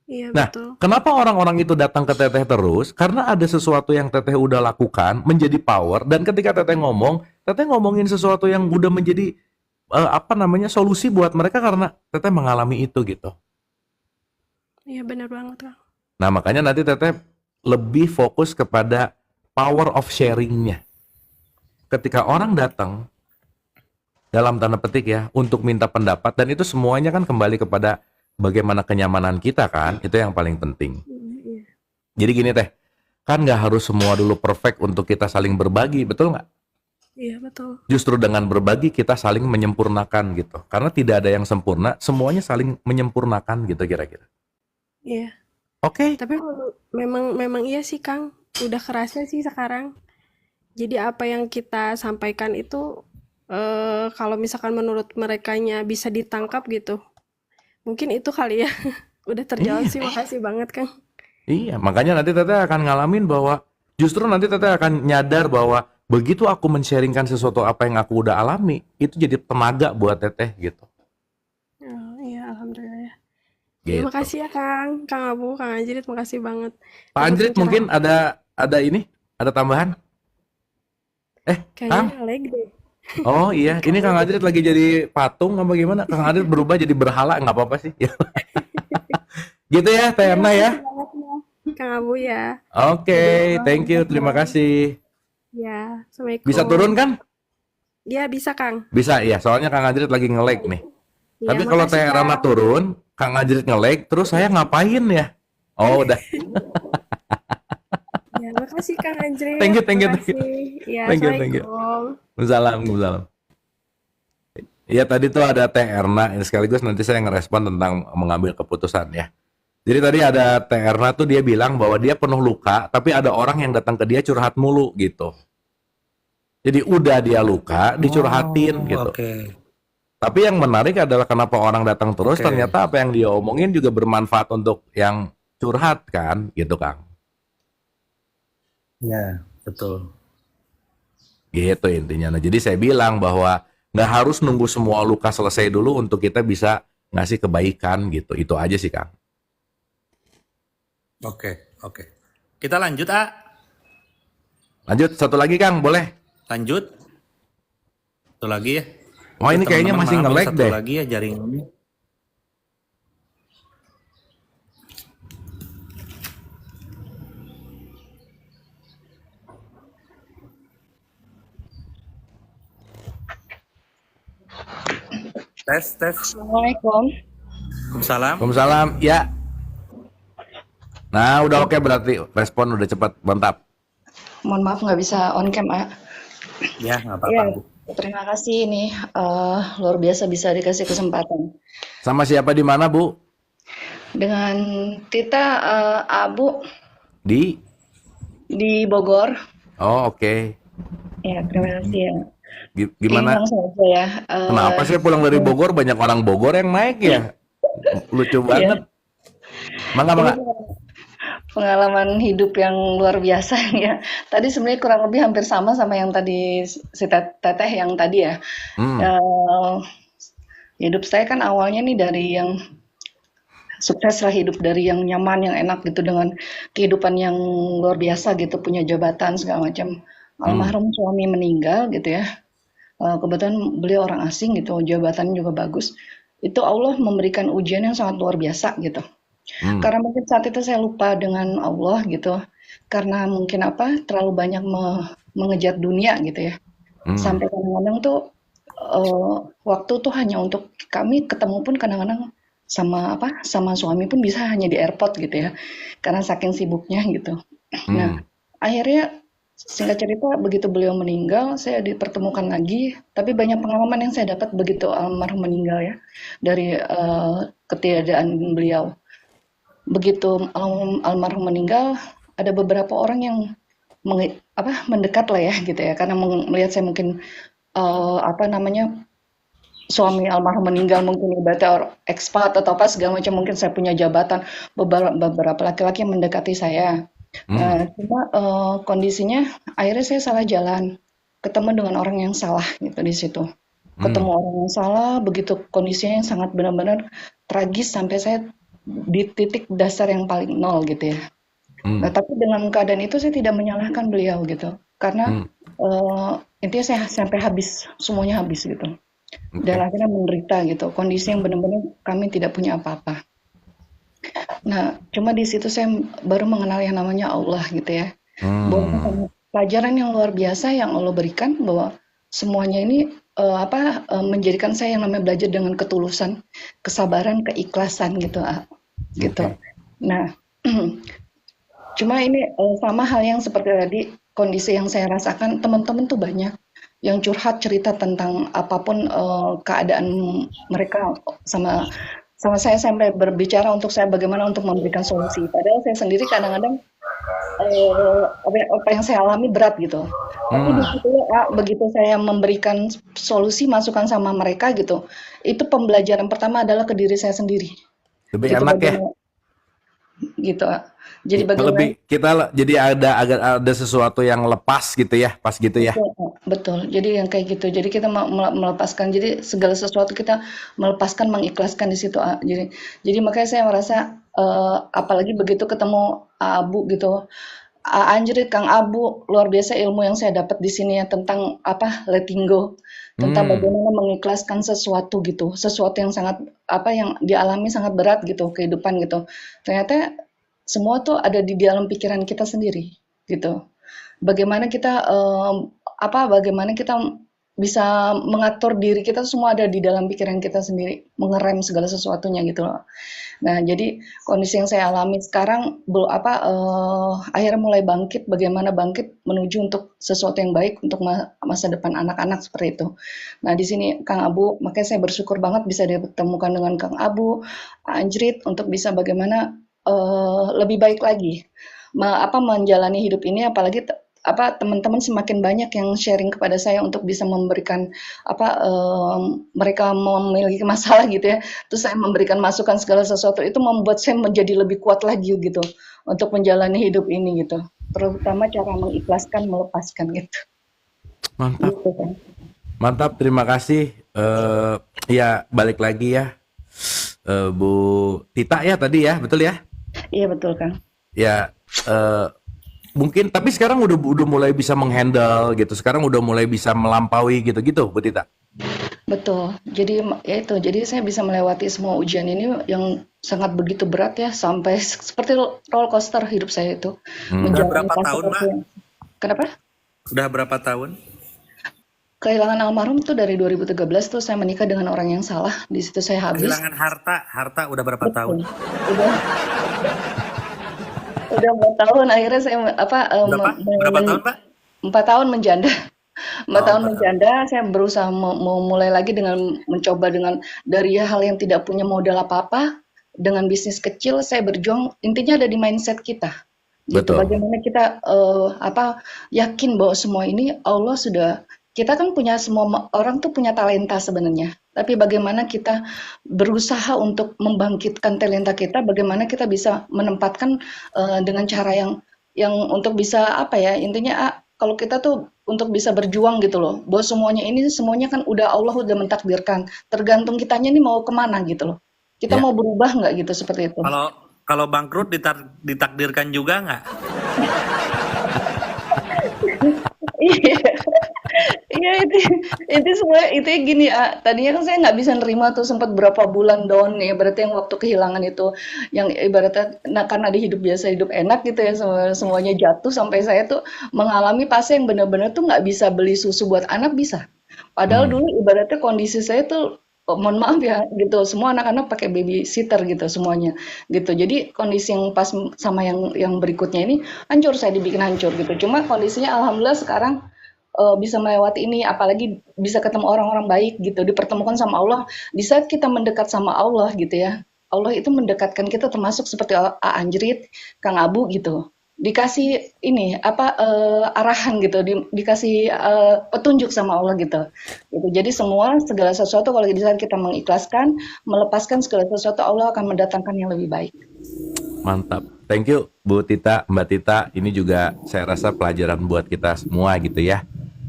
F: Iya
A: Nah,
F: betul.
A: kenapa orang-orang itu datang ke Teteh terus? Karena ada sesuatu yang Teteh udah lakukan menjadi power, dan ketika Teteh ngomongin sesuatu yang udah menjadi solusi buat mereka karena Teteh mengalami itu gitu.
F: Iya benar banget, Kang.
A: Nah, makanya nanti Teteh lebih fokus kepada power of sharing-nya. ketika orang datang dalam tanda petik ya untuk minta pendapat, dan itu semuanya kan kembali kepada bagaimana kenyamanan kita kan, itu yang paling penting.
F: Iya.
A: Jadi gini teh, kan nggak harus semua dulu perfect untuk kita saling berbagi, betul nggak?
F: Iya, betul.
A: Justru dengan berbagi kita saling menyempurnakan gitu. Karena tidak ada yang sempurna, semuanya saling menyempurnakan gitu kira-kira.
F: Iya.
A: Oke.
F: Tapi memang iya sih, Kang. Udah kerasa sih sekarang. Jadi apa yang kita sampaikan itu kalau misalkan menurut merekanya bisa ditangkap gitu. Mungkin itu kali ya. Udah terjawab sih, makasih banget, Kang.
A: Iya, makanya nanti Teteh akan ngalamin bahwa justru nanti Teteh akan nyadar bahwa begitu aku men-sharingkan sesuatu apa yang aku udah alami, itu jadi tenaga buat Teteh gitu.
F: Oh, iya, alhamdulillah.
A: Gitu.
F: Terima kasih ya, Kang. Kang Abu, Kang Anjrit, makasih banget.
A: Pak
F: Untuk
A: Anjrit mungkin
F: pencerahan.
A: ada ini, ada tambahan? Kang?
F: Kayaknya lag deh.
A: Oh iya, ini Kang Anjrit lagi jadi patung apa gimana? Kang Anjrit berubah jadi berhala, nggak apa-apa sih. Gitu ya, Teh
F: Iya,
A: Erna ya.
F: makasih banget ya, Kang Abu ya.
A: Oke, thank you, terima kasih.
F: Ya, Assalamualaikum.
A: Bisa turun kan?
F: Ya, bisa, Kang.
A: Bisa ya, soalnya Kang Anjrit lagi nge-lag nih.
F: Ya,
A: Tapi kalau
F: makasih,
A: Teh Rana
F: Kang.
A: turun, Kang Anjrit nge-lag, terus saya ngapain ya? Oh, udah.
F: Ya, makasih Kang Anjrit.
A: Thank you, thank you, thank you.
F: Makasih. Ya,
A: Thank you, thank you.
F: Assalamualaikum.
A: Waalaikumsalam. Iya, tadi tuh ada Teh Erna, ini sekaligus nanti saya ngerespon tentang mengambil keputusan ya. Jadi tadi ada Teh Erna tuh dia bilang bahwa dia penuh luka, tapi ada orang yang datang ke dia curhat mulu gitu. Jadi udah dia luka, dicurhatin gitu.
B: Oke.
A: Tapi yang menarik adalah kenapa orang datang terus,
B: Oke.
A: ternyata apa yang dia omongin juga bermanfaat untuk yang curhat kan, gitu Kang.
B: Ya, betul.
A: Gitu intinya. Nah, jadi saya bilang bahwa nggak harus nunggu semua luka selesai dulu untuk kita bisa ngasih kebaikan gitu. Itu aja sih Kang.
B: Oke, oke. Kita lanjut, A.
A: Lanjut, satu lagi Kang, boleh?
B: Lanjut. Satu lagi ya.
A: Oh ini kayaknya
B: Teman-teman
A: masih
B: maaf,
A: nge-lag
B: satu
A: deh.
B: lagi ya jaringannya. Tes.
G: Assalamualaikum.
B: Waalaikumsalam.
A: Waalaikumsalam. Ya. Nah, udah oke berarti respon udah cepat, mantap.
G: Mohon maaf nggak bisa on cam, A.
B: Ya, nggak apa-apa,
G: Iya,
B: Bu.
G: terima kasih ini luar biasa bisa dikasih kesempatan.
A: Sama siapa di mana, Bu?
G: Dengan Tita Abu
A: Di?
G: di Bogor.
A: Oh, oke.
G: Ya, terima kasih ya.
A: Gimana?
G: Ini langsung aja ya.
A: Kenapa sih pulang dari Bogor banyak orang Bogor yang naik ya? Lucu banget. Mangga.
G: Pengalaman hidup yang luar biasa ya. Tadi sebenarnya kurang lebih hampir sama yang tadi si Teteh yang tadi ya. Hidup saya kan awalnya nih dari yang sukses lah, hidup dari yang nyaman, yang enak gitu, dengan kehidupan yang luar biasa gitu, punya jabatan segala macam. Almarhum suami meninggal gitu ya. Kebetulan beliau orang asing gitu, jabatannya juga bagus. Itu Allah memberikan ujian yang sangat luar biasa gitu. Karena mungkin saat itu saya lupa dengan Allah gitu. Karena mungkin terlalu banyak mengejar dunia gitu ya. Sampai kadang-kadang tuh waktu tuh hanya untuk kami ketemu pun kadang-kadang sama suami pun bisa hanya di airport gitu ya. Karena saking sibuknya gitu. Nah, akhirnya singkat cerita begitu beliau meninggal, saya dipertemukan lagi, tapi banyak pengalaman yang saya dapat begitu almarhum meninggal ya, dari ketiadaan beliau. Begitu almarhum meninggal, ada beberapa orang yang mendekat lah ya gitu ya, karena melihat saya mungkin suami almarhum meninggal, mungkin ibaratnya ekspat atau apa segala macam, mungkin saya punya jabatan, beberapa laki-laki yang mendekati saya. Cuma kondisinya akhirnya saya salah jalan, ketemu dengan orang yang salah gitu di situ. Ketemu orang yang salah, begitu kondisinya yang sangat benar-benar tragis sampai saya di titik dasar yang paling nol gitu ya. Nah, tapi dengan keadaan itu saya tidak menyalahkan beliau gitu, karena intinya saya sampai habis, semuanya habis gitu. Dan akhirnya menderita gitu, kondisi yang benar-benar kami tidak punya apa-apa. Nah, cuma di situ saya baru mengenal yang namanya Allah gitu ya. Bahwa pelajaran yang luar biasa yang Allah berikan bahwa semuanya ini menjadikan saya yang namanya belajar dengan ketulusan, kesabaran, keikhlasan gitu, gitu.
A: Oke.
G: Nah, cuma ini sama hal yang seperti tadi kondisi yang saya rasakan teman-teman tuh banyak yang curhat cerita tentang apapun keadaan mereka sama sama saya sampai berbicara untuk saya bagaimana untuk memberikan solusi. Padahal saya sendiri kadang-kadang apa yang saya alami berat gitu. Tapi di
A: Hmm.
G: situ begitu saya memberikan solusi masukan sama mereka gitu, itu pembelajaran pertama adalah ke diri saya sendiri.
A: Lebih
G: Gitu
A: enak ya.
G: bagaimana gitu. Jadi
A: Lebih
G: bagaimana
A: kita jadi ada sesuatu yang lepas gitu ya, pas gitu ya.
G: betul, betul. Jadi yang kayak gitu. Jadi kita melepaskan. Jadi segala sesuatu kita melepaskan, mengikhlaskan di situ. Jadi makanya saya merasa apalagi begitu ketemu Abu gitu. Anjrit Kang Abu, luar biasa ilmu yang saya dapat di sini ya tentang letting go, tentang
A: Hmm.
G: bagaimana mengikhlaskan sesuatu gitu, sesuatu yang sangat yang dialami sangat berat gitu kehidupan gitu. Ternyata semua tuh ada di dalam pikiran kita sendiri gitu. Bagaimana kita bagaimana kita bisa mengatur diri kita semua ada di dalam pikiran kita sendiri, mengerem segala sesuatunya gitu loh. Nah, jadi kondisi yang saya alami sekarang akhirnya mulai bangkit, bagaimana bangkit menuju untuk sesuatu yang baik untuk masa depan anak-anak seperti itu. Nah, di sini Kang Abu, makanya saya bersyukur banget bisa ditemukan dengan Kang Abu, Anjrit untuk bisa bagaimana lebih baik lagi menjalani hidup ini, apalagi teman-teman semakin banyak yang sharing kepada saya untuk bisa memberikan mereka memiliki masalah gitu ya, terus saya memberikan masukan segala sesuatu itu membuat saya menjadi lebih kuat lagi gitu untuk menjalani hidup ini gitu, terutama cara mengikhlaskan, melepaskan gitu.
A: Mantap,
G: Gitu kan.
A: mantap. Terima kasih. Ya balik lagi ya, Bu Tita ya tadi ya, betul ya?
G: Iya betul kan.
A: Ya, mungkin tapi sekarang udah mulai bisa menghandle gitu. Sekarang udah mulai bisa melampaui gitu-gitu, Bu Tita.
G: Betul. Jadi ya itu. Jadi saya bisa melewati semua ujian ini yang sangat begitu berat ya sampai seperti roller coaster hidup saya itu.
A: Hmm.
B: Udah
G: Menjalani
B: berapa
G: fase
B: tahun, Mbak?
G: Kenapa?
B: Udah berapa tahun?
G: Kehilangan almarhum tuh dari 2013 tuh saya menikah dengan orang yang salah. Di situ saya habis.
B: Kehilangan harta udah berapa tahun?
G: Betul. Udah udah 4 tahun akhirnya saya
B: Berapa tahun, Mbak?
G: 4 tahun menjanda. 4
B: Oh,
G: tahun
B: 4 tahun.
G: menjanda, saya berusaha mau mulai lagi dengan mencoba dengan dari hal yang tidak punya modal apa-apa, dengan bisnis kecil saya berjuang, intinya ada di mindset kita. Gitu.
A: Betul.
G: Bagaimana kita yakin bahwa semua ini Allah sudah, kita kan punya, semua orang tuh punya talenta sebenarnya. Tapi bagaimana kita berusaha untuk membangkitkan talenta kita, bagaimana kita bisa menempatkan dengan cara yang untuk bisa intinya kalau kita tuh untuk bisa berjuang gitu loh, bahwa semuanya kan Allah udah mentakdirkan, tergantung kitanya nih mau kemana gitu loh. Kita
A: Ya.
G: mau berubah nggak gitu seperti itu.
B: Kalau bangkrut ditakdirkan juga nggak?
G: Iya, iya itu semua itu gini, tadinya kan saya nggak bisa nerima tuh sempat berapa bulan down ya, berarti yang waktu kehilangan itu, yang ibaratnya, karena di hidup biasa, hidup enak gitu ya, semuanya jatuh sampai saya tuh mengalami fase yang benar-benar tuh nggak bisa beli susu buat anak bisa. Padahal dulu ibaratnya kondisi saya tuh, mohon maaf ya gitu, semua anak-anak pakai babysitter gitu semuanya gitu. Jadi kondisi yang pas sama yang berikutnya ini hancur, saya dibikin hancur gitu. Cuma kondisinya alhamdulillah sekarang bisa melewati ini, apalagi bisa ketemu orang-orang baik gitu, dipertemukan sama Allah. Di saat kita mendekat sama Allah gitu ya, Allah itu mendekatkan kita, termasuk seperti Anjrit, Kang Abu gitu. Dikasih ini arahan gitu, dikasih petunjuk sama Allah gitu. Jadi segala sesuatu kalau di saat kita mengikhlaskan, melepaskan segala sesuatu, Allah akan mendatangkan yang lebih baik.
A: Mantap. Thank you Bu Tita, Mbak Tita. Ini juga saya rasa pelajaran buat kita semua gitu ya.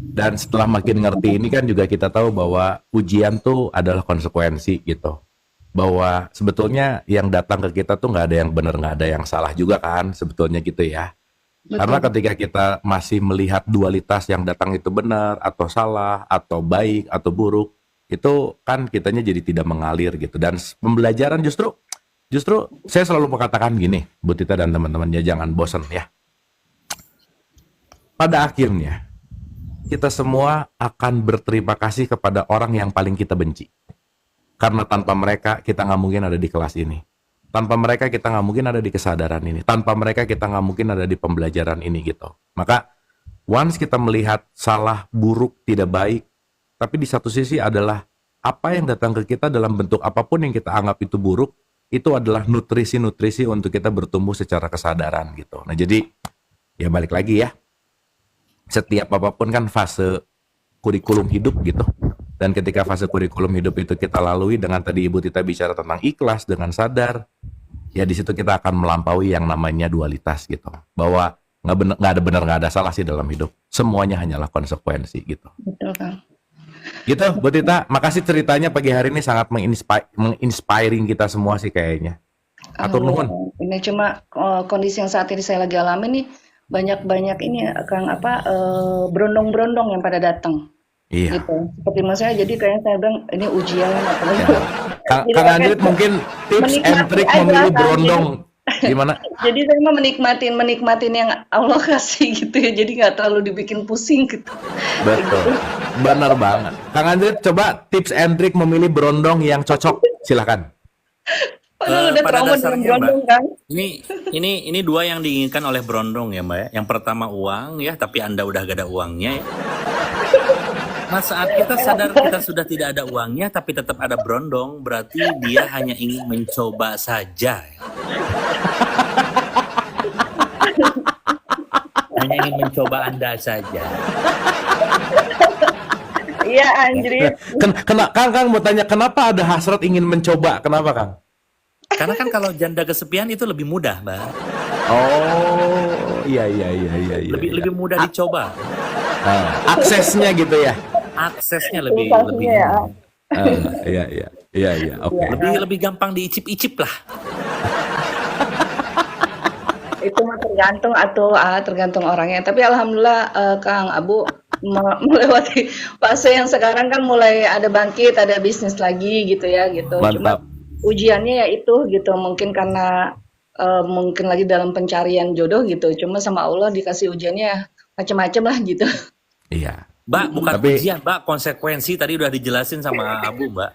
A: Dan setelah makin ngerti ini kan juga kita tahu bahwa ujian tuh adalah konsekuensi gitu. Bahwa sebetulnya yang datang ke kita tuh nggak ada yang benar, nggak ada yang salah juga kan sebetulnya gitu ya. Karena ketika kita masih melihat dualitas yang datang itu benar atau salah atau baik atau buruk, itu kan kitanya jadi tidak mengalir gitu. Dan pembelajaran justru saya selalu mengatakan gini, Bu Tita dan teman-temannya, jangan bosan ya. pada akhirnya kita semua akan berterima kasih kepada orang yang paling kita benci. Karena tanpa mereka kita nggak mungkin ada di kelas ini. Tanpa mereka kita nggak mungkin ada di kesadaran ini. Tanpa mereka kita nggak mungkin ada di pembelajaran ini gitu. Maka once kita melihat salah, buruk, tidak baik, tapi di satu sisi adalah apa yang datang ke kita dalam bentuk apapun yang kita anggap itu buruk, itu adalah nutrisi-nutrisi untuk kita bertumbuh secara kesadaran gitu. Nah jadi ya balik lagi ya. Setiap apapun kan fase kurikulum hidup gitu. Dan ketika fase kurikulum hidup itu kita lalui dengan tadi Ibu Tita bicara tentang ikhlas, dengan sadar, ya di situ kita akan melampaui yang namanya dualitas gitu. Bahwa nggak ada benar, nggak ada salah sih dalam hidup. Semuanya hanyalah konsekuensi gitu.
G: Betul, Kang.
A: Gitu, Bu Tita. Makasih ceritanya pagi hari ini sangat menginspiring kita semua sih kayaknya. Atur nuhun.
G: Ini cuma kondisi yang saat ini saya lagi alami nih, banyak-banyak ini Kang berondong-berondong yang pada datang.
A: Iya.
G: Gitu. Seperti mas saya, jadi kayaknya saya bilang ini ujian apa gitu.
A: Kang
G: Jadi
A: Kang
G: makanya
A: Andrit mungkin tips and
G: menikmati
A: trick
G: aja,
A: memilih
G: Kang.
A: berondong gimana?
G: Jadi saya mah menikmatin yang Allah kasih gitu ya. Jadi nggak terlalu dibikin pusing gitu.
A: Betul. Benar banget. Kang Andrit coba tips and trick memilih berondong yang cocok. Silakan.
G: Padahal udah
B: Pada
G: trauma dengan
B: dasarnya,
G: berondong kan.
B: Ini dua yang diinginkan oleh berondong ya Mbak ya. Yang pertama uang ya, tapi Anda udah gak ada uangnya ya. Nah saat kita sadar kita sudah tidak ada uangnya tapi tetap ada berondong, berarti dia hanya ingin mencoba saja ya. Hanya ingin mencoba Anda saja.
G: Iya anjrit.
A: Kang mau tanya kenapa ada hasrat ingin mencoba? Kenapa Kang?
B: Karena kan kalau janda kesepian itu lebih mudah Mbak.
A: Oh, iya.
B: Lebih mudah dicoba.
A: Aksesnya gitu ya.
B: Aksesnya lebih
G: Ya.
A: Iya. Oke.
B: lebih gampang diicip-icip lah.
G: Itu mah tergantung orangnya. Tapi alhamdulillah Kang Abu melewati fase yang sekarang kan mulai ada bangkit, ada bisnis lagi gitu ya gitu.
A: Mantap.
G: Cuma ujiannya ya itu gitu. Mungkin karena mungkin lagi dalam pencarian jodoh gitu. Cuma sama Allah dikasih ujiannya macam-macam lah gitu.
A: Iya.
B: Mbak, bukan
A: Tapi-
B: ujian, Mbak, konsekuensi tadi udah dijelasin sama Abu, Mbak.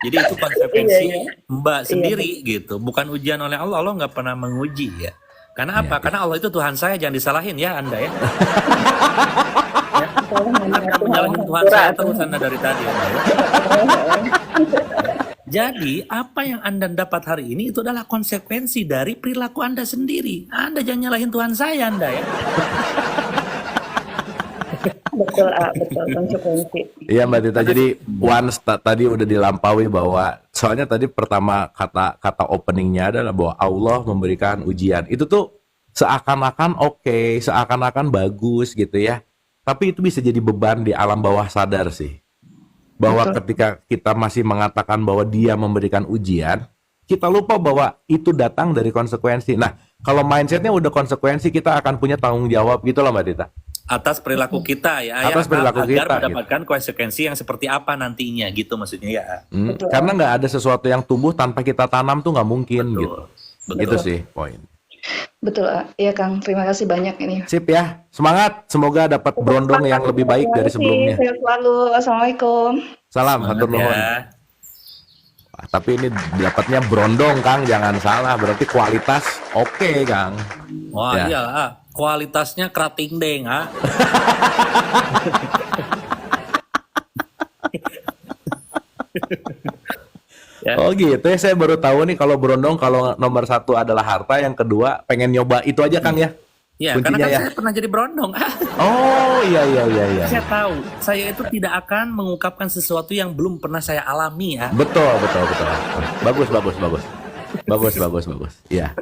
B: Jadi itu konsekuensi
G: Iya.
B: Mbak sendiri gitu, bukan ujian oleh Allah. Allah nggak pernah menguji ya. Karena apa?
A: Iya.
B: Karena Allah itu Tuhan saya, jangan disalahin ya Anda ya.
G: Tolong
B: Anda menyalahin Tuhan saya terus Anda dari tadi Anda ya. Jadi apa yang Anda dapat hari ini itu adalah konsekuensi dari perilaku Anda sendiri. Anda jangan nyalahin Tuhan saya Anda ya.
G: betul konsekuensi.
A: Iya Mbak Tita, jadi once tadi udah dilampaui bahwa soalnya tadi pertama kata openingnya adalah bahwa Allah memberikan ujian. Itu tuh seakan-akan oke, seakan-akan bagus gitu ya. Tapi itu bisa jadi beban di alam bawah sadar sih. Bahwa
G: Betul.
A: ketika kita masih mengatakan bahwa dia memberikan ujian, kita lupa bahwa itu datang dari konsekuensi. Nah, kalau mindsetnya udah konsekuensi, kita akan punya tanggung jawab gitu loh Mbak Tita.
B: Atas perilaku kita ya,
A: Atas perilaku
B: agar
A: kita,
B: mendapatkan konsekuensi yang seperti apa nantinya gitu maksudnya ya.
G: Betul.
A: Karena nggak ada sesuatu yang tumbuh tanpa kita tanam tuh nggak mungkin gitu.
B: Betul.
A: Itu sih poin.
G: Betul, iya Kang. Terima kasih banyak ini.
A: Sip ya, semangat. Semoga dapat berondong yang lebih baik dari sebelumnya.
G: Sehat selalu. Assalamualaikum.
A: Salam,
B: Semangat
A: hatur nuhun.
B: ya.
A: Wah, tapi ini dapatnya berondong Kang, jangan salah. Berarti kualitas oke Kang.
B: Wah
A: Ya.
B: iyalah, kualitasnya kerating deng ha. Ya.
A: Oh gitu ya, saya baru tahu nih kalau berondong kalau nomor satu adalah harta, yang kedua pengen nyoba itu aja Kang ya.
B: Ya, karena
A: Kuncinya
B: kan
A: ya.
B: saya pernah jadi berondong.
A: Oh iya.
B: Saya tahu, saya itu tidak akan mengungkapkan sesuatu yang belum pernah saya alami ya.
A: Betul. Bagus. Iya.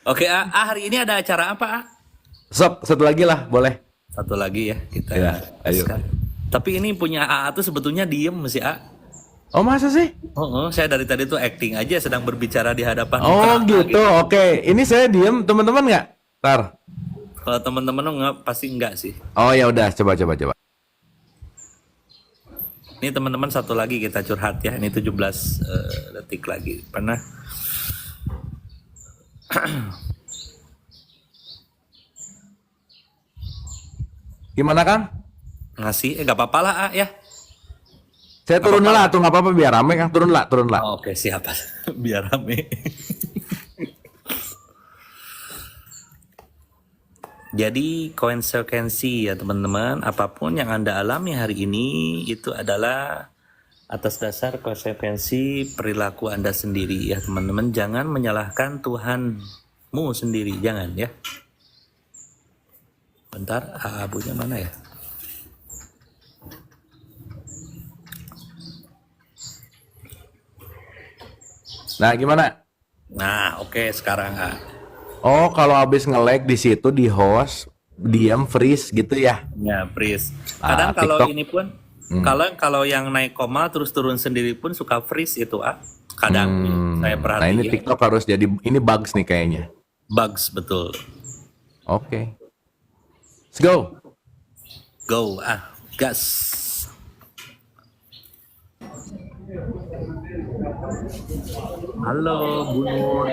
B: Oke, hari ini ada acara apa?
A: Sok, satu lagi lah, boleh.
B: Satu lagi ya kita.
A: Ya, ayo.
B: Tapi ini punya AA tuh sebetulnya diem sih A.
A: Oh masa sih?
B: Saya dari tadi tuh acting aja sedang berbicara di hadapan.
A: Oh
B: muka,
A: gitu, oke. Ini saya diem, teman-teman nggak? Tar.
B: Kalau teman-teman nggak pasti enggak sih.
A: Oh ya udah, coba.
B: Ini teman-teman satu lagi kita curhat ya. Ini 17 detik lagi. Pernah
A: Gimana Kang?
B: Ngasih gak apa-apa lah ya.
A: Saya turun lah tuh nggak apa-apa biar rame Kang. Turun lah.
B: Oh, oke siap. Biar rame. Jadi konsekuensi ya teman-teman, apapun yang Anda alami hari ini itu adalah atas dasar konsekuensi perilaku Anda sendiri ya teman-teman. Jangan menyalahkan Tuhanmu sendiri, jangan ya. Bentar, abunya mana ya?
A: Nah gimana?
B: Nah, oke sekarang
A: Oh kalau habis nge-lag di situ di host diam freeze gitu ya?
B: ya, freeze. Kadang kalau
A: TikTok.
B: ini pun kalau yang naik koma terus turun sendiri pun suka freeze itu kadang saya
A: Nah
B: perhatiin.
A: ini TikTok harus jadi ini bugs nih kayaknya.
B: Bugs betul.
A: Oke. Let's go.
B: Go gas. Halo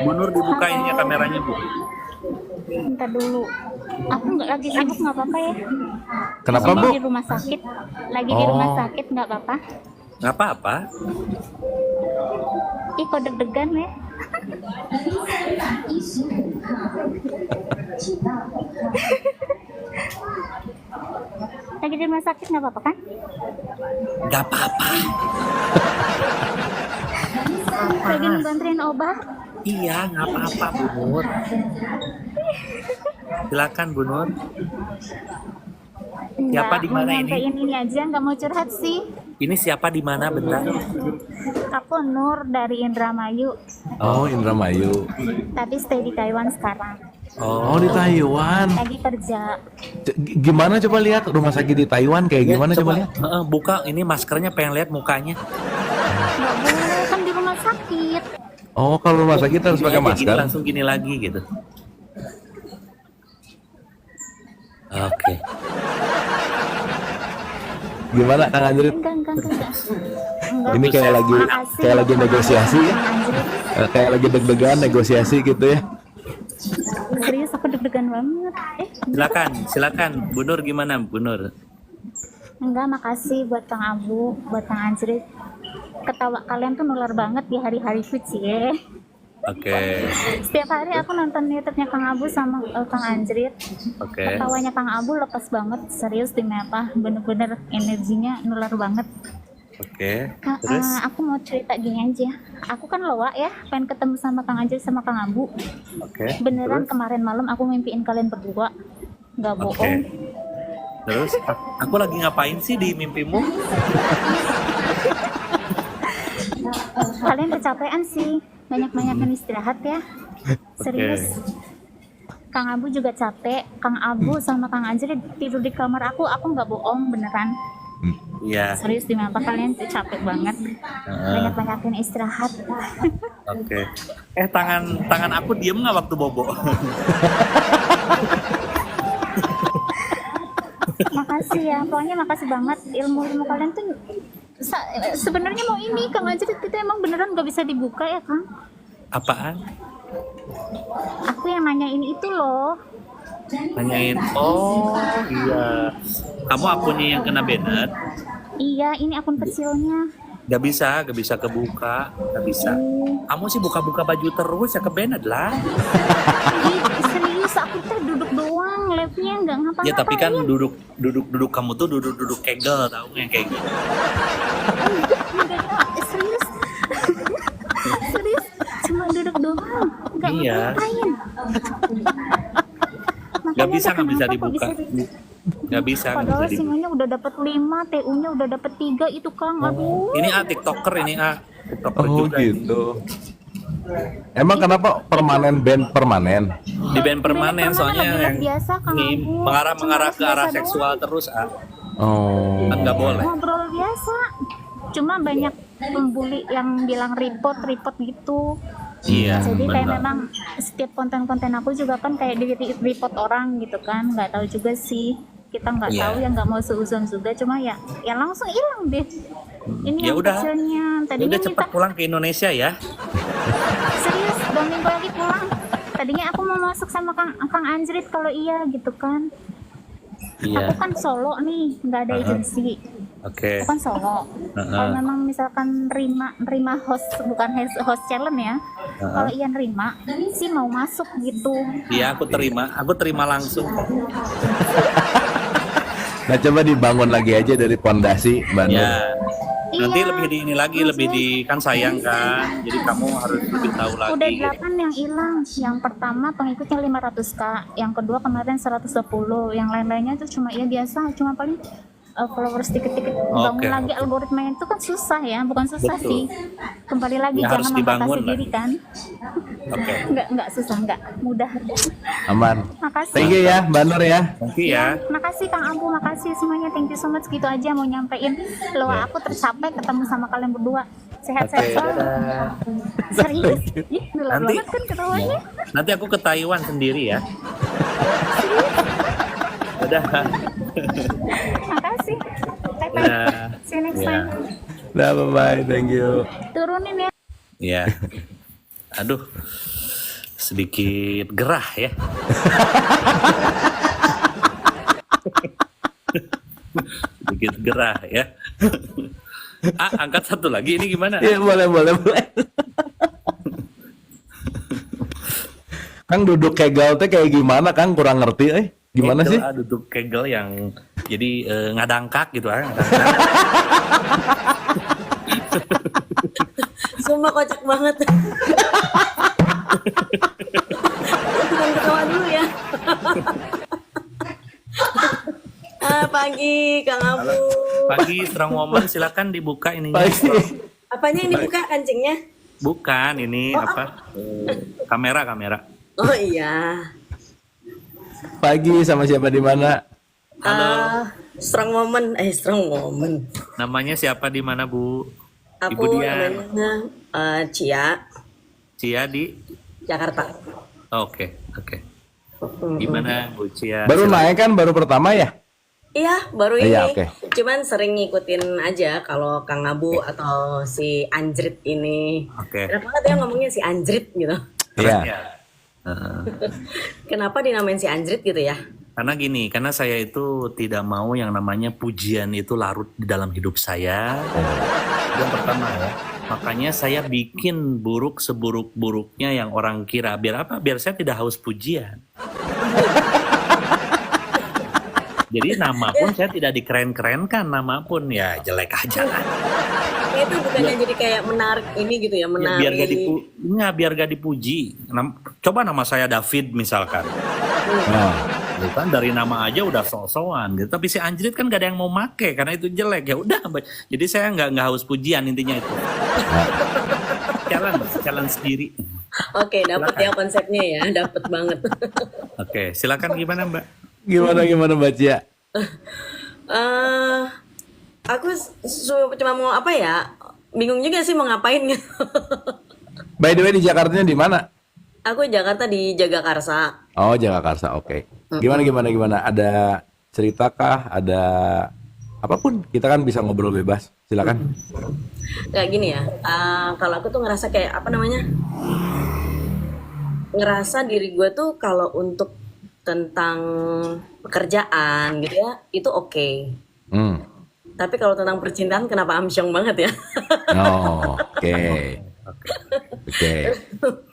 B: Bunur dibukainnya kameranya Bu.
H: Bentar dulu. Aku nggak lagi sibuk, nggak apa-apa ya.
A: Kenapa
H: Lagi
A: Bu?
H: di rumah sakit. Lagi di rumah sakit, nggak apa-apa.
B: Nggak apa-apa.
H: Ih, kok deg-degan ya? Lagi di rumah sakit nggak apa-apa kan?
B: Nggak apa-apa.
H: Lagi ngebantuin obat.
B: Iya nggak apa-apa Bunur. Silakan Bunur. Siapa di mana ini?
H: Nyampein ini aja, nggak mau curhat sih.
B: Ini siapa di mana bentar?
H: Aku Nur dari Indramayu,
A: Oh Indramayu.
H: tapi stay di Taiwan sekarang.
A: Oh di Taiwan.
H: Lagi kerja.
A: Gimana coba lihat rumah sakit di Taiwan kayak gimana coba lihat?
B: Buka ini maskernya, pengen lihat mukanya.
H: Nggak boleh, kan di rumah sakit.
A: Oh kalau rumah sakit harus pakai
B: Gini aja,
A: masker.
B: langsung gini lagi gitu. Oke.
A: Gimana Kang Anjrit?
H: Enggak.
A: Ini kayak lagi negosiasi ya? Kayak lagi deg-degan negosiasi gitu ya?
H: Serius, aku deg-degan banget.
B: Silakan Bu Nur, gimana Bu Nur?
H: Enggak, makasih buat Kang Abu, buat Kang Anjrit. Ketawa kalian tuh nular banget di hari-hari fit sih ya.
B: Oke.
H: Setiap hari aku nonton YouTube-nya Kang Abu sama Kang Anjrit.
B: Oke.
H: Ketawanya Kang Abu lepas banget, serius demi apa? Bener-bener energinya nular banget.
B: Oke.
H: Terus? Aku mau cerita gini aja. Aku kan loa ya, pengen ketemu sama Kang Anjrit sama Kang Abu.
B: Oke.
H: Beneran kemarin malam aku mimpiin kalian berdua. Nggak
B: Oke.
H: bohong.
B: Terus aku lagi ngapain sih di mimpimu?
H: Kalian kecapean sih. Banyak-banyakan istirahat ya. Serius. Kang Abu juga capek. Kang Abu sama Kang Anjrit tidur di kamar aku nggak bohong, beneran.
B: Iya.
H: Serius, dimana kalian tuh capek banget. Banyak-banyakin istirahat.
B: Oke. Tangan aku diem nggak waktu bobo?
H: Makasih ya, pokoknya makasih banget. Ilmu kalian tuh sebenarnya mau ini Kang Anjrit, kita emang beneran nggak bisa dibuka ya Kang?
B: Apaan?
H: Aku yang nanyain itu loh.
B: Nanyain. Oh iya. Kamu akunnya yang kena banned?
H: Iya, ini akun kecilnya.
B: Gak bisa kebuka, gak bisa. Kamu sih buka-buka baju terus ya, ke banned lah.
H: Ih, serius, aku tuh duduk doang, live-nya nggak ngapa-ngapain.
B: Ya tapi kan duduk kamu tuh duduk kegel, tau yang kayak gitu.
H: Serius. Serius, cuma duduk doang, nggak
B: Iya.
H: ngapain.
B: Gak bisa dibuka. Gak bisa
H: Padahal
B: dibuka.
H: singonya udah dapat 5, TU-nya udah dapat 3 itu Kang. Aduh.
B: Ini TikToker ini TikToker
A: Oh
B: juga.
A: gitu. Emang kenapa permanen?
B: Di band permanen soalnya
H: nggak
B: yang
H: biasa Kang
B: ini
H: Abu.
B: mengarah ke
H: Cuma
B: arah
H: biasa
B: seksual terus
A: Oh.
B: kan nggak boleh.
H: Ngobrol biasa. Cuma banyak pembuli yang bilang report gitu.
B: Iya.
H: Jadi kayak
B: benar.
H: memang setiap konten-konten aku juga kan kayak di report orang gitu kan. Nggak tahu juga sih. Kita nggak
B: Iya.
H: tahu ya, nggak mau seuzon juga. Cuma ya langsung hilang deh. Ini
B: Ya
H: yang
B: udah.
H: kecilnya. Tadinya
B: Udah
H: minta
B: cepat pulang ke Indonesia ya.
H: serius 2 minggu lagi pulang. Tadinya aku mau masuk sama Kang Anjrit kalau iya gitu kan.
C: Iya.
H: Aku kan solo nih, nggak ada agensi.
C: Oke.
H: Aku kan solo. Kalau memang misalkan nerima host, bukan host challenge ya. Kalau Ian nerima, sih mau masuk gitu.
B: Iya, aku terima langsung.
A: Nah, coba dibangun lagi aja dari pondasi, Mbak Nur.
B: Ya. Nanti
H: Iya.
B: lebih di ini lagi, lebih di kan sayang kan. Jadi kamu harus lebih tahu lagi.
H: Udah 8 yang hilang. Yang pertama pengikutnya 500K, yang kedua kemarin 110, yang lain-lainnya itu cuma ya biasa, cuma paling followers dikit-dikit. Bangun
B: Oke.
H: lagi algoritma itu kan susah ya, bukan susah
B: Betul.
H: sih. Kembali lagi
B: Ya, harus
H: jangan membatasi
B: dibangun lah.
H: diri kan.
B: Oke.
H: Enggak susah, enggak mudah.
A: Aman.
H: Makasih.
A: Thank you ya, Mbak Nur ya.
B: Thank you ya.
H: Makasih Kang Abu, makasih semuanya. Thank you so much. Gitu aja mau nyampein. Loh, aku tercapai ketemu sama kalian berdua. Sehat-sehat
B: Oke,
H: selalu. Serius? Ih, gelap
B: Nanti-
H: banget kan ketawanya.
B: Nanti aku ke Taiwan sendiri ya. Udah.
H: Makasih. Bye-bye.
B: Udah.
H: See you next
B: Ya.
H: time.
A: Nah, bye-bye. Thank you.
H: Turunin ya.
B: Ya. Aduh. Sedikit gerah ya. Sedikit gerah ya. Angkat satu lagi ini gimana?
A: Iya, boleh. Kang duduk kegel teh kayak gimana, Kang? Kurang ngerti, Gimana
B: Kegel,
A: sih?
B: duduk kegel yang jadi ngadangkak gitu ah.
I: Sumpah kocak banget. Bukan ketawa dulu ya. Pagi Kang Abu.
B: Pagi Strong Woman, silakan dibuka ininya.
A: Pagi.
I: Apanya yang dibuka kancingnya?
B: Bukan ini apa? Kamera.
I: Oh iya.
A: Pagi sama siapa di mana?
I: Strong woman.
B: Namanya siapa di mana, Bu? Ibu
I: Aku
B: Dian.
I: namanya Cia,
B: Cia di.
I: Jakarta.
B: Oke. Gimana Bu Cia?
A: Baru
B: Silakan.
A: naik kan, baru pertama ya?
I: Iya, baru ini.
A: Iya, oke.
I: Cuman sering ngikutin aja kalau Kang Abu atau si Anjrit ini.
B: Oke.
I: Kenapa nggak dia ngomongnya si Anjrit gitu?
A: Iya.
B: Ya.
I: Kenapa dinamain si Anjrit gitu ya?
B: Karena gini, karena saya itu tidak mau yang namanya pujian itu larut di dalam hidup saya. Yang pertama ya. Makanya saya bikin buruk seburuk-buruknya yang orang kira. Biar apa? Biar saya tidak haus pujian. Jadi nama pun saya tidak dikeren-kerenkan, nama pun ya jelek aja lah.
I: Itu bukannya jadi kayak menarik ini gitu ya,
B: Ya,
I: menarik.
B: biar gak dipuji. Coba nama saya David misalkan.
A: Nah,
B: Bukan dari nama aja udah sok-sokan gitu. Tapi si Anjrit kan gak ada yang mau make karena itu jelek. Ya udah, jadi saya nggak haus pujian intinya itu. Jalan sendiri.
I: Oke, dapat ya konsepnya ya, dapat banget.
B: Oke, silakan gimana Mbak?
A: gimana Mbak Cia?
I: Aku cuma mau apa ya? Bingung juga sih mau ngapain gitu.
A: By the way, di Jakartanya di mana?
I: Aku Jakarta di Jagakarsa.
A: Oh, Jagakarsa, oke. Gimana? Ada cerita kah? Ada apapun? Kita kan bisa ngobrol bebas. Silakan.
I: Kayak gini ya. Kalau aku tuh ngerasa kayak apa namanya? Ngerasa diri gue tuh kalau untuk tentang pekerjaan gitu ya, itu oke.
A: Hmm.
I: Tapi kalau tentang percintaan kenapa amsyong banget ya?
A: Oh, oke.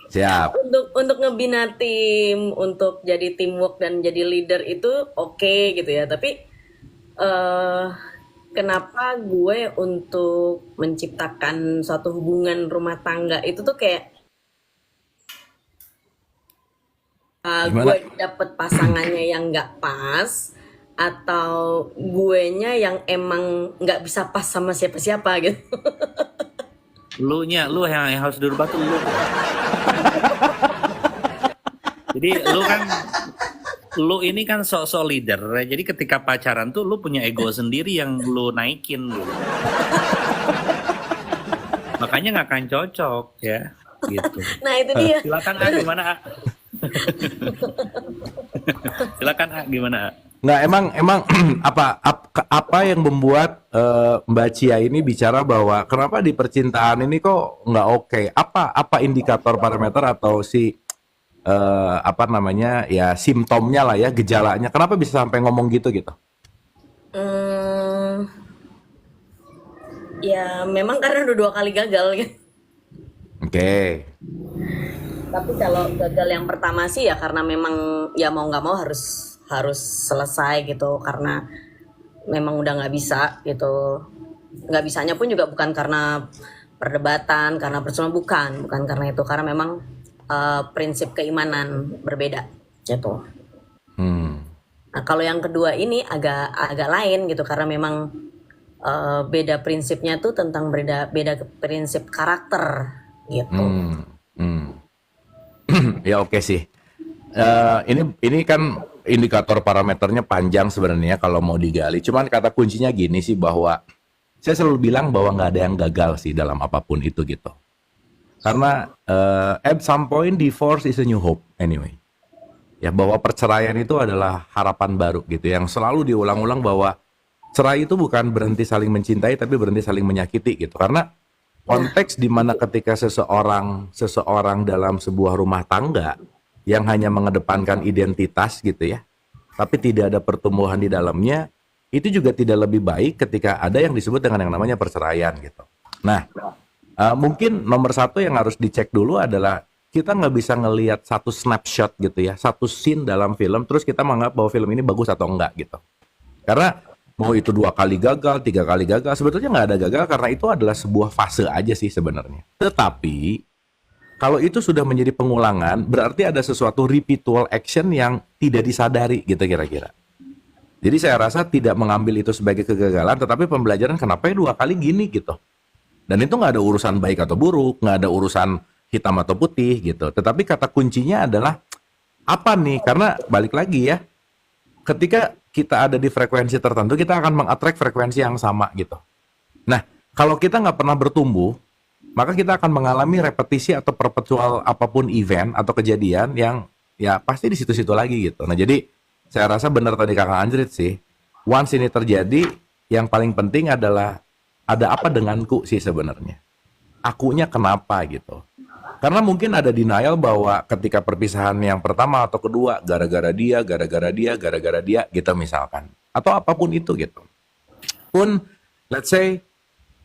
A: Siap.
I: Untuk ngebina tim, untuk jadi teamwork dan jadi leader itu oke gitu ya. Tapi kenapa gue untuk menciptakan suatu hubungan rumah tangga itu tuh kayak
A: Gimana?
I: gue dapet pasangannya yang nggak pas atau guenya yang emang nggak bisa pas sama siapa-siapa gitu.
B: Lu yang harus dirubah tuh lu. Jadi lu ini kan sok-sok leader. Jadi ketika pacaran tuh lu punya ego sendiri yang lu naikin gitu. Makanya nggak akan cocok ya gitu.
I: Nah itu dia.
B: Silakan A, gimana A? Silakan A, gimana A?
A: Nggak, emang apa yang membuat Mbak Cia ini bicara bahwa kenapa di percintaan ini kok nggak oke? Apa indikator parameter atau si apa namanya ya simptomnya lah ya, gejalanya. Kenapa bisa sampai ngomong gitu gitu?
I: Hmm, ya memang karena udah 2 kali gagal kan.
A: Oke.
I: Tapi kalau gagal yang pertama sih ya karena memang ya mau nggak mau harus selesai gitu karena memang udah nggak bisa gitu. Nggak bisanya pun juga bukan karena perdebatan, karena persoalan bukan karena itu karena memang prinsip keimanan berbeda gitu.
A: Hmm.
I: Nah, kalau yang kedua ini agak lain gitu karena memang beda prinsipnya tuh tentang beda prinsip karakter gitu.
A: Hmm. Hmm. Ya oke sih. Ini kan indikator parameternya panjang sebenarnya kalau mau digali. Cuman kata kuncinya gini sih bahwa saya selalu bilang bahwa nggak ada yang gagal sih dalam apapun itu gitu. Karena at some point divorce is a new hope anyway. Ya bahwa perceraian itu adalah harapan baru gitu yang selalu diulang-ulang bahwa cerai itu bukan berhenti saling mencintai tapi berhenti saling menyakiti gitu. Karena konteks di mana ketika seseorang dalam sebuah rumah tangga yang hanya mengedepankan identitas gitu ya, tapi tidak ada pertumbuhan di dalamnya, itu juga tidak lebih baik ketika ada yang disebut dengan yang namanya perceraian gitu. Nah, mungkin nomor satu yang harus dicek dulu adalah kita nggak bisa ngelihat satu snapshot gitu ya, satu scene dalam film, terus kita menganggap bahwa film ini bagus atau enggak gitu. Karena mau itu 2 kali gagal, 3 kali gagal, sebetulnya nggak ada gagal karena itu adalah sebuah fase aja sih sebenarnya. Tetapi kalau itu sudah menjadi pengulangan, berarti ada sesuatu repeatual action yang tidak disadari gitu kira-kira. Jadi saya rasa tidak mengambil itu sebagai kegagalan, tetapi pembelajaran kenapa ya 2 kali gini gitu. Dan itu nggak ada urusan baik atau buruk, nggak ada urusan hitam atau putih gitu. Tetapi kata kuncinya adalah apa nih? Karena balik lagi ya, ketika kita ada di frekuensi tertentu, kita akan mengattract frekuensi yang sama gitu. Nah, kalau kita nggak pernah bertumbuh, maka kita akan mengalami repetisi atau perpetual apapun event atau kejadian yang ya pasti di situ-situ lagi gitu. Nah, jadi saya rasa benar tadi Kakak Anjrit sih. Once ini terjadi, yang paling penting adalah ada apa denganku sih sebenarnya. Akunya kenapa gitu. Karena mungkin ada denial bahwa ketika perpisahan yang pertama atau kedua gara-gara dia gitu misalkan. Atau apapun itu gitu. Pun let's say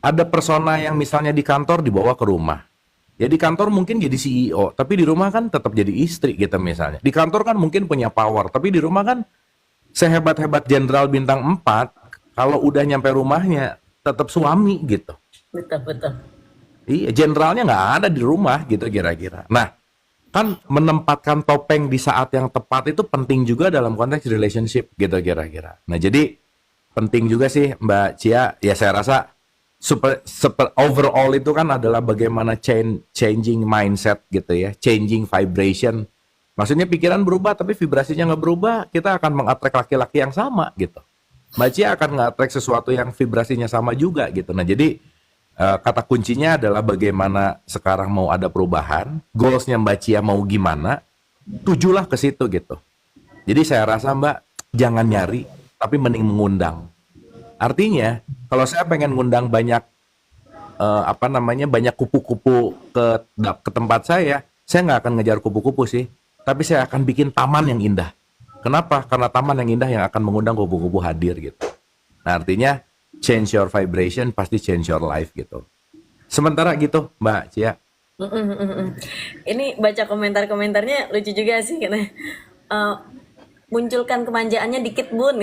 A: ada persona yang misalnya di kantor dibawa ke rumah. Ya di kantor mungkin jadi CEO, tapi di rumah kan tetap jadi istri gitu misalnya. Di kantor kan mungkin punya power, tapi di rumah kan sehebat-hebat jenderal bintang 4, kalau udah nyampe rumahnya tetap suami gitu.
I: Betul.
A: Iya, jenderalnya nggak ada di rumah gitu kira-kira. Nah, kan menempatkan topeng di saat yang tepat itu penting juga dalam konteks relationship gitu kira-kira. Nah, jadi penting juga sih Mbak Cia, ya saya rasa super overall itu kan adalah bagaimana changing mindset gitu ya, changing vibration. Maksudnya pikiran berubah tapi vibrasinya nggak berubah, kita akan mengattract laki-laki yang sama gitu. Mbak Cia akan nge-attract sesuatu yang vibrasinya sama juga gitu. Nah, jadi kata kuncinya adalah bagaimana sekarang mau ada perubahan, goalsnya Mbak Cia mau gimana, tujulah ke situ gitu. Jadi saya rasa Mbak jangan nyari, tapi mending mengundang. Artinya kalau saya pengen ngundang banyak banyak kupu-kupu ke tempat saya nggak akan ngejar kupu-kupu sih, tapi saya akan bikin taman yang indah. Kenapa? Karena taman yang indah yang akan mengundang kupu-kupu hadir gitu. Nah artinya change your vibration pasti change your life gitu. Sementara gitu Mbak Cia.
I: Ini baca komentar-komentarnya lucu juga sih karena munculkan kemanjaannya dikit bun.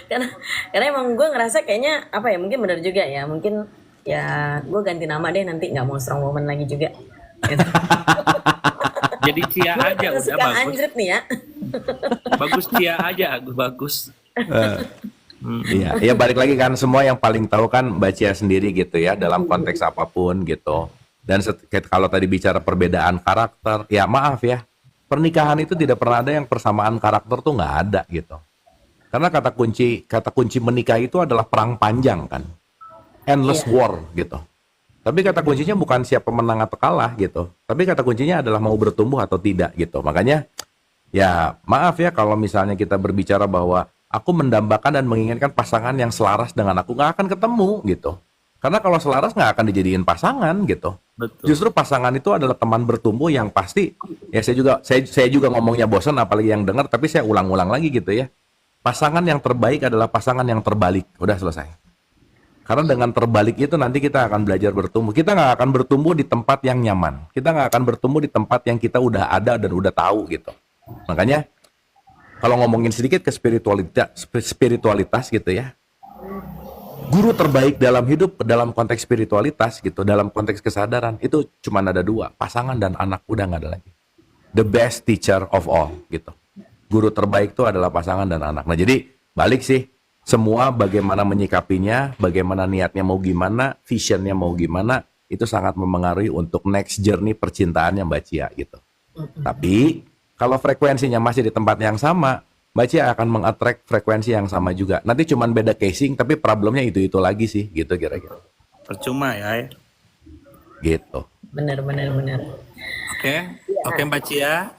I: karena emang gue ngerasa kayaknya apa ya, mungkin benar juga ya, mungkin ya gue ganti nama deh nanti, nggak mau strong woman lagi juga gitu.
J: Jadi Cia aja udah
I: suka
J: bagus.
I: anjrit nih ya.
J: Bagus Cia aja, bagus.
A: Iya, ya balik lagi kan semua yang paling tahu kan Mbak Cia sendiri gitu ya dalam konteks apapun gitu. Dan kalau tadi bicara perbedaan karakter, ya maaf ya, pernikahan itu tidak pernah ada yang persamaan karakter tuh nggak ada gitu. Karena kata kunci menikah itu adalah perang panjang kan, endless war gitu. Tapi kata kuncinya bukan siapa menang atau kalah gitu. Tapi kata kuncinya adalah mau bertumbuh atau tidak gitu. Makanya ya maaf ya kalau misalnya kita berbicara bahwa aku mendambakan dan menginginkan pasangan yang selaras dengan aku, nggak akan ketemu gitu. Karena kalau selaras nggak akan dijadiin pasangan gitu.
J: Betul.
A: Justru pasangan itu adalah teman bertumbuh yang pasti, ya saya juga ngomongnya bosan apalagi yang dengar, tapi saya ulang-ulang lagi gitu ya. Pasangan yang terbaik adalah pasangan yang terbalik. Udah selesai. Karena dengan terbalik itu nanti kita akan belajar bertumbuh. Kita nggak akan bertumbuh di tempat yang nyaman. Kita nggak akan bertumbuh di tempat yang kita udah ada dan udah tahu gitu. Makanya kalau ngomongin sedikit ke spiritualitas gitu ya. Guru terbaik dalam hidup dalam konteks spiritualitas gitu, dalam konteks kesadaran itu cuma ada dua, pasangan dan anak, udah nggak ada lagi. The best teacher of all gitu. Guru terbaik itu adalah pasangan dan anak. Nah jadi balik sih, semua bagaimana menyikapinya, bagaimana niatnya mau gimana, visionnya mau gimana, itu sangat memengaruhi untuk next journey percintaannya Mbak Cia gitu. Tapi kalau frekuensinya masih di tempat yang sama, Mbak Cia akan mengattract frekuensi yang sama juga. Nanti cuman beda casing, tapi problemnya itu lagi sih, gitu kira-kira.
J: Percuma ya.
A: Gitu.
I: Benar.
J: Oke Mbak Cia,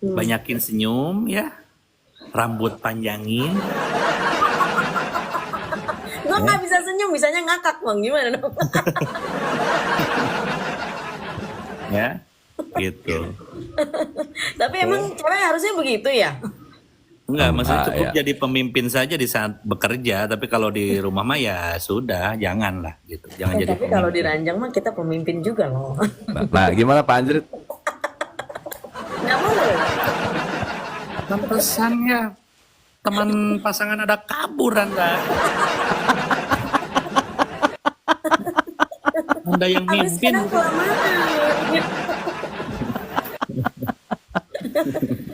J: banyakin senyum ya, rambut panjangin.
I: Gue nggak bisa senyum, bisanya ngakak bang, gimana dong?
J: Ya, gitu.
I: Tapi emang cewek harusnya begitu ya?
J: Enggak, maksudnya cukup
A: ya.
J: jadi pemimpin saja di saat bekerja, tapi kalau di rumah mah ya sudah, janganlah gitu. Jangan jadi
I: Tapi kalau di
J: pemimpin.
I: ranjang mah kita pemimpin juga loh.
A: Nah, gimana Pak Anjrit?
I: Nggak mau.
J: Pantesannya teman pasangan ada kabur Anda. Anda yang
I: Habis
J: mimpin.
I: kadang kelamaan.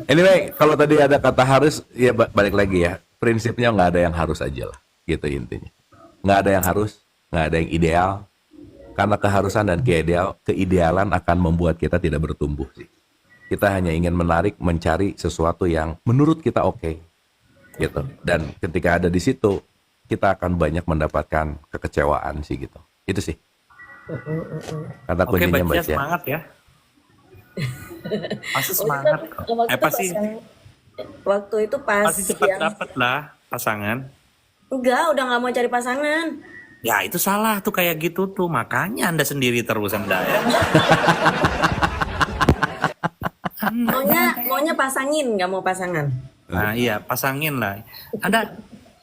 A: Anyway, kalau tadi ada kata harus, ya balik lagi ya. Prinsipnya nggak ada yang harus aja lah, gitu intinya. Nggak ada yang harus, nggak ada yang ideal. Karena keharusan dan keidealan akan membuat kita tidak bertumbuh sih. Kita hanya ingin mencari sesuatu yang menurut kita oke, gitu. Dan ketika ada di situ, kita akan banyak mendapatkan kekecewaan sih gitu. Itu sih. Kata
J: Oke,
A: kuncinya
J: Mbak
A: Mbak
J: Cia
A: Cia.
J: semangat ya. Pasti semangat kok. Pasti
I: Waktu itu pas
J: pasti cepat
I: yang
J: dapat lah pasangan.
I: enggak, udah nggak mau cari pasangan.
J: Ya itu salah tuh kayak gitu tuh. Makanya Anda sendiri terus Anda ya.
I: Maunya pasangin, nggak mau pasangan.
J: Nah iya pasangin lah. Anda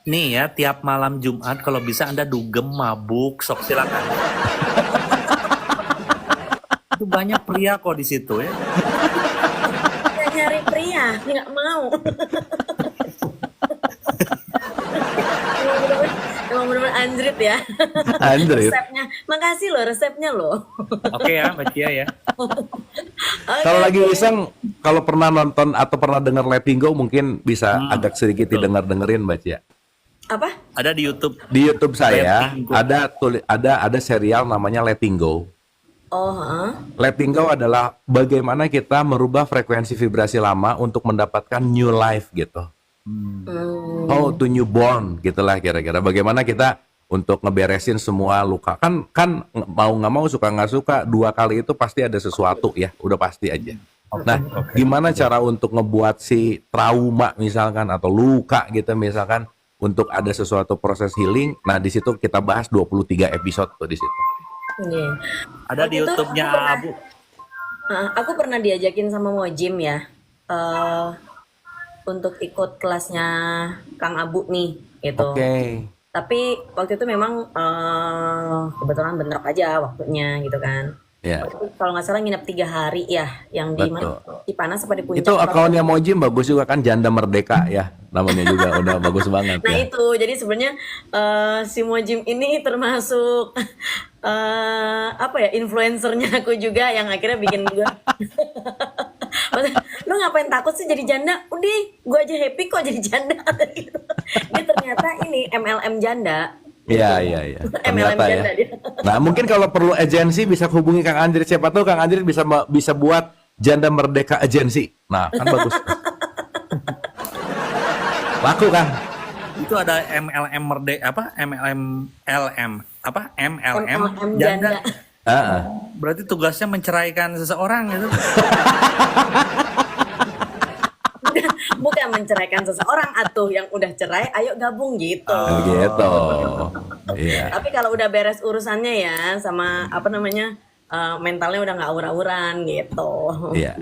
J: nih ya tiap malam Jumat kalau bisa Anda dugem mabuk sok silakan. Itu banyak pria kok di situ ya.
I: Nggak nyari pria, nggak mau. Emang bener-bener anjrit ya.
A: Anjrit.
I: Resepnya, makasih loh resepnya loh.
J: Oke ya Mbak Cia ya.
A: Kalau lagi iseng, kalau pernah nonton atau pernah dengar Letting Go, mungkin bisa agak sedikit didengar-dengerin Mbak Cia.
I: Apa?
J: Ada di YouTube.
A: Di YouTube saya
J: Letting Go.
A: ada serial namanya Letting Go.
I: Oh, heeh.
A: Letting Go adalah bagaimana kita merubah frekuensi vibrasi lama untuk mendapatkan new life gitu. How to newborn gitulah kira-kira. Bagaimana kita untuk ngeberesin semua luka. Kan mau nggak mau, suka nggak suka, 2 kali itu pasti ada sesuatu ya. Udah pasti aja. Nah, gimana cara untuk ngebuat si trauma misalkan atau luka gitu misalkan untuk ada sesuatu proses healing. Nah, di situ kita bahas 23 episode tuh di situ.
I: Iya.
J: Ada di
I: Waktu itu
J: YouTube-nya
I: aku pernah-
J: Abu.
I: Aku pernah diajakin sama Mojim ya, untuk ikut kelasnya Kang Abu nih, gitu.
A: Oke.
I: Tapi waktu itu memang kebetulan bentrok aja waktunya gitu kan.
A: Ya.
I: Waktu itu kalau nggak salah nginep 3 hari ya, yang di mana? Di Panas apa di Puncak?
A: Itu akunnya Mojim bagus juga kan, Janda Merdeka ya. Namanya juga udah bagus banget
I: Nah
A: ya.
I: itu, jadi sebenarnya si Mojim ini termasuk apa ya, influencernya aku juga yang akhirnya bikin gue. Maksudnya, lu ngapain takut sih jadi janda? Udah, gue aja happy kok jadi janda. Gitu. Dia ternyata ini MLM janda.
A: Iya.
I: MLM
A: Ternyata ya.
I: janda dia.
A: Nah, mungkin kalau perlu agensi bisa hubungi Kang Anjrit. Siapa tahu Kang Anjrit bisa buat Janda Merdeka Agensi. Nah, kan bagus. Laku kan?
J: Itu ada MLM apa? MLM
I: MLM
J: janda.
A: Heeh.
J: Berarti tugasnya menceraikan seseorang gitu.
I: Bukan menceraikan seseorang atuh, yang udah cerai ayo gabung gitu.
A: Gitu. Iya.
I: Tapi kalau udah beres urusannya ya sama apa namanya mentalnya udah nggak awur-awuran gitu.
A: Iya.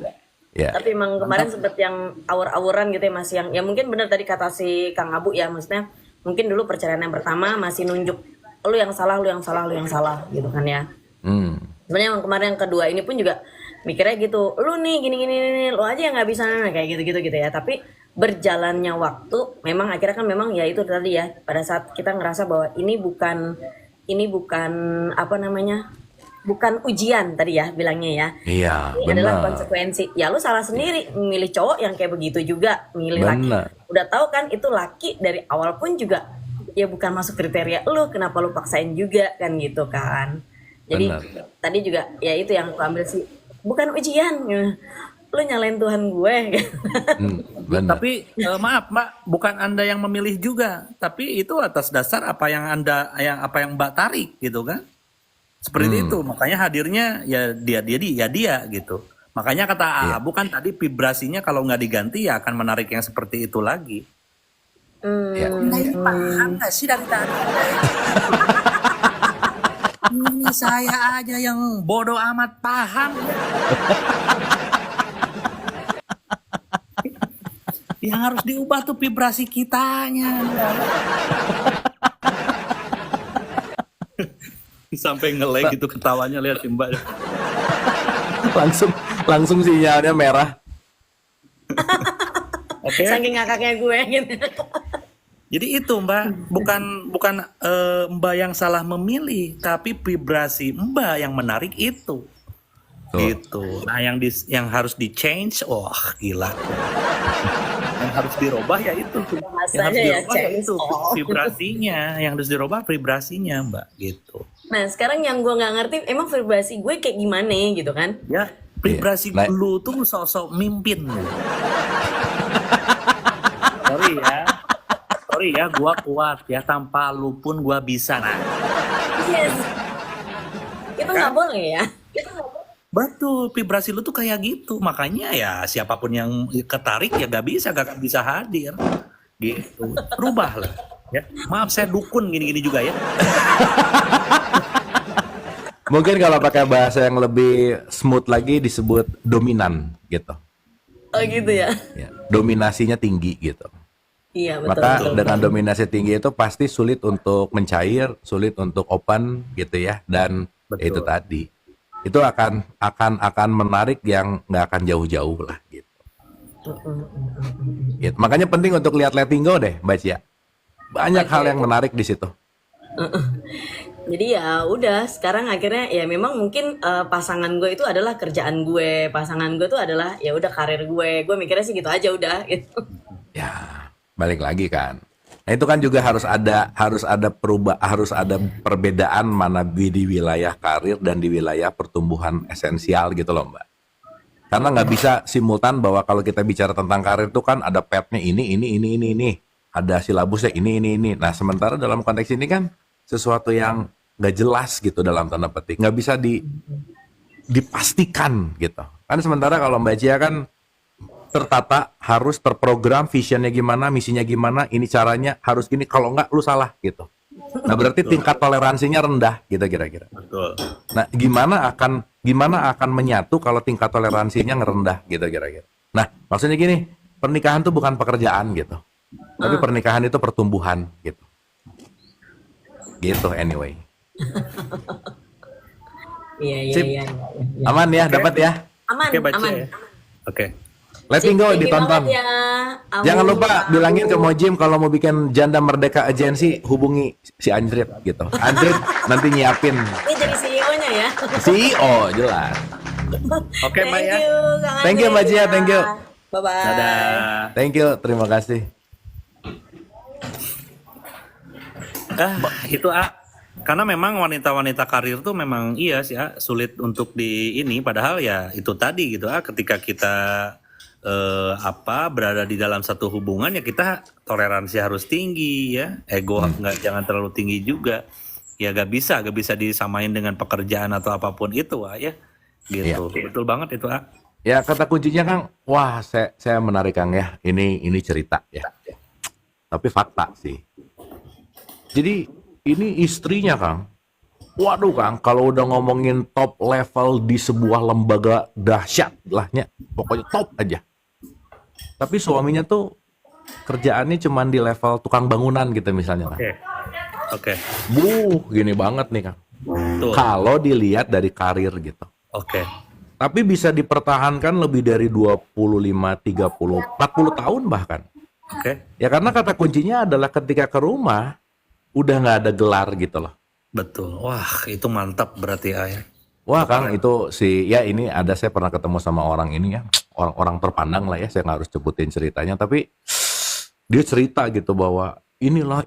A: Iya.
I: Tapi emang kemarin sempet yang awur-awuran gitu ya, Mas, yang ya mungkin bener tadi kata si Kang Abu ya, maksudnya mungkin dulu perceraian yang pertama masih nunjuk lu yang salah, lu yang salah, lu yang salah gitu kan ya.
A: Hmm.
I: Sebenarnya yang kemarin yang kedua ini pun juga mikirnya gitu, lu nih gini, lu aja yang nggak bisa kayak gitu ya. Tapi berjalannya waktu, memang akhirnya kan memang ya itu tadi ya, pada saat kita ngerasa bahwa ini bukan apa namanya, bukan ujian tadi ya bilangnya ya.
A: Iya,
I: Ini adalah
A: benar.
I: konsekuensi. Ya lu salah sendiri milih cowok yang kayak begitu juga, milih laki.
A: Benar.
I: Udah tahu kan itu laki dari awal pun juga ya bukan masuk kriteria lu, kenapa lu paksain juga kan gitu kan. Jadi
A: Benar.
I: tadi juga ya itu yang aku ambil sih, bukan ujian. Lu nyalain Tuhan gue.
A: Benar.
J: Tapi maaf Mbak, bukan Anda yang memilih juga, tapi itu atas dasar apa yang Mbak tarik gitu kan? Seperti itu, makanya hadirnya ya dia gitu. Makanya kata
A: Iya.
J: bukan tadi vibrasinya kalau nggak diganti ya akan menarik yang seperti itu lagi.
A: Iya.
J: Paham nggak sih dari tadi? Ini saya aja yang bodoh amat paham. Yang harus diubah tuh vibrasi kitanya. Sampai nge-lag gitu ketawanya, lihat sih Mbak.
A: langsung sinyalnya merah.
J: Oke.
I: Saking ngakaknya gue gitu.
J: Jadi itu Mbak, bukan Mbak yang salah memilih, tapi vibrasi Mbak yang menarik itu.
A: Tuh.
J: Gitu. Nah, yang harus di change, wah gila. Yang harus dirubah ya itu. Yang harus
I: Bahasanya ya
J: dirubah ya
I: change.
J: itu
I: Oh.
J: vibrasinya, yang harus dirubah vibrasinya Mbak, gitu.
I: Nah sekarang yang gue nggak ngerti emang vibrasi gue kayak gimana gitu kan?
J: Ya, vibrasi
A: Iya. Nah-
J: lu tuh sosok mimpin lu. Sorry ya, gua kuat ya, tanpa lu pun gua bisa. Nah,
I: Yes. Itu nggak boleh ya?
J: betul, vibrasi lu tuh kayak gitu. Makanya ya siapapun yang ketarik ya gak akan bisa hadir. Gitu. Rubahlah. Ya. Maaf saya dukun gini-gini juga ya.
A: Mungkin kalau pakai bahasa yang lebih smooth lagi disebut dominan gitu.
I: Oh gitu ya?
A: Ya, dominasinya tinggi gitu.
I: Iya betul.
A: Maka
I: betul.
A: dengan dominasi tinggi itu pasti sulit untuk mencair, sulit untuk open gitu ya. Dan
J: Betul.
A: itu tadi itu akan menarik yang nggak akan jauh-jauh lah gitu. Gitu. Makanya penting untuk lihat letting go deh, Mbak Cia. Banyak hal yang menarik di situ.
I: Jadi ya udah sekarang akhirnya ya memang mungkin pasangan gue itu adalah kerjaan gue, pasangan gue itu adalah ya udah karir gue mikirnya sih gitu aja udah gitu.
A: Ya, balik lagi kan. Nah, itu kan juga harus ada perbedaan mana di wilayah karir dan di wilayah pertumbuhan esensial gitu loh, Mbak. Karena nggak bisa simultan bahwa kalau kita bicara tentang karir itu kan ada petnya ini. Ada silabusnya ini. Nah, sementara dalam konteks ini kan sesuatu yang nggak jelas gitu dalam tanda petik. Nggak bisa dipastikan gitu. Kan sementara kalau Mbak Cia kan tertata, harus terprogram, visionnya gimana, misinya gimana, ini caranya, harus gini, kalau nggak lu salah gitu. Nah, berarti tingkat toleransinya rendah gitu kira-kira.
J: Betul.
A: Nah, gimana akan menyatu kalau tingkat toleransinya ngerendah gitu kira-kira. Nah, maksudnya gini, pernikahan tuh bukan pekerjaan gitu. Tapi pernikahan itu pertumbuhan gitu. Gitu anyway.
I: Iya.
A: Sip. Aman ya, dapat ya.
I: Aman,
J: Oke, baca
I: aman.
J: ya. Oke.
A: Letting go
I: Thank you
A: ditonton.
I: banget ya, Abu.
A: Jangan lupa bilangin ke Mojim kalau mau bikin Janda Merdeka Agency, hubungi si Anjrit gitu. Anjrit nanti nyiapin.
I: Ini jadi CEO-nya ya.
A: CEO jelas.
J: Oke, Mbak ya.
I: Thank you, Kang
A: Thank you,
I: Andre.
A: Mbak Cia, thank you.
I: Bye-bye.
J: Dadah.
A: Thank you, terima kasih.
J: Itu karena memang wanita-wanita karir tuh memang iya sih sulit untuk di ini, padahal ya itu tadi gitu ketika kita berada di dalam satu hubungan ya kita toleransi harus tinggi ya, ego jangan terlalu tinggi juga ya, gak bisa disamain dengan pekerjaan atau apapun itu ya gitu. Betul banget itu
A: Ya kata kuncinya Kang, wah saya menarik Kang ya, ini cerita ya, tapi fakta sih. Jadi ini istrinya Kang Waduh Kang, kalau udah ngomongin top level di sebuah lembaga dahsyat lahnya, pokoknya top aja. Tapi suaminya tuh kerjaannya cuman di level tukang bangunan gitu misalnya Kang.
J: Oke. Oke.
A: Gini banget nih Kang.
J: Tuh.
A: Kalau dilihat dari karir gitu.
J: Oke.
A: Tapi bisa dipertahankan lebih dari 25, 30, 40 tahun bahkan.
J: Oke.
A: Ya karena kata kuncinya adalah ketika ke rumah udah nggak ada gelar gitu loh.
J: Betul. Wah, itu mantap berarti ya.
A: Wah Kang itu ya ini saya pernah ketemu sama orang ini ya, orang terpandang lah ya, saya nggak harus sebutin ceritanya, tapi dia cerita gitu bahwa inilah.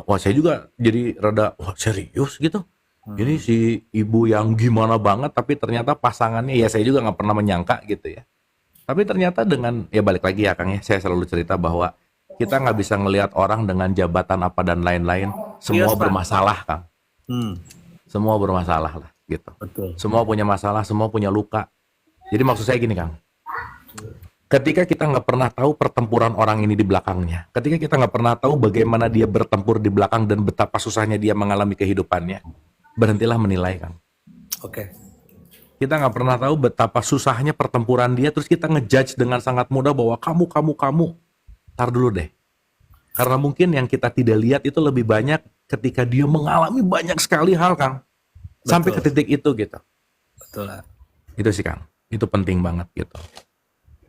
A: Wah saya juga jadi rada wah serius gitu. Ini si ibu yang gimana banget, tapi ternyata pasangannya ya saya juga nggak pernah menyangka gitu ya. Tapi ternyata dengan ya balik lagi ya Kang ya, saya selalu cerita bahwa kita nggak bisa ngelihat orang dengan jabatan apa dan lain-lain, semua
J: Yes, Pak.
A: bermasalah Kang.
J: Hmm,
A: Semua bermasalah lah gitu.
J: betul.
A: Semua punya masalah, semua punya luka. Jadi maksud saya gini Kang, ketika kita nggak pernah tahu pertempuran orang ini di belakangnya, ketika kita nggak pernah tahu bagaimana dia bertempur di belakang dan betapa susahnya dia mengalami kehidupannya, berhentilah menilai Kang.
J: Oke.
A: Kita nggak pernah tahu betapa susahnya pertempuran dia, terus kita ngejudge dengan sangat mudah bahwa kamu. Tar dulu deh. Karena mungkin yang kita tidak lihat itu lebih banyak ketika dia mengalami banyak sekali hal Kang. Sampai ke
J: Betul.
A: titik itu gitu.
J: Betul. Ah.
A: Itu sih Kang. Itu penting banget gitu.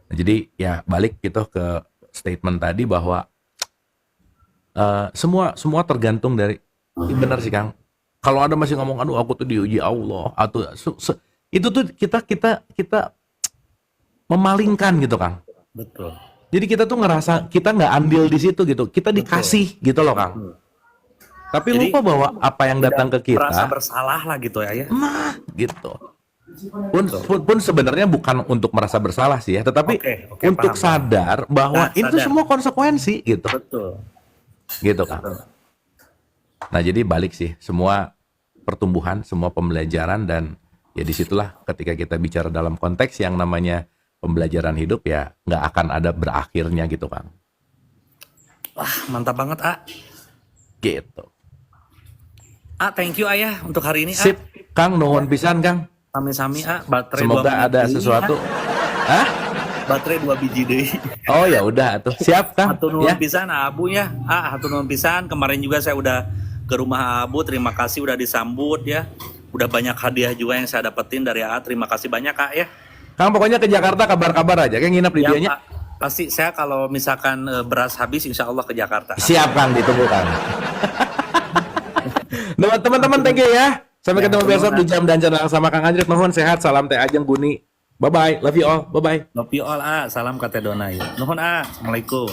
A: Nah, jadi ya balik gitu ke statement tadi bahwa semua tergantung dari benar sih Kang. Kalau ada masih ngomong aduh aku tuh diuji Allah atau itu tuh kita memalingkan gitu Kang.
J: Betul.
A: Jadi kita tuh ngerasa kita nggak andil di situ gitu. Kita dikasih gitu loh Kang. Tapi
J: Jadi,
A: lupa bahwa apa yang datang ke
J: Merasa
A: kita
J: bersalah lah gitu ya.
A: nah gitu. Pun sebenarnya bukan untuk merasa bersalah sih ya, tetapi
J: Oke,
A: untuk
J: paham.
A: sadar bahwa
J: Nah,
A: itu
J: sadar.
A: semua konsekuensi gitu.
J: Betul.
A: Gitu Kang. Nah, jadi balik sih, semua pertumbuhan, semua pembelajaran dan ya disitulah ketika kita bicara dalam konteks yang namanya pembelajaran hidup ya nggak akan ada berakhirnya gitu Kang.
J: Wah, mantap banget, A.
A: Gitu.
J: A, thank you Ayah untuk hari ini, A.
A: Sip, Kang, nuhun pisan Kang.
J: Sami-sami, A. Baterai
A: Semoga
J: 2 menit
A: ada
J: deui,
A: sesuatu.
J: A.
A: Hah?
J: Baterai 2 biji deui.
A: Oh ya udah tuh. Siap Kang.
J: Hatur nuhun
A: Ya.
J: pisan Abu ya. Hatur nuhun pisan. Kemarin juga saya udah ke rumah Abu. Terima kasih udah disambut ya. Udah banyak hadiah juga yang saya dapetin dari A. Terima kasih banyak Kak ya.
A: Kang pokoknya ke Jakarta kabar-kabar aja. Kayak nginep di
J: Ya,
A: dianya.
J: Pak. Pasti saya kalau misalkan beras habis insya Allah ke Jakarta.
A: Siap Kang, ditunggu Kang. Nah, teman-teman thank you ya. Sampai
J: Ya,
A: ketemu
J: nuhun,
A: besok
J: A.
A: di jam dan channel sama Kang Anjrit. Nuhun sehat, salam teh Ajeng Buni. Bye bye, love you all. Bye bye.
J: Love you all A. Salam Kate Dona ya. Nuhun A. Assalamualaikum.